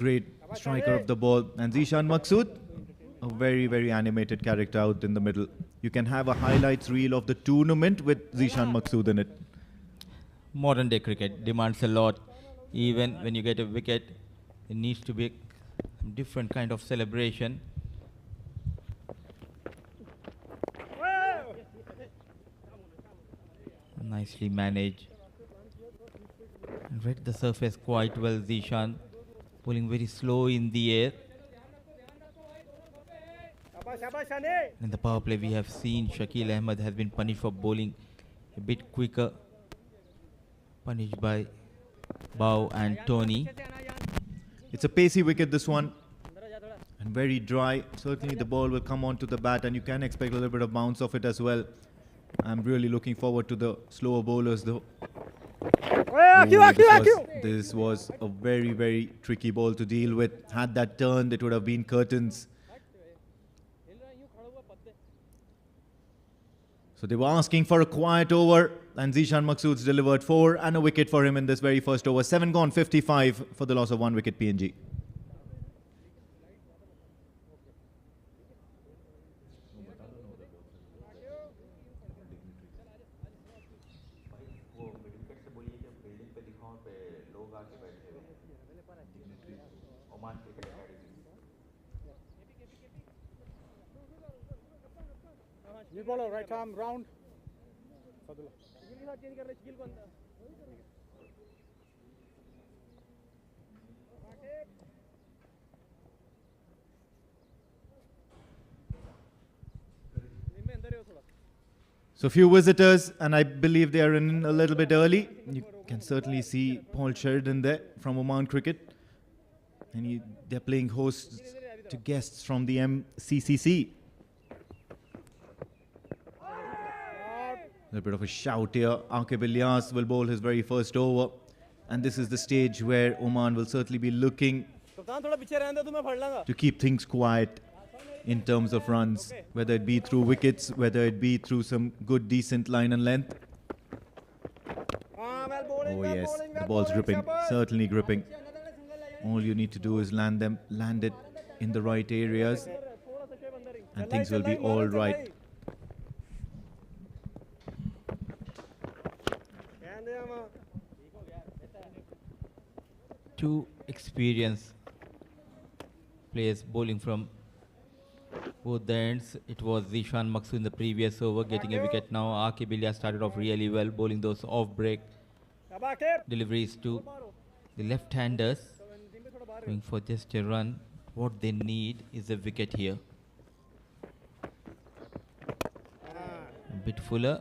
striker of the ball. And Zishan Maqsood, a very animated character out in the middle. You can have a highlights reel of the tournament with Zishan Maqsood in it. Modern day cricket demands a lot. Even when you get a wicket, it needs to be a different kind of celebration. Nicely managed. And read the surface quite well, Zishan. Pulling very slow in the air. In the power play, we have seen Shakil Ahmed has been punished for bowling a bit quicker. Punished by Bao and Tony. It's a pacey wicket, this one. And very dry. Certainly the ball will come onto the bat and you can expect a little bit of bounce off it as well. I'm really looking forward to the slower bowlers though. This was a very tricky ball to deal with. Had that turned, it would have been curtains. So they were asking for a quiet over, and Zishan Maqsood's delivered 4 and a wicket for him in this very first over. 7 gone, 55 for the loss of 1 wicket PNG. New bowler, right arm round. So few visitors, and I believe they are in a little bit early. You can certainly see Paul Sheridan there from Oman Cricket. And they're playing hosts to guests from the MCCC. A little bit of a shout here. Aqib Ilyas will bowl his very first over. And this is the stage where Oman will certainly be looking to keep things quiet in terms of runs, whether it be through wickets, whether it be through some good, decent line and length. Oh yes, the ball's gripping, certainly gripping. All you need to do is land it in the right areas, and things will be all right. Two experienced players bowling from both the ends. It was Zishan Maqsood in the previous over getting a wicket. Now Aqib Ilyas started off really well, bowling those off break deliveries to the left-handers, going for just a run. What they need is a wicket here. A bit fuller.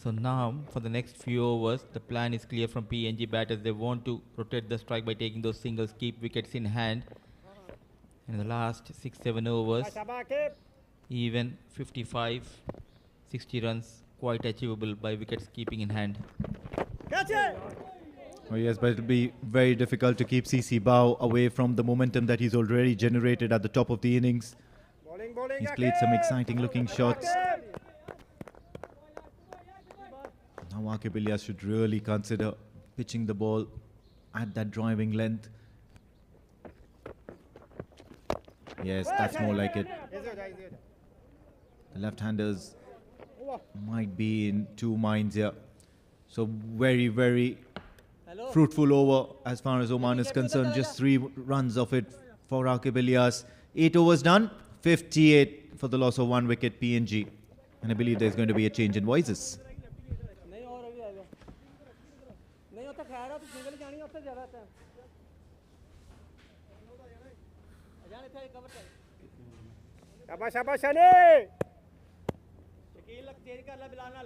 So now, for the next few overs, the plan is clear from PNG batters. They want to rotate the strike by taking those singles, keep wickets in hand. In the last 6-7 overs, even 55, 60 runs, quite achievable by wickets keeping in hand. Oh yes, but it'll be very difficult to keep CC Bao away from the momentum that he's already generated at the top of the innings. He's played some exciting looking shots. Now Aqib Ilyas should really consider pitching the ball at that driving length. Yes, that's more like it. The left-handers might be in two minds here. So very fruitful over as far as Oman is concerned. Just 3 runs of it for Aqib Ilyas. 8 overs done, 58 for the loss of 1 wicket PNG. And I believe there's going to be a change in voices. शाबाश शाबाश शानी शकील लग तेज कर ले Bilal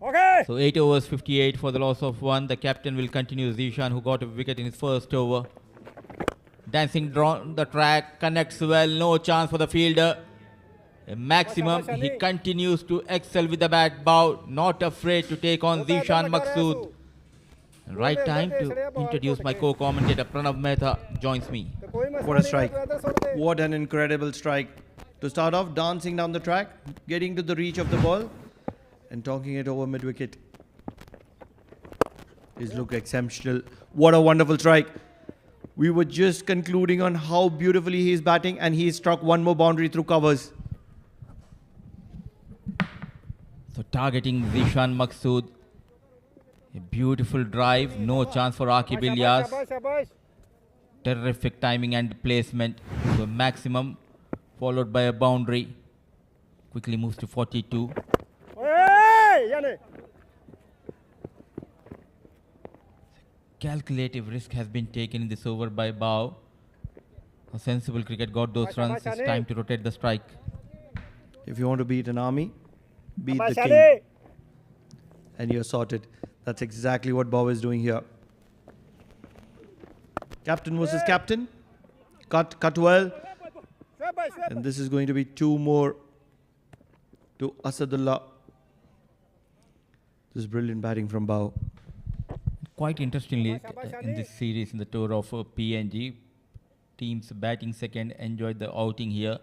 Okay. So 8 overs, 58 for the loss of 1. The captain will continue. Zishan, who got a wicket in his first over. Dancing down the track, connects well, no chance for the fielder. A maximum, he continues to excel with the bat bow, not afraid to take on Zishan Maqsood. Right time to introduce my co-commentator Pranav Mehta joins me. What a strike. What an incredible strike. To start off, dancing down the track, getting to the reach of the ball and talking it over mid-wicket. His look exceptional. What a wonderful strike. We were just concluding on how beautifully he is batting and he struck one more boundary through covers. So targeting Zishan Maqsood. A beautiful drive, no chance for Aqib Ilyas. Terrific timing and placement. So maximum followed by a boundary. Quickly moves to 42. Calculative risk has been taken in this over by Bao. A sensible cricket got those runs. It's time to rotate the strike. If you want to beat an army, beat the king. And you're sorted. That's exactly what Bao is doing here. Captain versus captain. Cut well. And this is going to be 2 more to Asadullah. This is brilliant batting from Bao. Quite interestingly, in this series, in the tour of PNG, teams batting second enjoyed the outing here.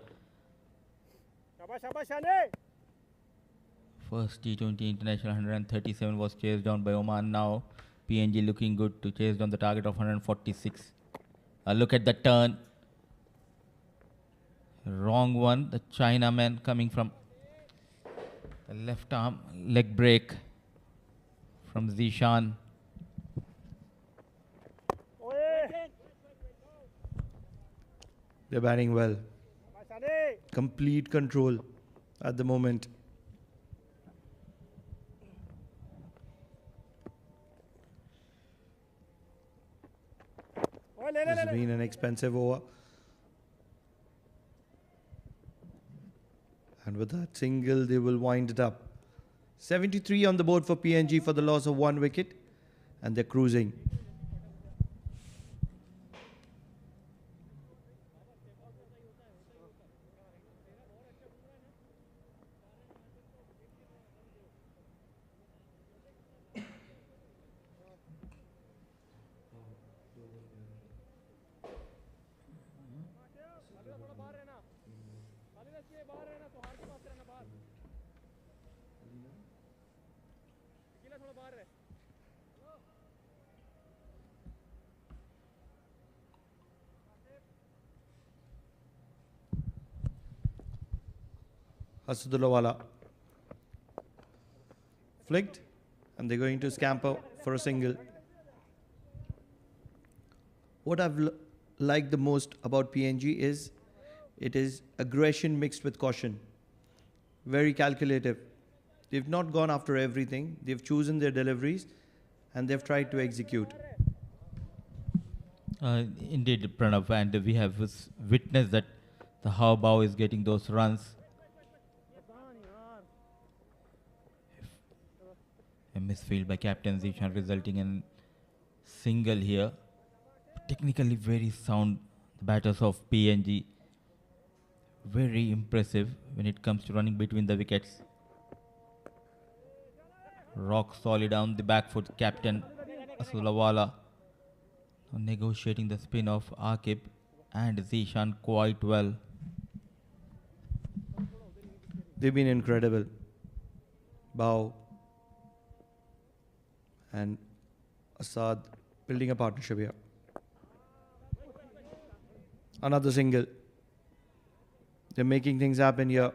First T20 International 137 was chased down by Oman. Now PNG looking good to chase down the target of 146. Look at the turn. Wrong one. The Chinaman coming from the left arm. Leg break from Zishan. They're batting well. Complete control at the moment. This has been an expensive over. And with that single, they will wind it up. 73 on the board for PNG for the loss of 1 wicket. And they're cruising. Asadullah Wala flicked and they're going to scamper for a single. What I've liked the most about PNG is it is aggression mixed with caution. Very calculative. They've not gone after everything. They've chosen their deliveries and they've tried to execute. Indeed, Pranav, and we have witnessed that the how Bao is getting those runs. A misfield by Captain Zishan resulting in single here. Technically very sound batters of PNG. Very impressive when it comes to running between the wickets. Rock solid down the back foot, Captain Asulawala. Negotiating the spin of Aqib and Zishan quite well. They've been incredible. Bao and Asad building a partnership here. Another single. They're making things happen here.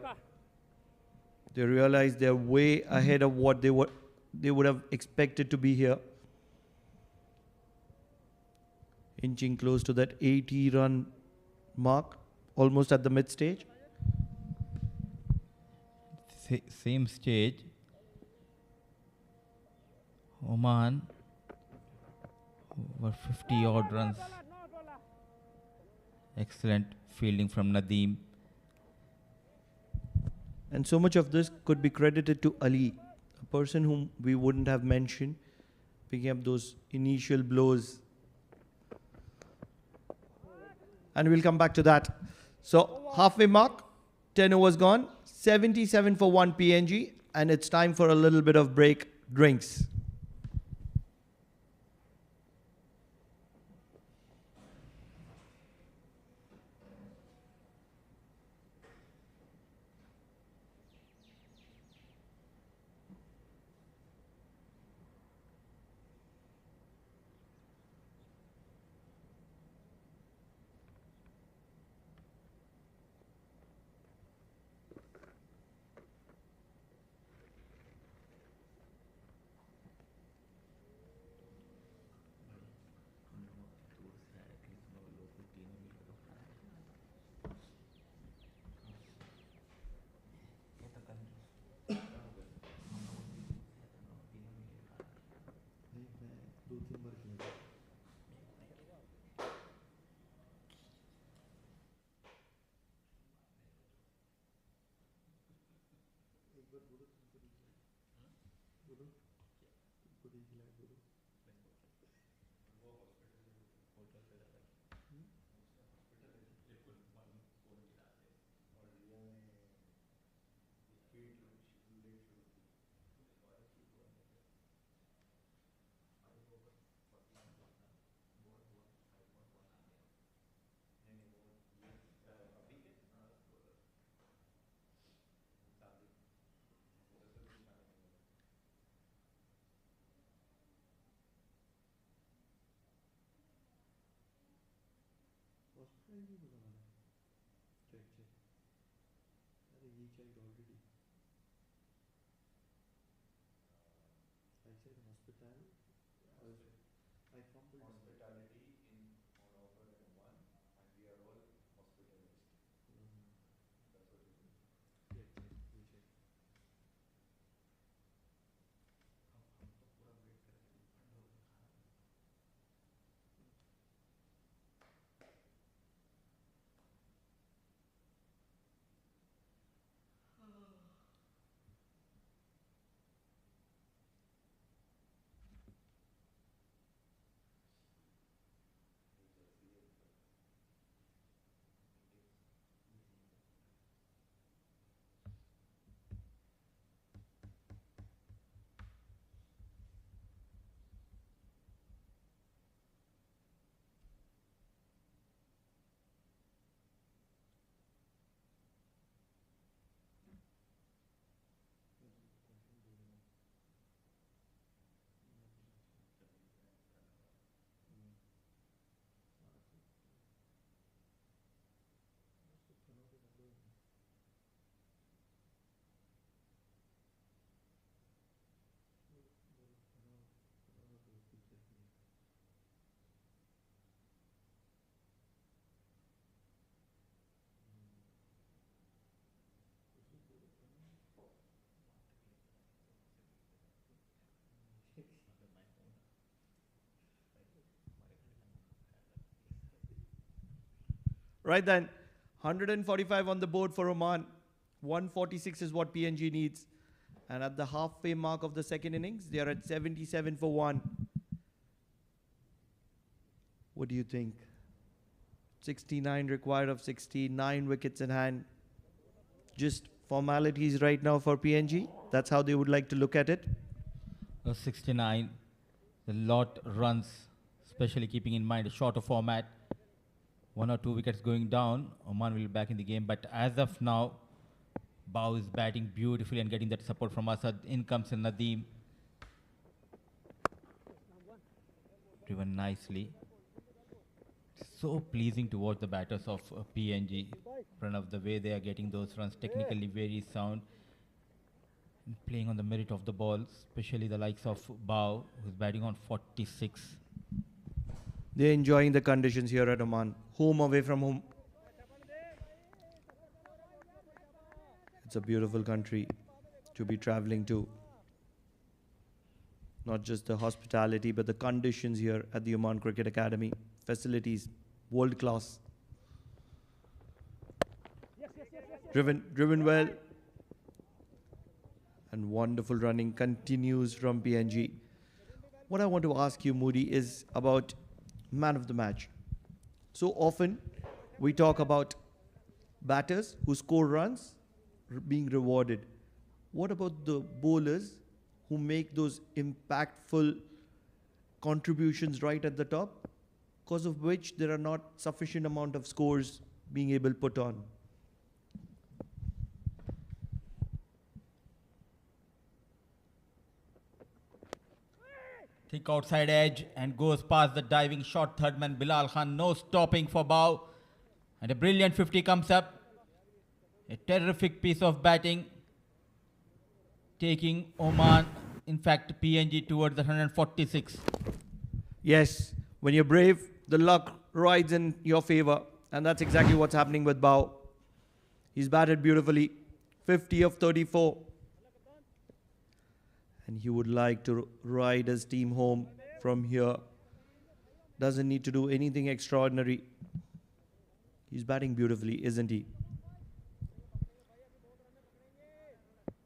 They realize they're way ahead of what they would have expected to be here. Inching close to that 80-run mark, almost at the mid-stage. same stage, Oman were 50 odd runs. Excellent fielding from Nadeem. And so much of this could be credited to Ali, a person whom we wouldn't have mentioned, picking up those initial blows. And we'll come back to that. So halfway mark, 10 overs gone, 77 for 1 PNG, and it's time for a little bit of break drinks. Right then, 145 on the board for Oman. 146 is what PNG needs. And at the halfway mark of the second innings, they are at 77 for 1. What do you think? 69 required of 69 wickets in hand. Just formalities right now for PNG. That's how they would like to look at it. 69, a lot runs, especially keeping in mind a shorter format. 1 or 2 wickets going down, Oman will be back in the game. But as of now, Bao is batting beautifully and getting that support from Asad. In comes Nadeem. Driven nicely. So pleasing to watch the batters of PNG. Pranav, the way they are getting those runs, technically very sound. Playing on the merit of the ball, especially the likes of Bao, who's batting on 46. They're enjoying the conditions here at Oman. Home away from home. It's a beautiful country. to be traveling to. Not just the hospitality, but the conditions here at the Oman Cricket Academy. Facilities, world class. Driven well. And wonderful running continues from PNG. What I want to ask you, Moody, is about man of the match. So often we talk about batters who score runs being rewarded. What about the bowlers who make those impactful contributions right at the top, because of which there are not sufficient amount of scores being able put on? Thick outside edge and goes past the diving shot third man Bilal Khan. No stopping for Bao. And a brilliant 50 comes up. A terrific piece of batting. Taking Oman, in fact PNG, towards the 146. Yes, when you're brave, the luck rides in your favor. And that's exactly what's happening with Bao. He's batted beautifully. 50 of 34. And he would like to ride his team home from here. Doesn't need to do anything extraordinary. He's batting beautifully, isn't he?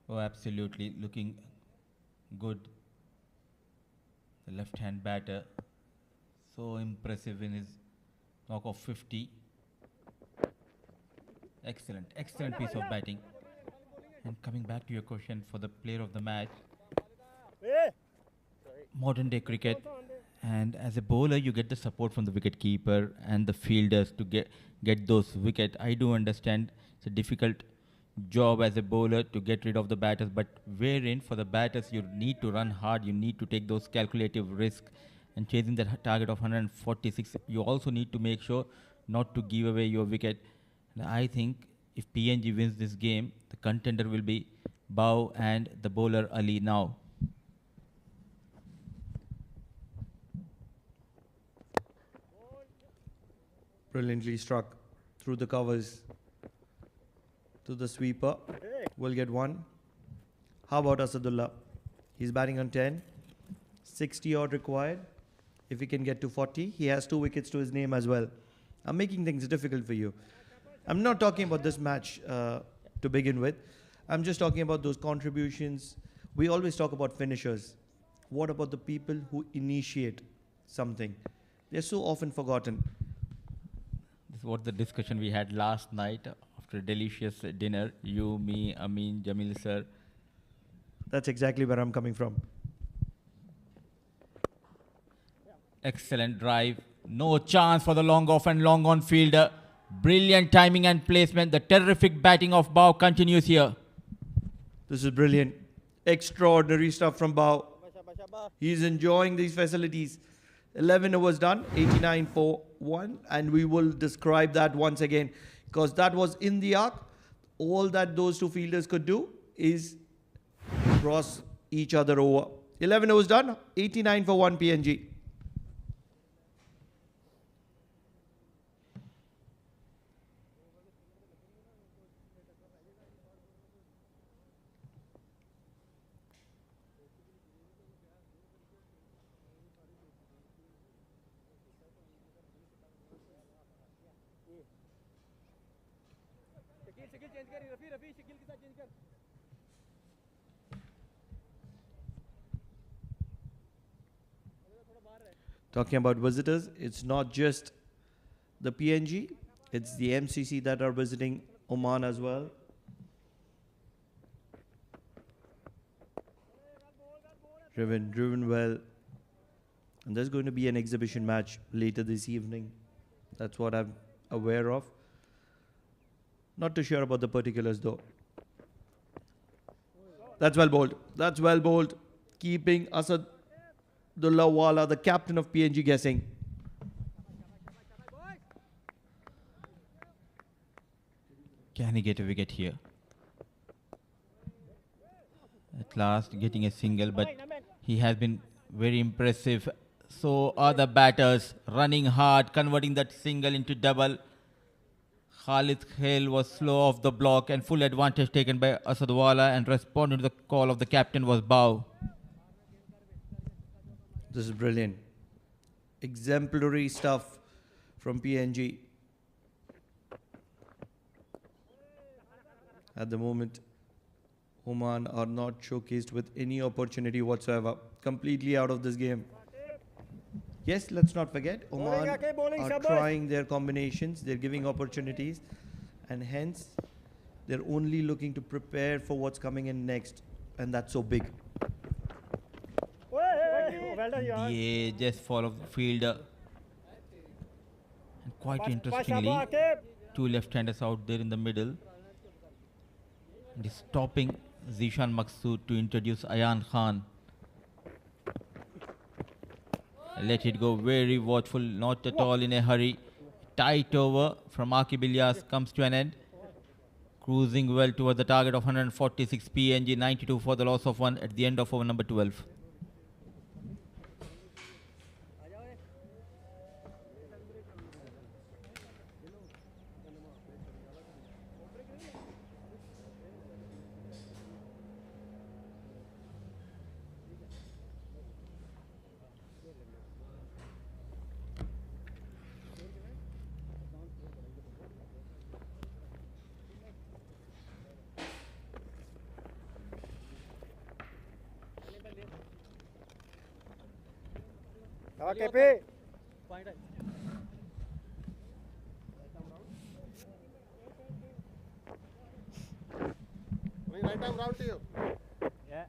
Oh, absolutely. Looking good. The left-hand batter. So impressive in his knock of 50. Excellent. Excellent piece of batting. And coming back to your question for the player of the match. Modern day cricket, and as a bowler you get the support from the wicket keeper and the fielders to get those wickets. I do understand it's a difficult job as a bowler to get rid of the batters, but wherein for the batters you need to run hard, you need to take those calculative risks, and chasing that target of 146, you also need to make sure not to give away your wicket. And I think if PNG wins this game, the contender will be Bao and the bowler Ali now. Brilliantly struck through the covers to the sweeper. Will get one. How about Asadullah? He's batting on 10. 60 odd required. If he can get to 40, he has 2 wickets to his name as well. I'm making things difficult for you. I'm not talking about this match to begin with. I'm just talking about those contributions. We always talk about finishers. What about the people who initiate something? They're so often forgotten. This was the discussion we had last night after a delicious dinner. You, me, Amin, Jamil sir. That's exactly where I'm coming from. Excellent drive. No chance for the long off and long on fielder. Brilliant timing and placement. The terrific batting of Bao continues here. This is brilliant. Extraordinary stuff from Bao. He's enjoying these facilities. 11 overs done, 89 for 1, and we will describe that once again because that was in the arc. All that those 2 fielders could do is cross each other over. 11 overs done, 89 for 1 PNG. Talking about visitors, it's not just the PNG, it's the MCC that are visiting Oman as well. Driven well. And there's going to be an exhibition match later this evening. That's what I'm aware of. Not too sure about the particulars though. That's well bowled. That's well bowled. Keeping Asadullah Wala, the captain of PNG, guessing. Can he get a wicket here? At last getting a single, but he has been very impressive. So are the batters running hard, converting that single into double. Khalid Khail was slow off the block and full advantage taken by Asadwala, and responding to the call of the captain was bow. This is brilliant. Exemplary stuff from PNG. At the moment, Oman are not showcased with any opportunity whatsoever. Completely out of this game. Yes, let's not forget, Oman are trying their combinations. They're giving opportunities. And hence, they're only looking to prepare for what's coming in next. And that's so big. The just fall of the fielder. And quite interestingly, two left-handers out there in the middle. And he's stopping Zishan Maqsood to introduce Ayan Khan. Let it go, very watchful, not at all in a hurry. Tight over from Akib Ilyas comes to an end. Cruising well towards the target of 146 PNG, 92 for the loss of one at the end of over number 12. KP. Right arm round to you. Yeah.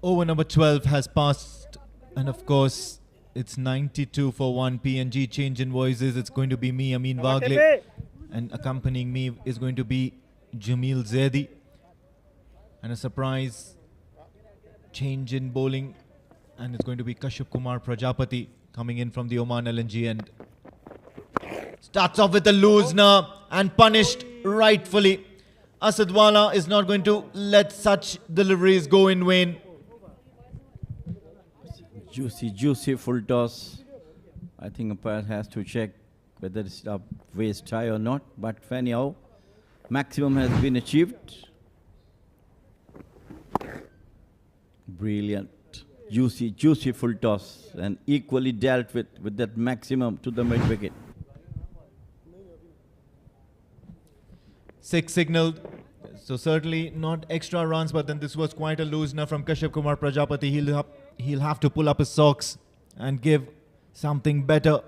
Over number 12 has passed, and of course, it's 92 for 1. PNG change in voices. It's going to be me, Amin Wagle, and accompanying me is going to be Jamil Zaidi. And a surprise change in bowling, and it's going to be Kashyap Kumar Prajapati coming in from the Oman LNG end. Starts off with a loosener and punished rightfully. Asadwala is not going to let such deliveries go in vain. Juicy full toss. I think umpire has to check whether it's up waist high or not. But anyhow, maximum has been achieved. Brilliant. Juicy full toss, and equally dealt with that maximum to the mid wicket. 6 signalled. So certainly not extra runs, but then this was quite a loosener from Kashyap Kumar Prajapati. He'll have to pull up his socks and give something better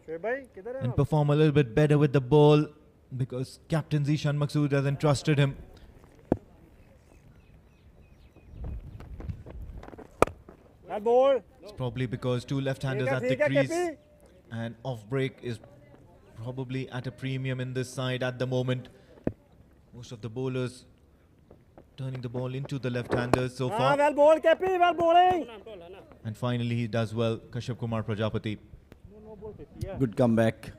and perform a little bit better with the ball, because Captain Zishan Maqsood has entrusted him. It's probably because two left-handers at the crease, and off-break is probably at a premium in this side at the moment. Most of the bowlers turning the ball into the left-handers so far. Well bowled, KP, well bowling. And finally he does well, Kashyap Kumar Prajapati. Good comeback.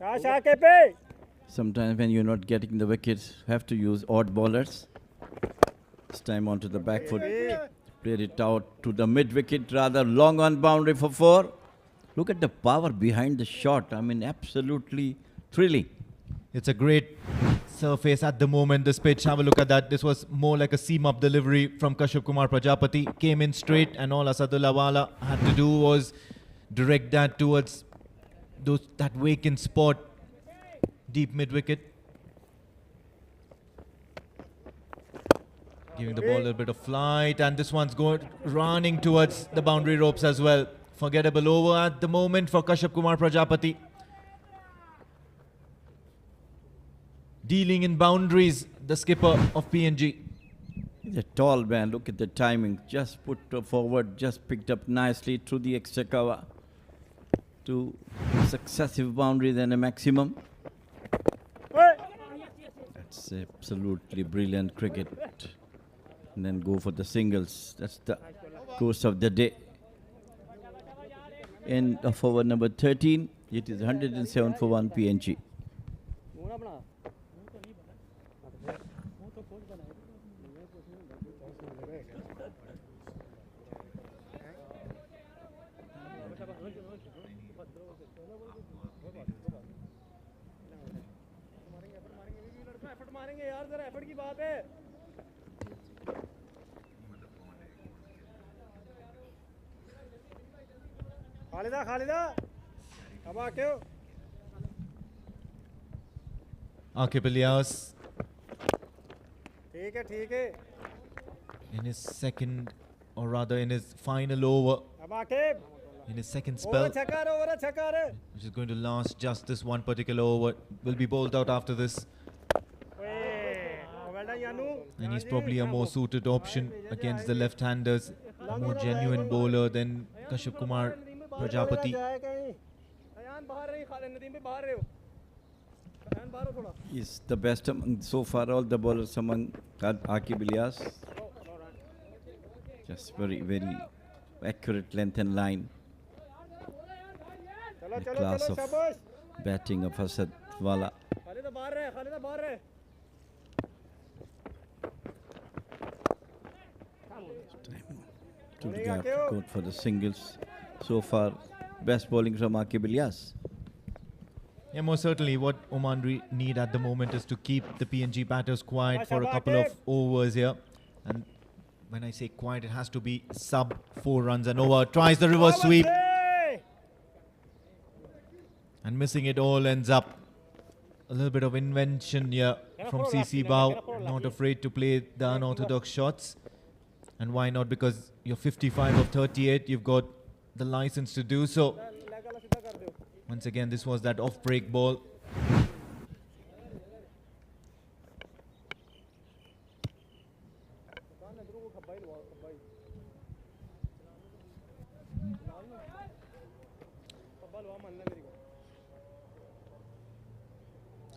KP. Sometimes when you're not getting the wickets, have to use odd bowlers. This time onto the back foot. Played it out to the mid wicket, rather long on boundary for 4. Look at the power behind the shot. I mean, absolutely thrilling. It's a great surface at the moment, this pitch. Have a look at that. This was more like a seam-up delivery from Kashyap Kumar Prajapati. Came in straight, and all Asadullah Wala had to do was direct that towards that vacant spot, deep mid-wicket. Giving the ball a little bit of flight, and this one's running towards the boundary ropes as well. Forgettable over at the moment for Kashyap Kumar Prajapati. Dealing in boundaries, the skipper of PNG. He's a tall man. Look at the timing. Just put forward, just picked up nicely through the extra cover. 2 successive boundaries and a maximum. That's absolutely brilliant cricket. And then go for the singles. That's the course of the day. End of over number 13. It is 107 for 1 PNG. Effort मारेंगे यार, जरा effort की बात है। खालिदा खालिदा अब आके हो। Akib Ilyas ठीक है in his second, or rather in his final over, अब आके in his second over spell, छक्का रे which is going to last just this one particular over, will be bowled out after this. And he's probably a more suited option against the left-handers, a more genuine bowler than Kashyap Kumar Prajapati. He's the best among, so far, all the bowlers among Akib Ilyas. Just very, very accurate length and line. The class of batting of Asad Wala. To the gap, good for the singles. So far, best bowling from Akib Ilyas. Yeah, most certainly what Oman need at the moment is to keep the PNG batters quiet for a couple of overs here. And when I say quiet, it has to be sub 4 runs and over. Tries the reverse sweep. And missing it all, ends up a little bit of invention here from CC Bao. Not afraid to play the unorthodox shots. And why not? Because you're 55 of 38, you've got the license to do so. Once again, this was that off-break ball.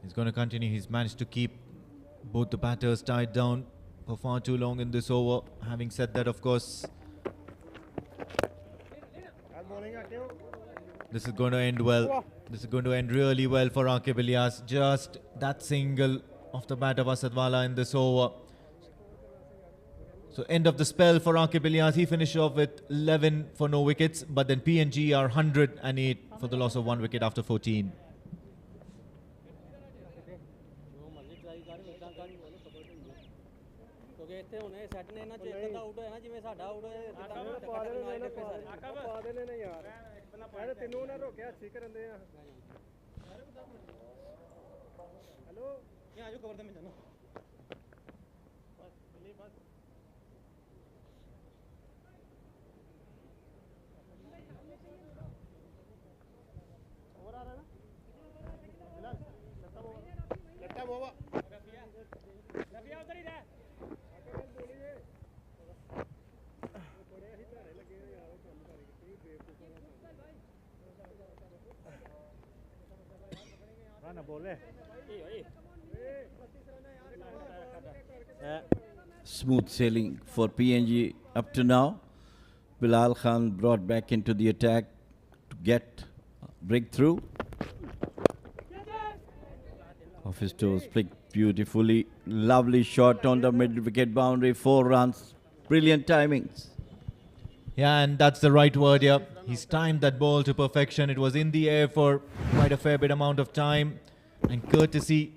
He's going to continue. He's managed to keep both the batters tied down for far too long in this over. Having said that, of course, this is going to end well. This is going to end really well for Akib Ilyas. Just that single off the bat of Asad Wala in this over. So end of the spell for Akib Ilyas. He finished off with 11 for no wickets, but then PNG are 108 for the loss of 1 wicket after 14. Smooth sailing for PNG up to now. Bilal Khan brought back into the attack to get breakthrough. Off his toes, flicked beautifully. Lovely shot on the mid-wicket boundary. 4 runs. Brilliant timings. Yeah, and that's the right word here. He's timed that ball to perfection. It was in the air for quite a fair bit amount of time. And courtesy,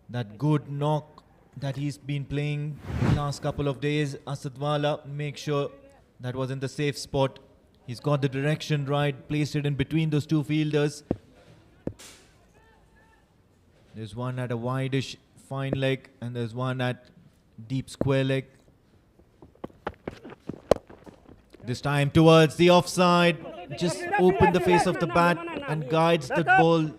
that good knock that he's been playing the last couple of days, Asad Wala, make sure that was in the safe spot. He's got the direction right, placed it in between those two fielders. There's one at a wideish fine leg and there's one at deep square leg. This time towards the offside, just open the face of the bat and guides the ball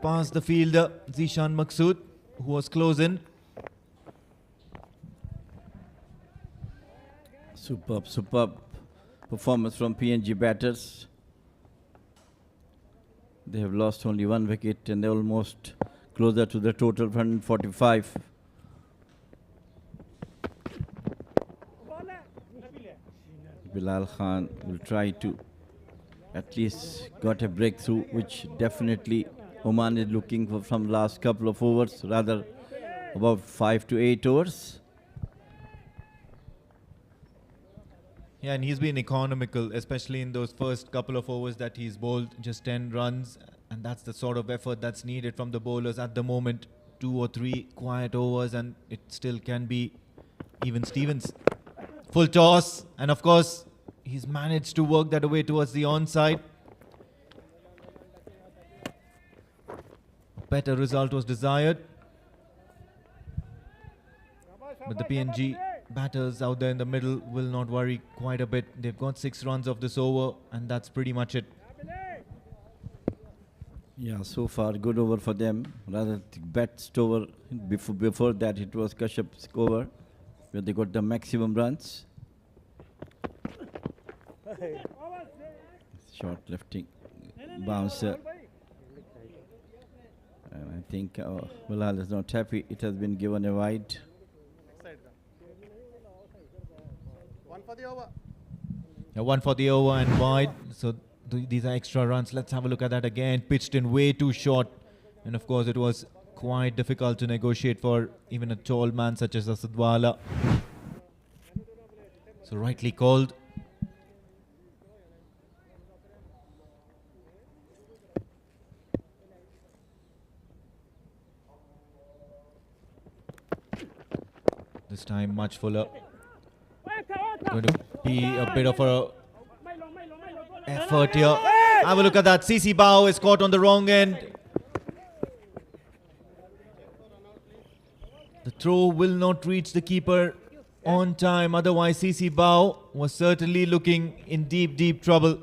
past the fielder, Zishan Maqsood, who was close in. Superb performance from PNG batters. They have lost only 1 wicket and they're almost closer to the total of 145. Bilal Khan will try to at least got a breakthrough, which definitely Oman is looking for from last couple of overs. Rather, about 5 to 8 overs. Yeah, and he's been economical, especially in those first couple of overs that he's bowled, just 10 runs. And that's the sort of effort that's needed from the bowlers at the moment. 2 or 3 quiet overs and it still can be even Stevens. Full toss, and of course, he's managed to work that away towards the onside. Better result was desired. But the PNG batters out there in the middle will not worry quite a bit. They've got 6 runs of this over, and that's pretty much it. Yeah, so far good over for them. Rather best over. Before that it was Kashyap's over, where they got the maximum runs. Short lifting bouncer. And I think Bilal is not happy. It has been given a wide. One for the over. Yeah, 1 for the over and wide. So these are extra runs. Let's have a look at that again. Pitched in way too short. And of course, it was quite difficult to negotiate for even a tall man such as Asadwala. So rightly called. This time much fuller. Going to be a bit of a effort here. Have a look at that. CC Bao is caught on the wrong end. The throw will not reach the keeper on time. Otherwise, CC Bao was certainly looking in deep, deep trouble.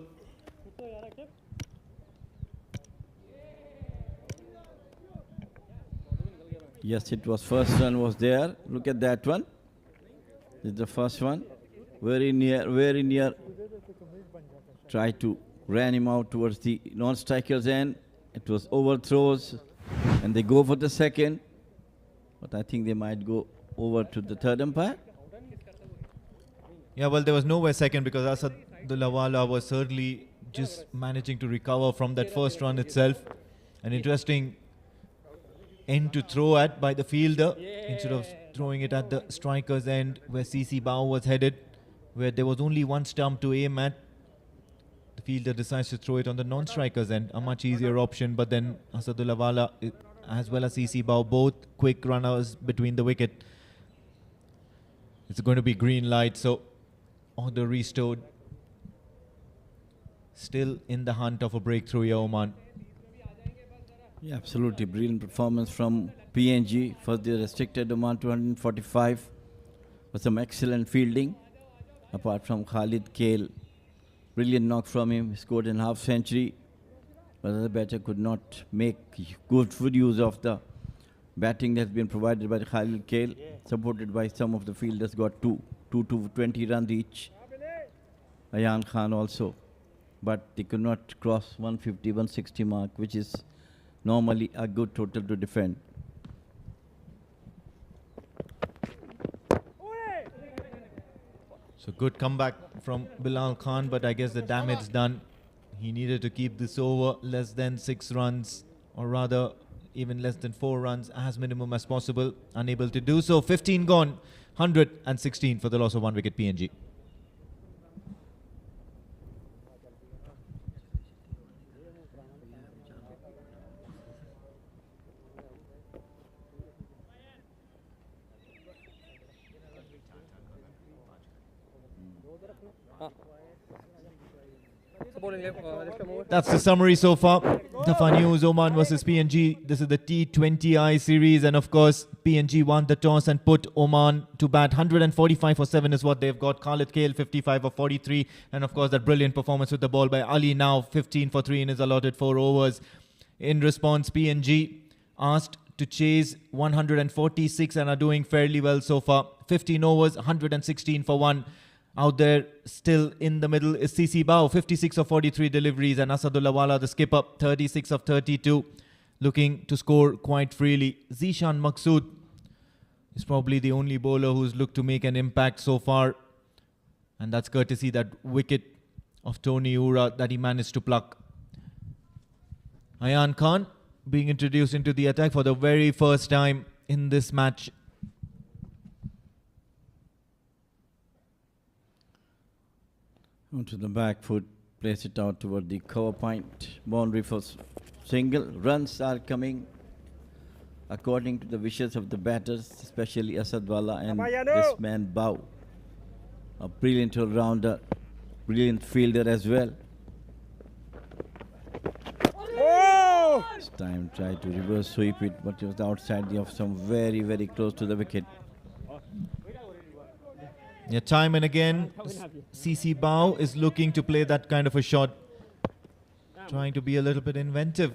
Yes, it was first one was there. Look at that one. This is the first one. Very near, very near. Try to ran him out towards the non-striker's end. It was overthrows, and they go for the second. But I think they might go over to the third umpire. Yeah, well, there was nowhere second because Asadullah was certainly just managing to recover from that first run itself. An interesting end to throw at by the fielder instead of throwing it at the striker's end where CC Bao was headed, where there was only one stump to aim at. The fielder decides to throw it on the non-striker's end, a much easier option, but then Asadullah as well as CC Bao, both quick runners between the wicket. It's going to be green light, so order restored. Still in the hunt of a breakthrough here, Oman. Yeah, absolutely brilliant performance from PNG. First they restricted Oman to 145 with some excellent fielding. Apart from Khalid Kale, brilliant knock from him, he scored in half century. But the other batter could not make good use of the batting that's been provided by Khalid Kale, supported by some of the fielders, got 2 to 20 runs each. Ayan Khan also, but they could not cross 150, 160 mark, which is normally a good total to defend. So good comeback from Bilal Khan, but I guess the damage done. He needed to keep this over less than 6 runs, or rather even less than 4 runs as minimum as possible. Unable to do so. 15 gone, 116 for the loss of 1 wicket PNG. That's the summary so far. The news: Oman versus PNG. This is the T20I series, and of course, PNG won the toss and put Oman to bat. 145 for 7 is what they've got. Khalid Kale 55 for 43, and of course that brilliant performance with the ball by Ali, now 15 for 3 in his allotted 4 overs. In response, PNG asked to chase 146 and are doing fairly well so far. 15 overs, 116 for 1. Out there, still in the middle, is CC Bao, 56 of 43 deliveries, and Asadullah, the skipper, 36 of 32, looking to score quite freely. Zishan Maqsood is probably the only bowler who's looked to make an impact so far, and that's courtesy that wicket of Tony Ura that he managed to pluck. Ayan Khan being introduced into the attack for the very first time in this match. Onto the back foot, place it out toward the cover point. Boundary for single. Runs are coming according to the wishes of the batters, especially Asadwala and this man Bao. A brilliant all-rounder, brilliant fielder as well. This time tried to reverse sweep it, but it was outside the off some very, very close to the wicket. Yeah, time and again, CC Bao is looking to play that kind of a shot, trying to be a little bit inventive.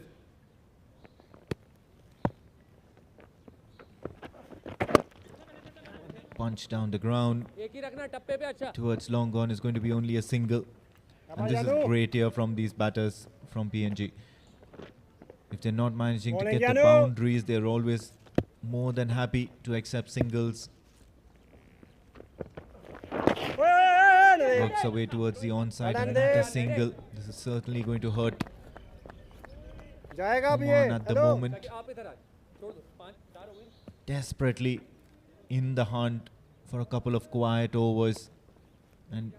Punch down the ground towards long on is going to be only a single. And this is great here from these batters from PNG. If they're not managing to get the boundaries, they're always more than happy to accept singles. Works away towards the onside and another single. This is certainly going to hurt Oman at the moment. Desperately in the hunt for a couple of quiet overs and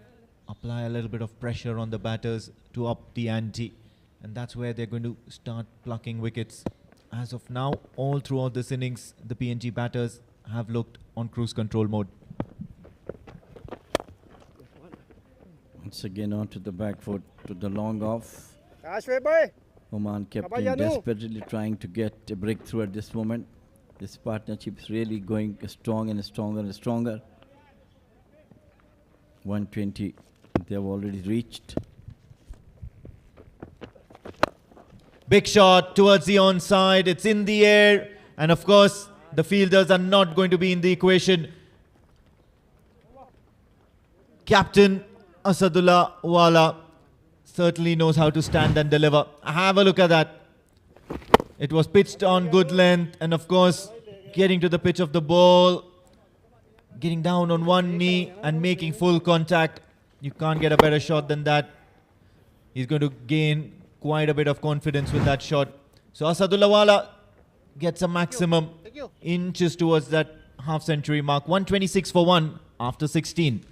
apply a little bit of pressure on the batters to up the ante. And that's where they're going to start plucking wickets. As of now, all throughout this innings, the PNG batters have looked on cruise control mode. Once again onto the back foot to the long off. Oman captain desperately trying to get a breakthrough at this moment. This partnership is really going strong and stronger and stronger. 120 they have already reached. Big shot towards the onside. It's in the air. And of course, the fielders are not going to be in the equation. Captain Asadullah Wala certainly knows how to stand and deliver. Have a look at that. It was pitched on good length, and of course, getting to the pitch of the ball, getting down on one knee and making full contact. You can't get a better shot than that. He's going to gain quite a bit of confidence with that shot. So Asadullah Wala gets a maximum inches towards that half-century mark. 126 for 1 after 16.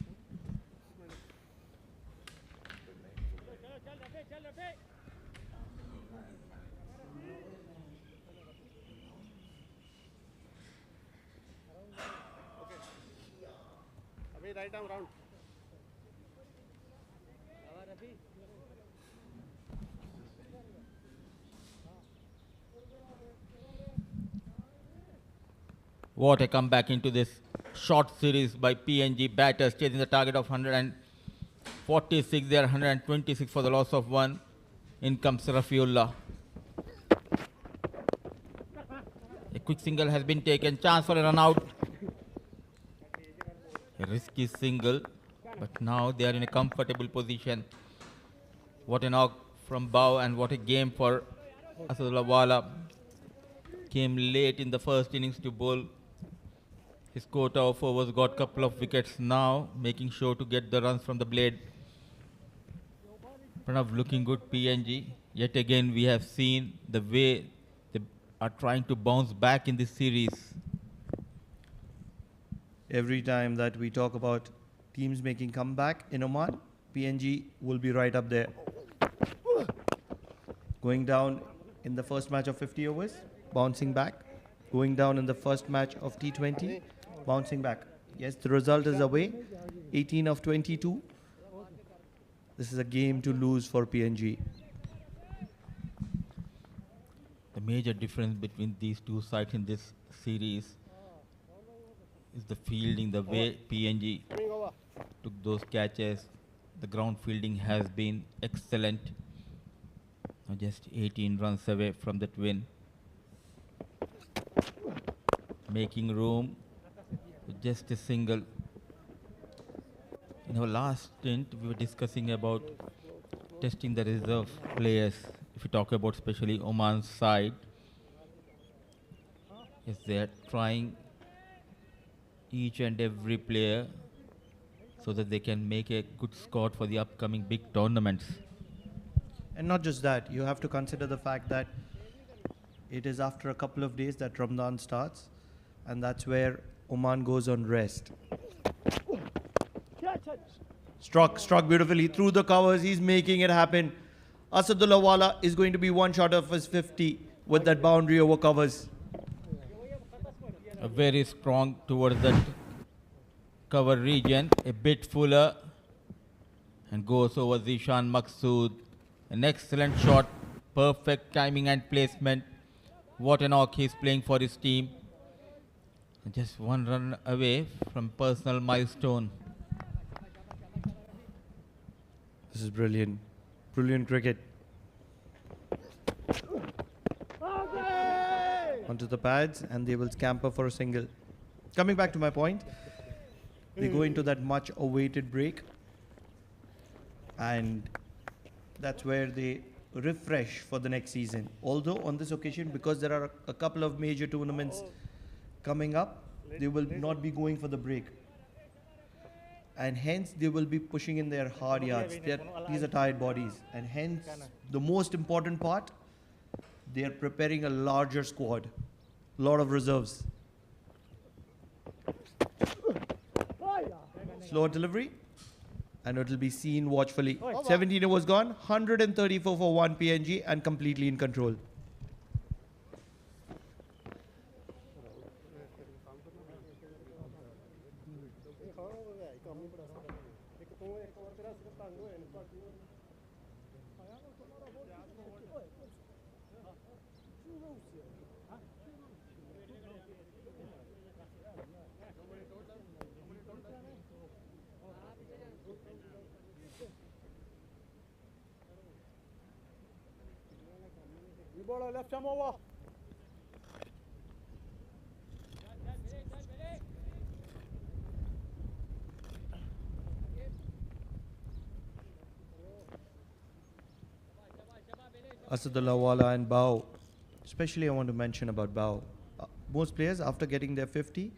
What a comeback into this short series by PNG batters, chasing the target of 146 there, 126 for the loss of 1. In comes Rafiullah. A quick single has been taken, chance for a run out. A risky single, but now they are in a comfortable position. What a knock from Bao and what a game for Asadullah Wala. Came late in the first innings to bowl. His quota of overs, got couple of wickets now, making sure to get the runs from the blade. Pranav looking good, PNG. Yet again, we have seen the way they are trying to bounce back in this series. Every time that we talk about teams making comeback in Oman, PNG will be right up there. Going down in the first match of 50 overs, bouncing back. Going down in the first match of T20, bouncing back. Yes, the result is away, 18 of 22. This is a game to lose for PNG. The major difference between these two sides in this series is the fielding, the way PNG took those catches. The ground fielding has been excellent. Now just 18 runs away from that win. Making room with just a single. In our last stint, we were discussing about testing the reserve players. If you talk about especially Oman's side, yes, they are trying each and every player so that they can make a good score for the upcoming big tournaments. And not just that, you have to consider the fact that it is after a couple of days that Ramadan starts. and that's where Oman goes on rest. Struck beautifully through the covers. He's making it happen. Asadullah Wala is going to be one shot of his 50 with that boundary over covers. A very strong towards that cover region, a bit fuller, and goes over Zishan Maqsood. An excellent shot, perfect timing and placement. What a knock he's playing for his team. Just one run away from personal milestone. This is brilliant. Brilliant cricket. Onto the pads, and they will scamper for a single. Coming back to my point, they go into that much awaited break, and that's where they refresh for the next season. Although on this occasion, because there are a couple of major tournaments coming up, they will not be going for the break, and hence they will be pushing in their hard yards. These are tired bodies, and hence the most important part, they are preparing a larger squad, lot of reserves. Slower delivery, and it will be seen watchfully. 17 was gone, 134 for 1 PNG, and completely in control. Left arm over. Asadullah Wala and Bao. Especially I want to mention about Bao. Most players, after getting their 50,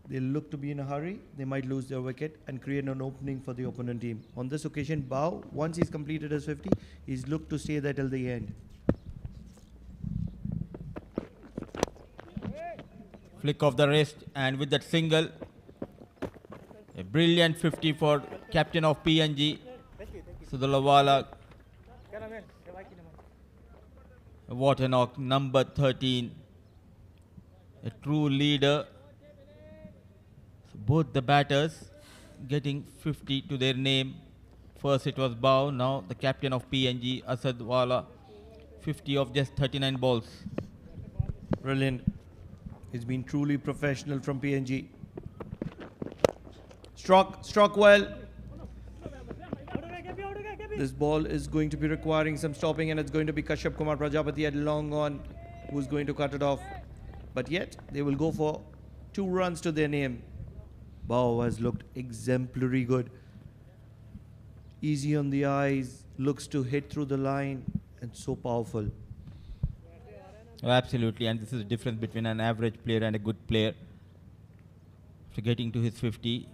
they look to be in a hurry. They might lose their wicket and create an opening for the opponent team. On this occasion, Bao, once he's completed his 50, he's looked to stay there till the end. Flick of the wrist, and with that single, a brilliant 50 for captain of PNG, Asadullah Wala. What a knock, number 13. A true leader. So both the batters getting 50 to their name. First it was Bao, now the captain of PNG, Asad Wala, 50 of just 39 balls. Brilliant. He's been truly professional from PNG. Struck well. This ball is going to be requiring some stopping, and it's going to be Kashyap Kumar Prajapati at long on who's going to cut it off. But yet, they will go for 2 runs to their name. Bao has looked exemplary good. Easy on the eyes, looks to hit through the line, and so powerful. Oh, absolutely, and this is the difference between an average player and a good player. After getting to his 50,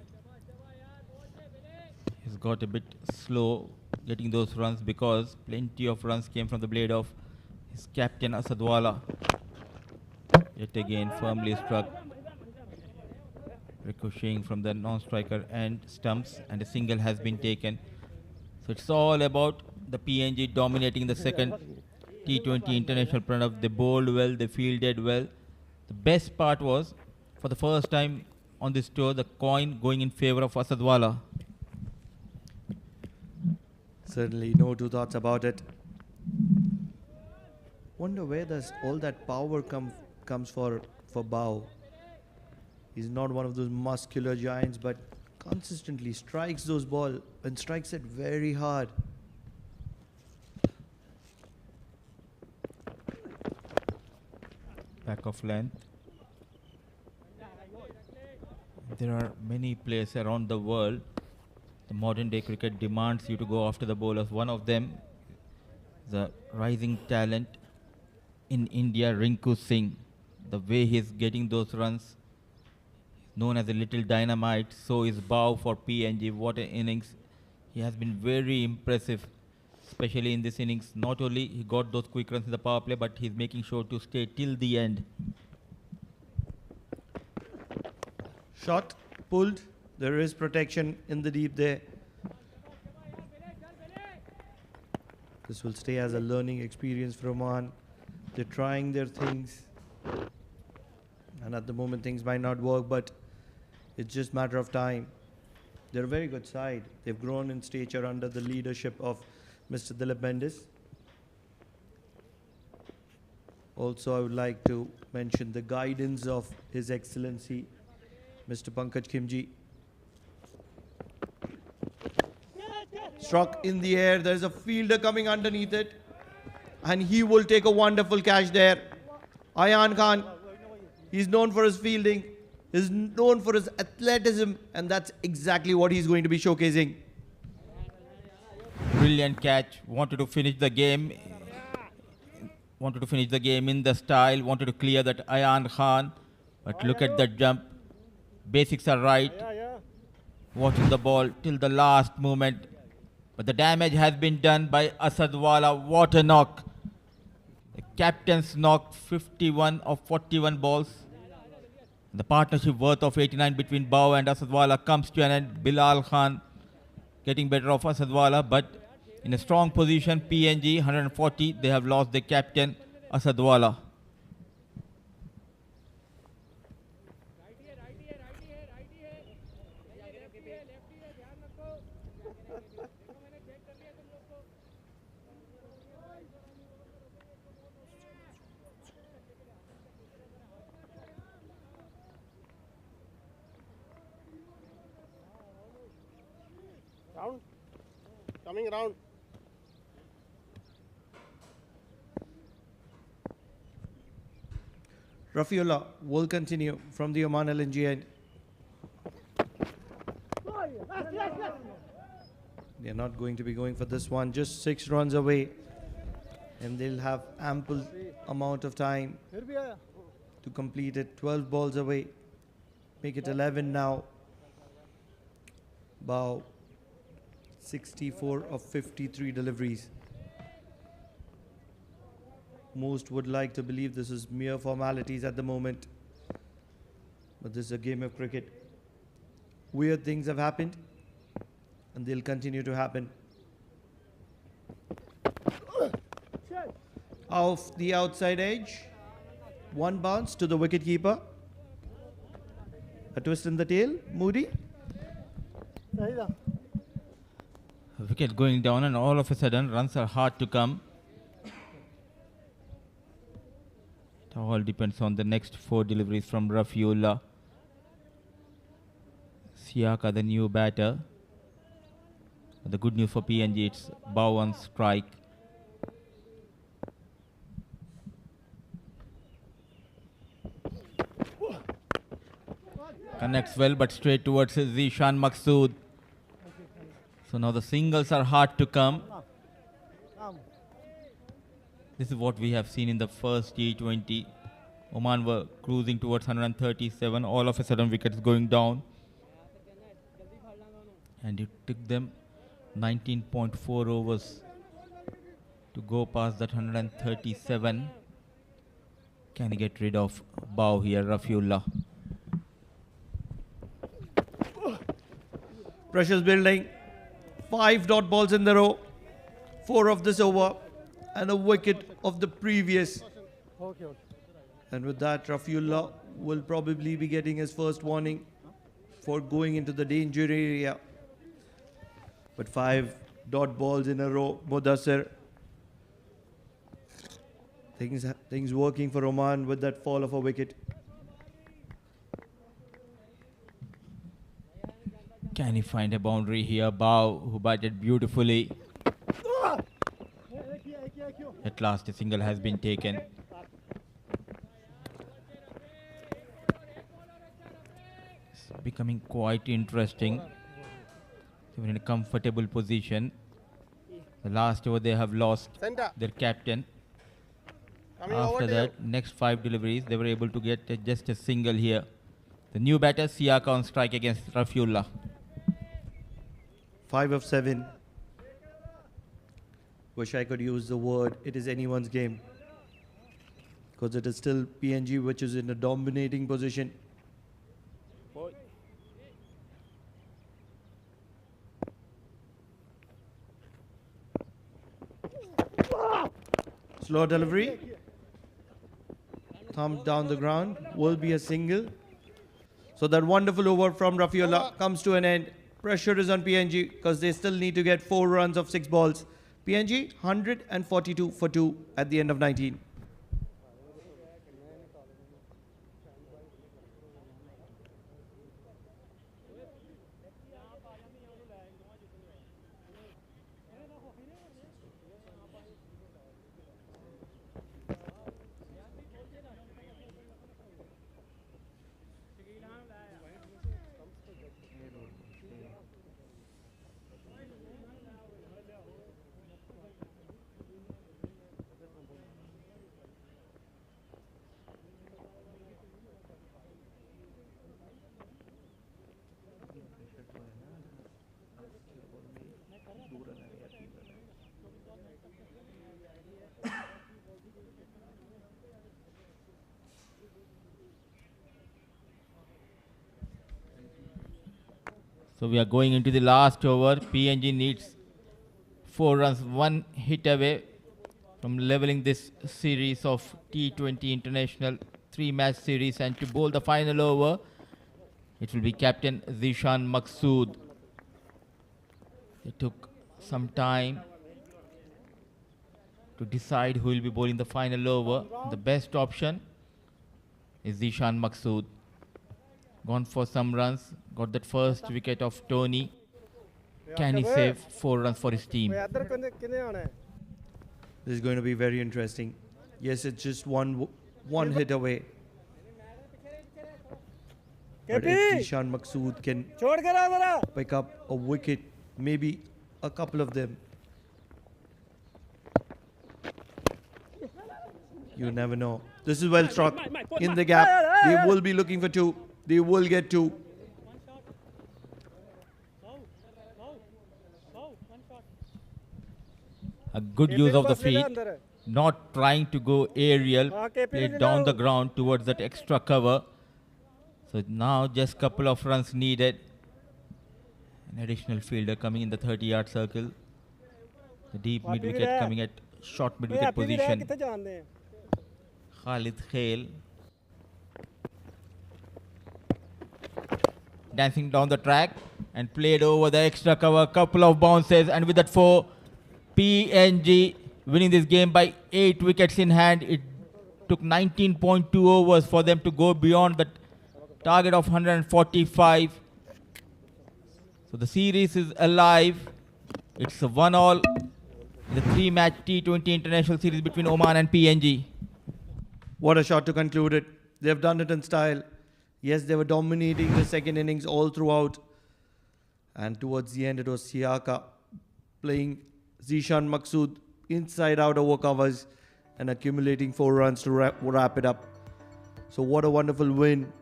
he's got a bit slow getting those runs because plenty of runs came from the blade of his captain Asad Wala. Yet again firmly struck, ricocheting from the non-striker and stumps, and a single has been taken. So it's all about the PNG dominating the second T20 international. Pranav, they bowled well, they fielded well. The best part was, for the first time on this tour, the coin going in favor of Asad Wala. Certainly, no two thoughts about it. Wonder where does all that power comes for Bao. He's not one of those muscular giants, but consistently strikes those ball and strikes it very hard. Back of length. There are many players around the world. The modern day cricket demands you to go after the bowlers. One of them, the rising talent in India, Rinku Singh. The way he's getting those runs, known as a little dynamite. So is Bao for PNG. What an innings. He has been very impressive, especially in this innings. Not only he got those quick runs in the power play, but he's making sure to stay till the end. Shot pulled. There is protection in the deep there. This will stay as a learning experience for Oman. They're trying their things. And at the moment things might not work, but it's just a matter of time. They're a very good side. They've grown in stature under the leadership of Mr. Dilip Bendis. Also, I would like to mention the guidance of His Excellency, Mr. Pankaj Khimji. Struck in the air. There's a fielder coming underneath it. And he will take a wonderful catch there. Ayan Khan, he's known for his fielding. He's known for his athleticism. And that's exactly what he's going to be showcasing. Brilliant catch. Wanted to finish the game. Wanted to finish the game in the style. Wanted to clear that Ayan Khan. But look at that jump. Basics are right. Watching the ball till the last moment. But the damage has been done by Asadwala. What a knock. The captain's knocked 51 of 41 balls. The partnership worth of 89 between Bao and Asadwala comes to an end. Bilal Khan getting better of Asadwala, but in a strong position. PNG 140. They have lost their captain Asadwala. Round. Coming round. Rafiullah will continue from the Oman LNG end. They're not going to be going for this one. Just 6 runs away. And they'll have ample amount of time to complete it. 12 balls away. Make it 11 now. Bao 64 of 53 deliveries. Most would like to believe this is mere formalities at the moment. But this is a game of cricket. Weird things have happened. And they'll continue to happen. Off the outside edge. One bounce to the wicketkeeper. A twist in the tail. Moody. Wicket going down, and all of a sudden runs are hard to come. It all depends on the next 4 deliveries from Rafiullah. Siaka, the new batter. The good news for PNG, it's Bao on strike. Connects well, but straight towards Zishan Maqsood. So now the singles are hard to come. This is what we have seen in the first T20. Oman were cruising towards 137. All of a sudden wickets going down. And it took them 19.4 overs to go past that 137. Can he get rid of Bao here, Rafiullah? Pressure's building. 5 dot balls in the row. 4 of this over. And a wicket of the previous. And with that, Rafiullah will probably be getting his first warning for going into the danger area. But 5 dot balls in a row. Mudassir. Things working for Oman with that fall of a wicket. Can he find a boundary here? Bao, who batted beautifully. At last, a single has been taken. It's becoming quite interesting. They were in a comfortable position. The last over, they have lost their captain. After that, next 5 deliveries, they were able to get just a single here. The new batter, Siaka, on strike against Rafiullah. 5 of 7. Wish I could use the word, it is anyone's game. Because it is still PNG which is in a dominating position. Slow delivery. Thumb down the ground. Will be a single. So that wonderful over from Rafiullah comes to an end. Pressure is on PNG because they still need to get 4 runs of 6 balls. PNG 142 for 2 at the end of 19. So we are going into the last over. PNG needs 4 runs, 1 hit away from leveling this series of T20 International 3-match series, and to bowl the final over, it will be captain Zishan Maqsood. It took some time to decide who will be bowling the final over. The best option is Zishan Maqsood. Gone for some runs, got that first wicket of Tony. Can he save 4 runs for his team? This is going to be very interesting. Yes, it's just one hit away. But if Zishan Maqsood can pick up a wicket, maybe a couple of them, you never know. This is well struck in the gap. They will be looking for 2. They will get 2. A good use of the feet, not trying to go aerial, played down the ground towards that extra cover. So now just couple of runs needed. An additional fielder coming in the 30-yard circle. The deep mid-wicket coming at short mid-wicket position. Khalid Khail. Dancing down the track and played over the extra cover. Couple of bounces, and with that 4, PNG winning this game by 8 wickets in hand. It took 19.2 overs for them to go beyond the target of 145. So the series is alive. It's a 1-all in the 3-match T20 International Series between Oman and PNG. What a shot to conclude it. They've done it in style. Yes, they were dominating the second innings all throughout. And towards the end, it was Siaka playing Zishan Maqsood inside out over covers and accumulating 4 runs to wrap it up. So what a wonderful win.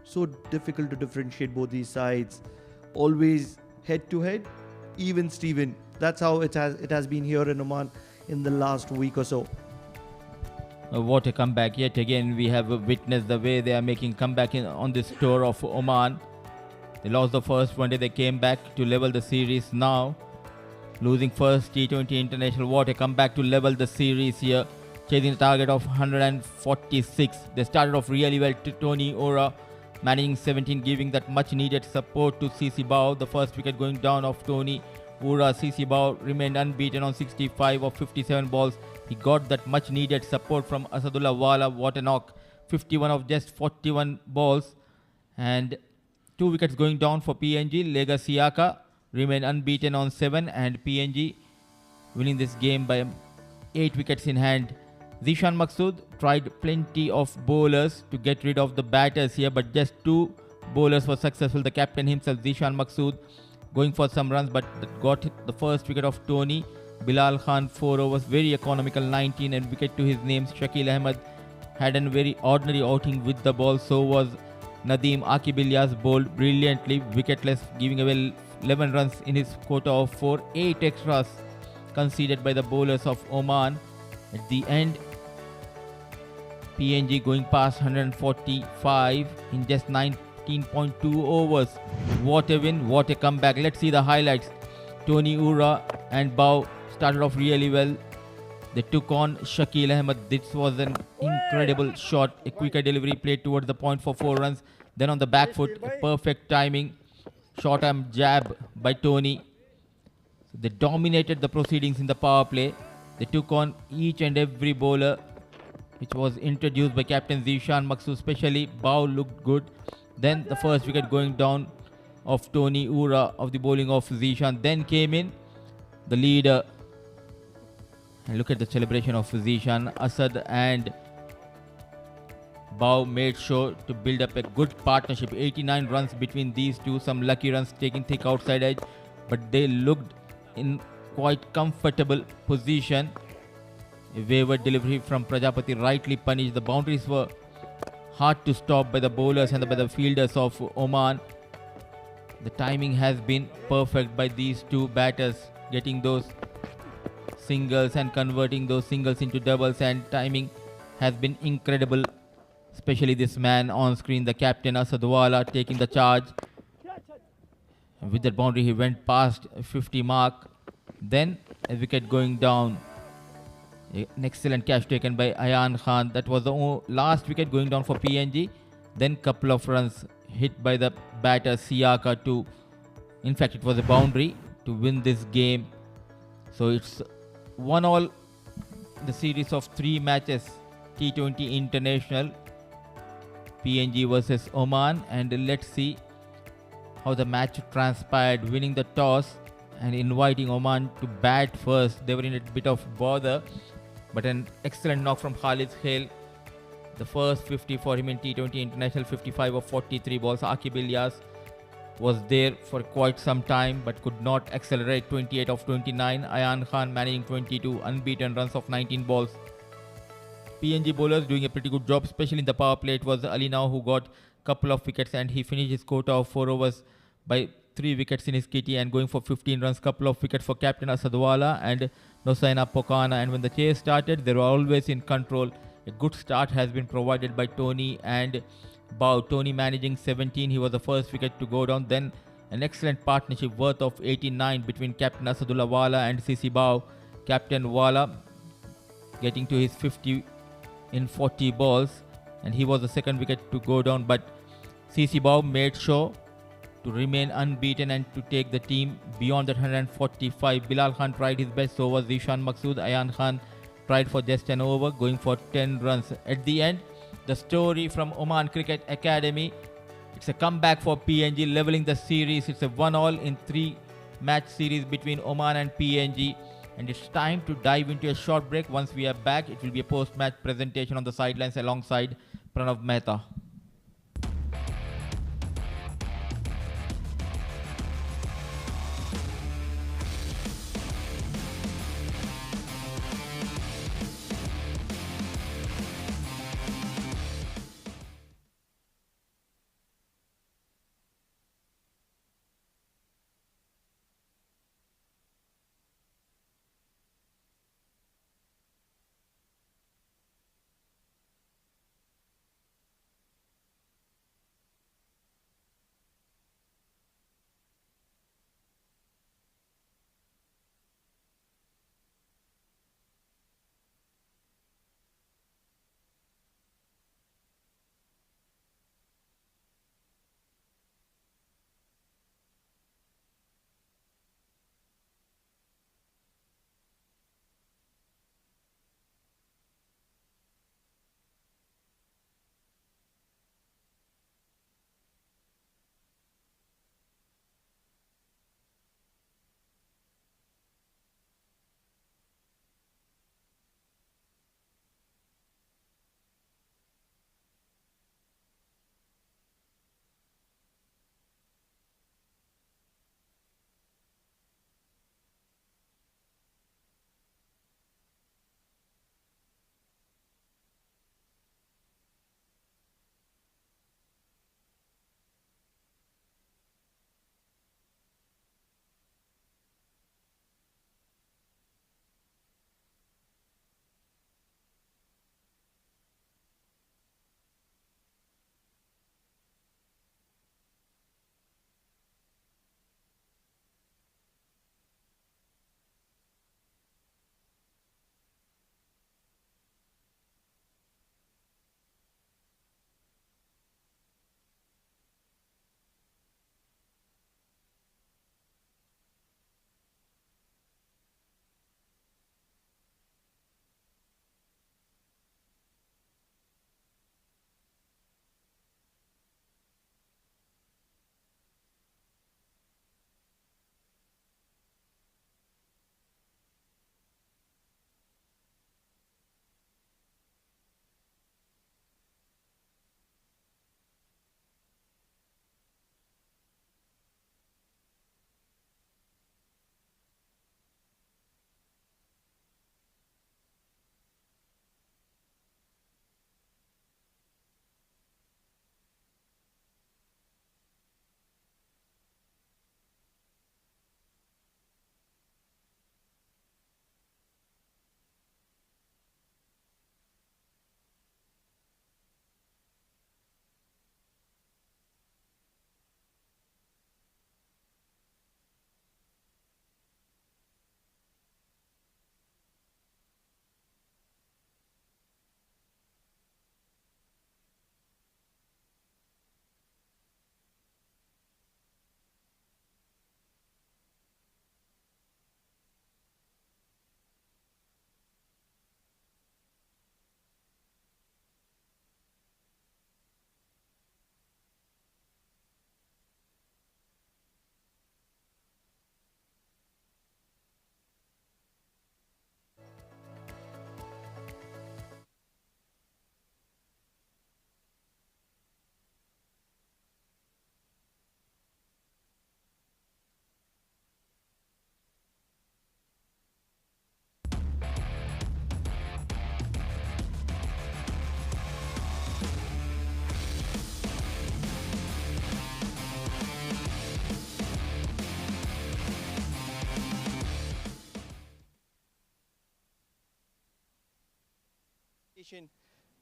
So difficult to differentiate both these sides. Always head to head, even Steven. That's how it has been here in Oman in the last week or so. What a comeback. Yet again, we have witnessed the way they are making comeback on this tour of Oman. They lost the first one day. They came back to level the series now. Losing first T20 International. What a comeback to level the series here. Chasing a target of 146. They started off really well to Tony Ora. Managing 17, giving that much needed support to CC Bao. The first wicket going down of Tony Ora. CC Bao remained unbeaten on 65 of 57 balls. He got that much needed support from Asadullah Wala. What a knock. 51 of just 41 balls. And 2 wickets going down for PNG. Lega Siaka remained unbeaten on 7. And PNG winning this game by 8 wickets in hand. Zishan Maqsood tried plenty of bowlers to get rid of the batters here, but just 2 bowlers were successful. The captain himself, Zishan Maqsood, going for some runs, but got the first wicket of Tony. Bilal Khan, 4 overs, very economical, 19, and wicket to his name. Shakil Ahmed had a very ordinary outing with the ball. So was Nadeem Aqib Ilyas, bowled brilliantly, wicketless, giving away 11 runs in his quota of 4. 8 extras conceded by the bowlers of Oman. At the end, PNG going past 145 in just 19.2 overs. What a win, what a comeback. Let's see the highlights. Tony Ura and Bao started off really well. They took on Shakil Ahmed. This was an incredible shot. A quicker delivery played towards the point for 4 runs. Then on the back foot, a perfect timing. Short arm jab by Tony. So they dominated the proceedings in the power play. They took on each and every bowler which was introduced by Captain Zishan Maksu, especially Bao looked good. Then the first wicket going down of Tony Ura of the bowling of Zishan. Then came in the leader. And look at the celebration of Zishan. Asad and Bao made sure to build up a good partnership. 89 runs between these two. Some lucky runs taking thick outside edge. But they looked in quite comfortable position. A wayward delivery from Prajapati rightly punished. The boundaries were hard to stop by the bowlers and by the fielders of Oman. The timing has been perfect by these two batters, getting those singles and converting those singles into doubles, and timing has been incredible. Especially this man on screen, the captain Asadwala, taking the charge. And with that boundary, he went past 50 mark. Then a wicket going down. An excellent catch taken by Ayan Khan. That was the last wicket going down for PNG. Then couple of runs hit by the batter Siaka to, in fact it was a boundary to win this game. So it's 1-all the series of 3 matches, T20 International, PNG versus Oman, and let's see how the match transpired. Winning the toss and inviting Oman to bat first. They were in a bit of bother, but an excellent knock from Khalid Khail. The first 50 for him in T20 International, 55 of 43 balls. Akib Ilyas was there for quite some time but could not accelerate. 28 of 29. Ayan Khan managing 22 unbeaten runs of 19 balls. PNG bowlers doing a pretty good job, especially in the power play. It was Ali Now who got couple of wickets, and he finished his quota of 4 overs by 3 wickets in his kitty and going for 15 runs. Couple of wickets for Captain Asadwala and Nosaina Pokana, and when the chase started, they were always in control. A good start has been provided by Tony and Bao. Tony managing 17, he was the first wicket to go down. Then an excellent partnership worth of 89 between Captain Asadullah Wala and CC Bao. Captain Wala getting to his 50 in 40 balls, and he was the second wicket to go down, but CC Bao made sure to remain unbeaten and to take the team beyond that 145. Bilal Khan tried his best over Zishan Maksud. Ayan Khan tried for just an over, going for 10 runs. At the end, the story from Oman Cricket Academy, it's a comeback for PNG, leveling the series. It's a 1-all in 3 match series between Oman and PNG. And it's time to dive into a short break. Once we are back, it will be a post-match presentation on the sidelines alongside Pranav Mehta.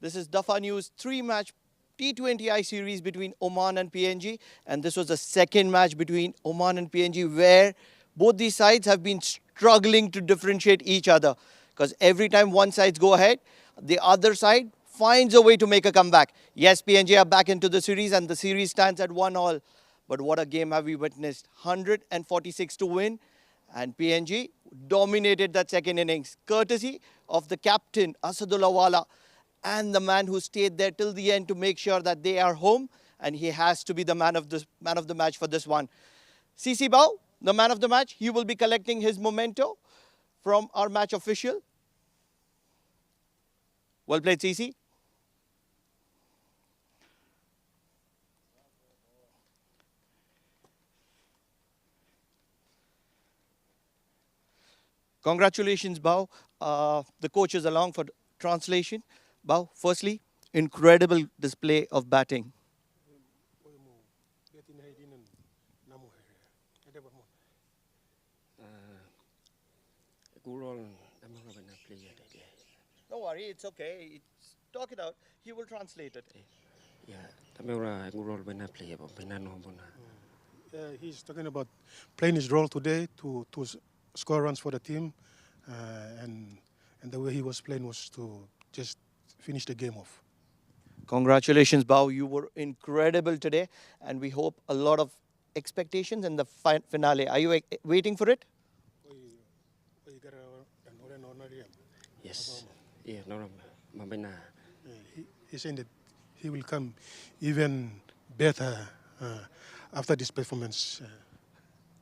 This is Dafa News 3-match T20I series between Oman and PNG. And this was the second match between Oman and PNG where both these sides have been struggling to differentiate each other. Because every time one side go ahead, the other side finds a way to make a comeback. Yes, PNG are back into the series and the series stands at 1-1. But what a game have we witnessed. 146 to win. And PNG dominated that second innings, courtesy of the captain, Asadullah Wala, and the man who stayed there till the end to make sure that they are home. And he has to be the man of the match for this one. CC Bao, the man of the match, he will be collecting his memento from our match official. Well played, CC. Congratulations, Bao. The coach is along for translation. Bao, firstly, incredible display of batting. Don't worry, it's okay. Talk it out. He will translate it. He's talking about playing his role today to score runs for the team, and the way he was playing was to just finish the game off. Congratulations, Bao. You were incredible today, and we hope a lot of expectations in the finale. Are you waiting for it? Yes. Yeah, no, He's saying that he will come even better after this performance.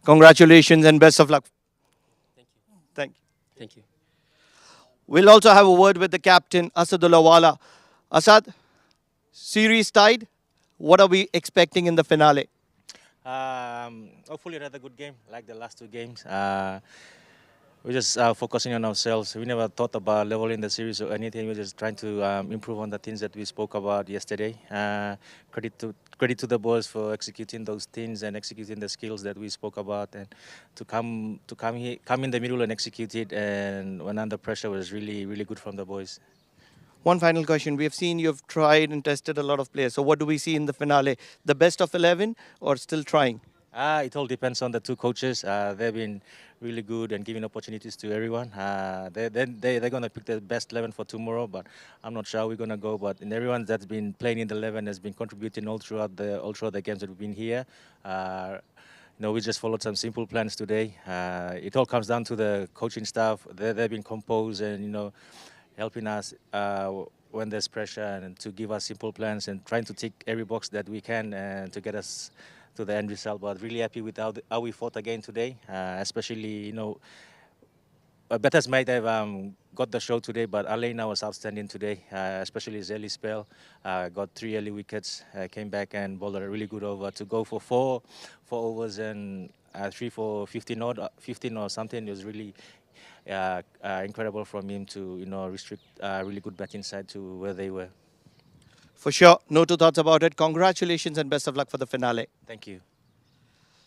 Congratulations and best of luck. Thank you. Thank you. We'll also have a word with the captain, Asadullah Wala. Asad, series tied. What are we expecting in the finale? Hopefully another good game like the last two games. We're just focusing on ourselves. We never thought about leveling the series or anything. We're just trying to improve on the things that we spoke about yesterday. Credit to the boys for executing those things and executing the skills that we spoke about, and to come in the middle and execute it. And when under pressure was really good from the boys. One final question. We have seen you've tried and tested a lot of players. So what do we see in the finale? The best of 11 or still trying? It all depends on the two coaches. They've been really good and giving opportunities to everyone. They're going to pick the best 11 for tomorrow, but I'm not sure how we're going to go. But everyone that's been playing in the 11 has been contributing all throughout the games that we've been here. We just followed some simple plans today. It all comes down to the coaching staff. They've been composed and helping us when there's pressure, and to give us simple plans and trying to tick every box that we can and to get us to the end result. But really happy with how we fought again today, especially Betters might have got the show today, but Alena was outstanding today, especially his early spell. Got 3 early wickets, came back and bowled a really good over to go for four overs and 3 for 15 or something. It was really incredible from him to restrict really good batting side to where they were. For sure, no two thoughts about it. Congratulations and best of luck for the finale. Thank you.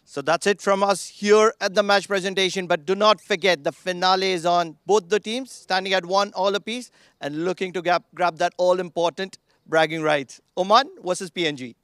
So that's it from us here at the match presentation. But do not forget, the finale is on. Both the teams standing at 1 all apiece and looking to grab that all-important bragging rights. Oman versus PNG.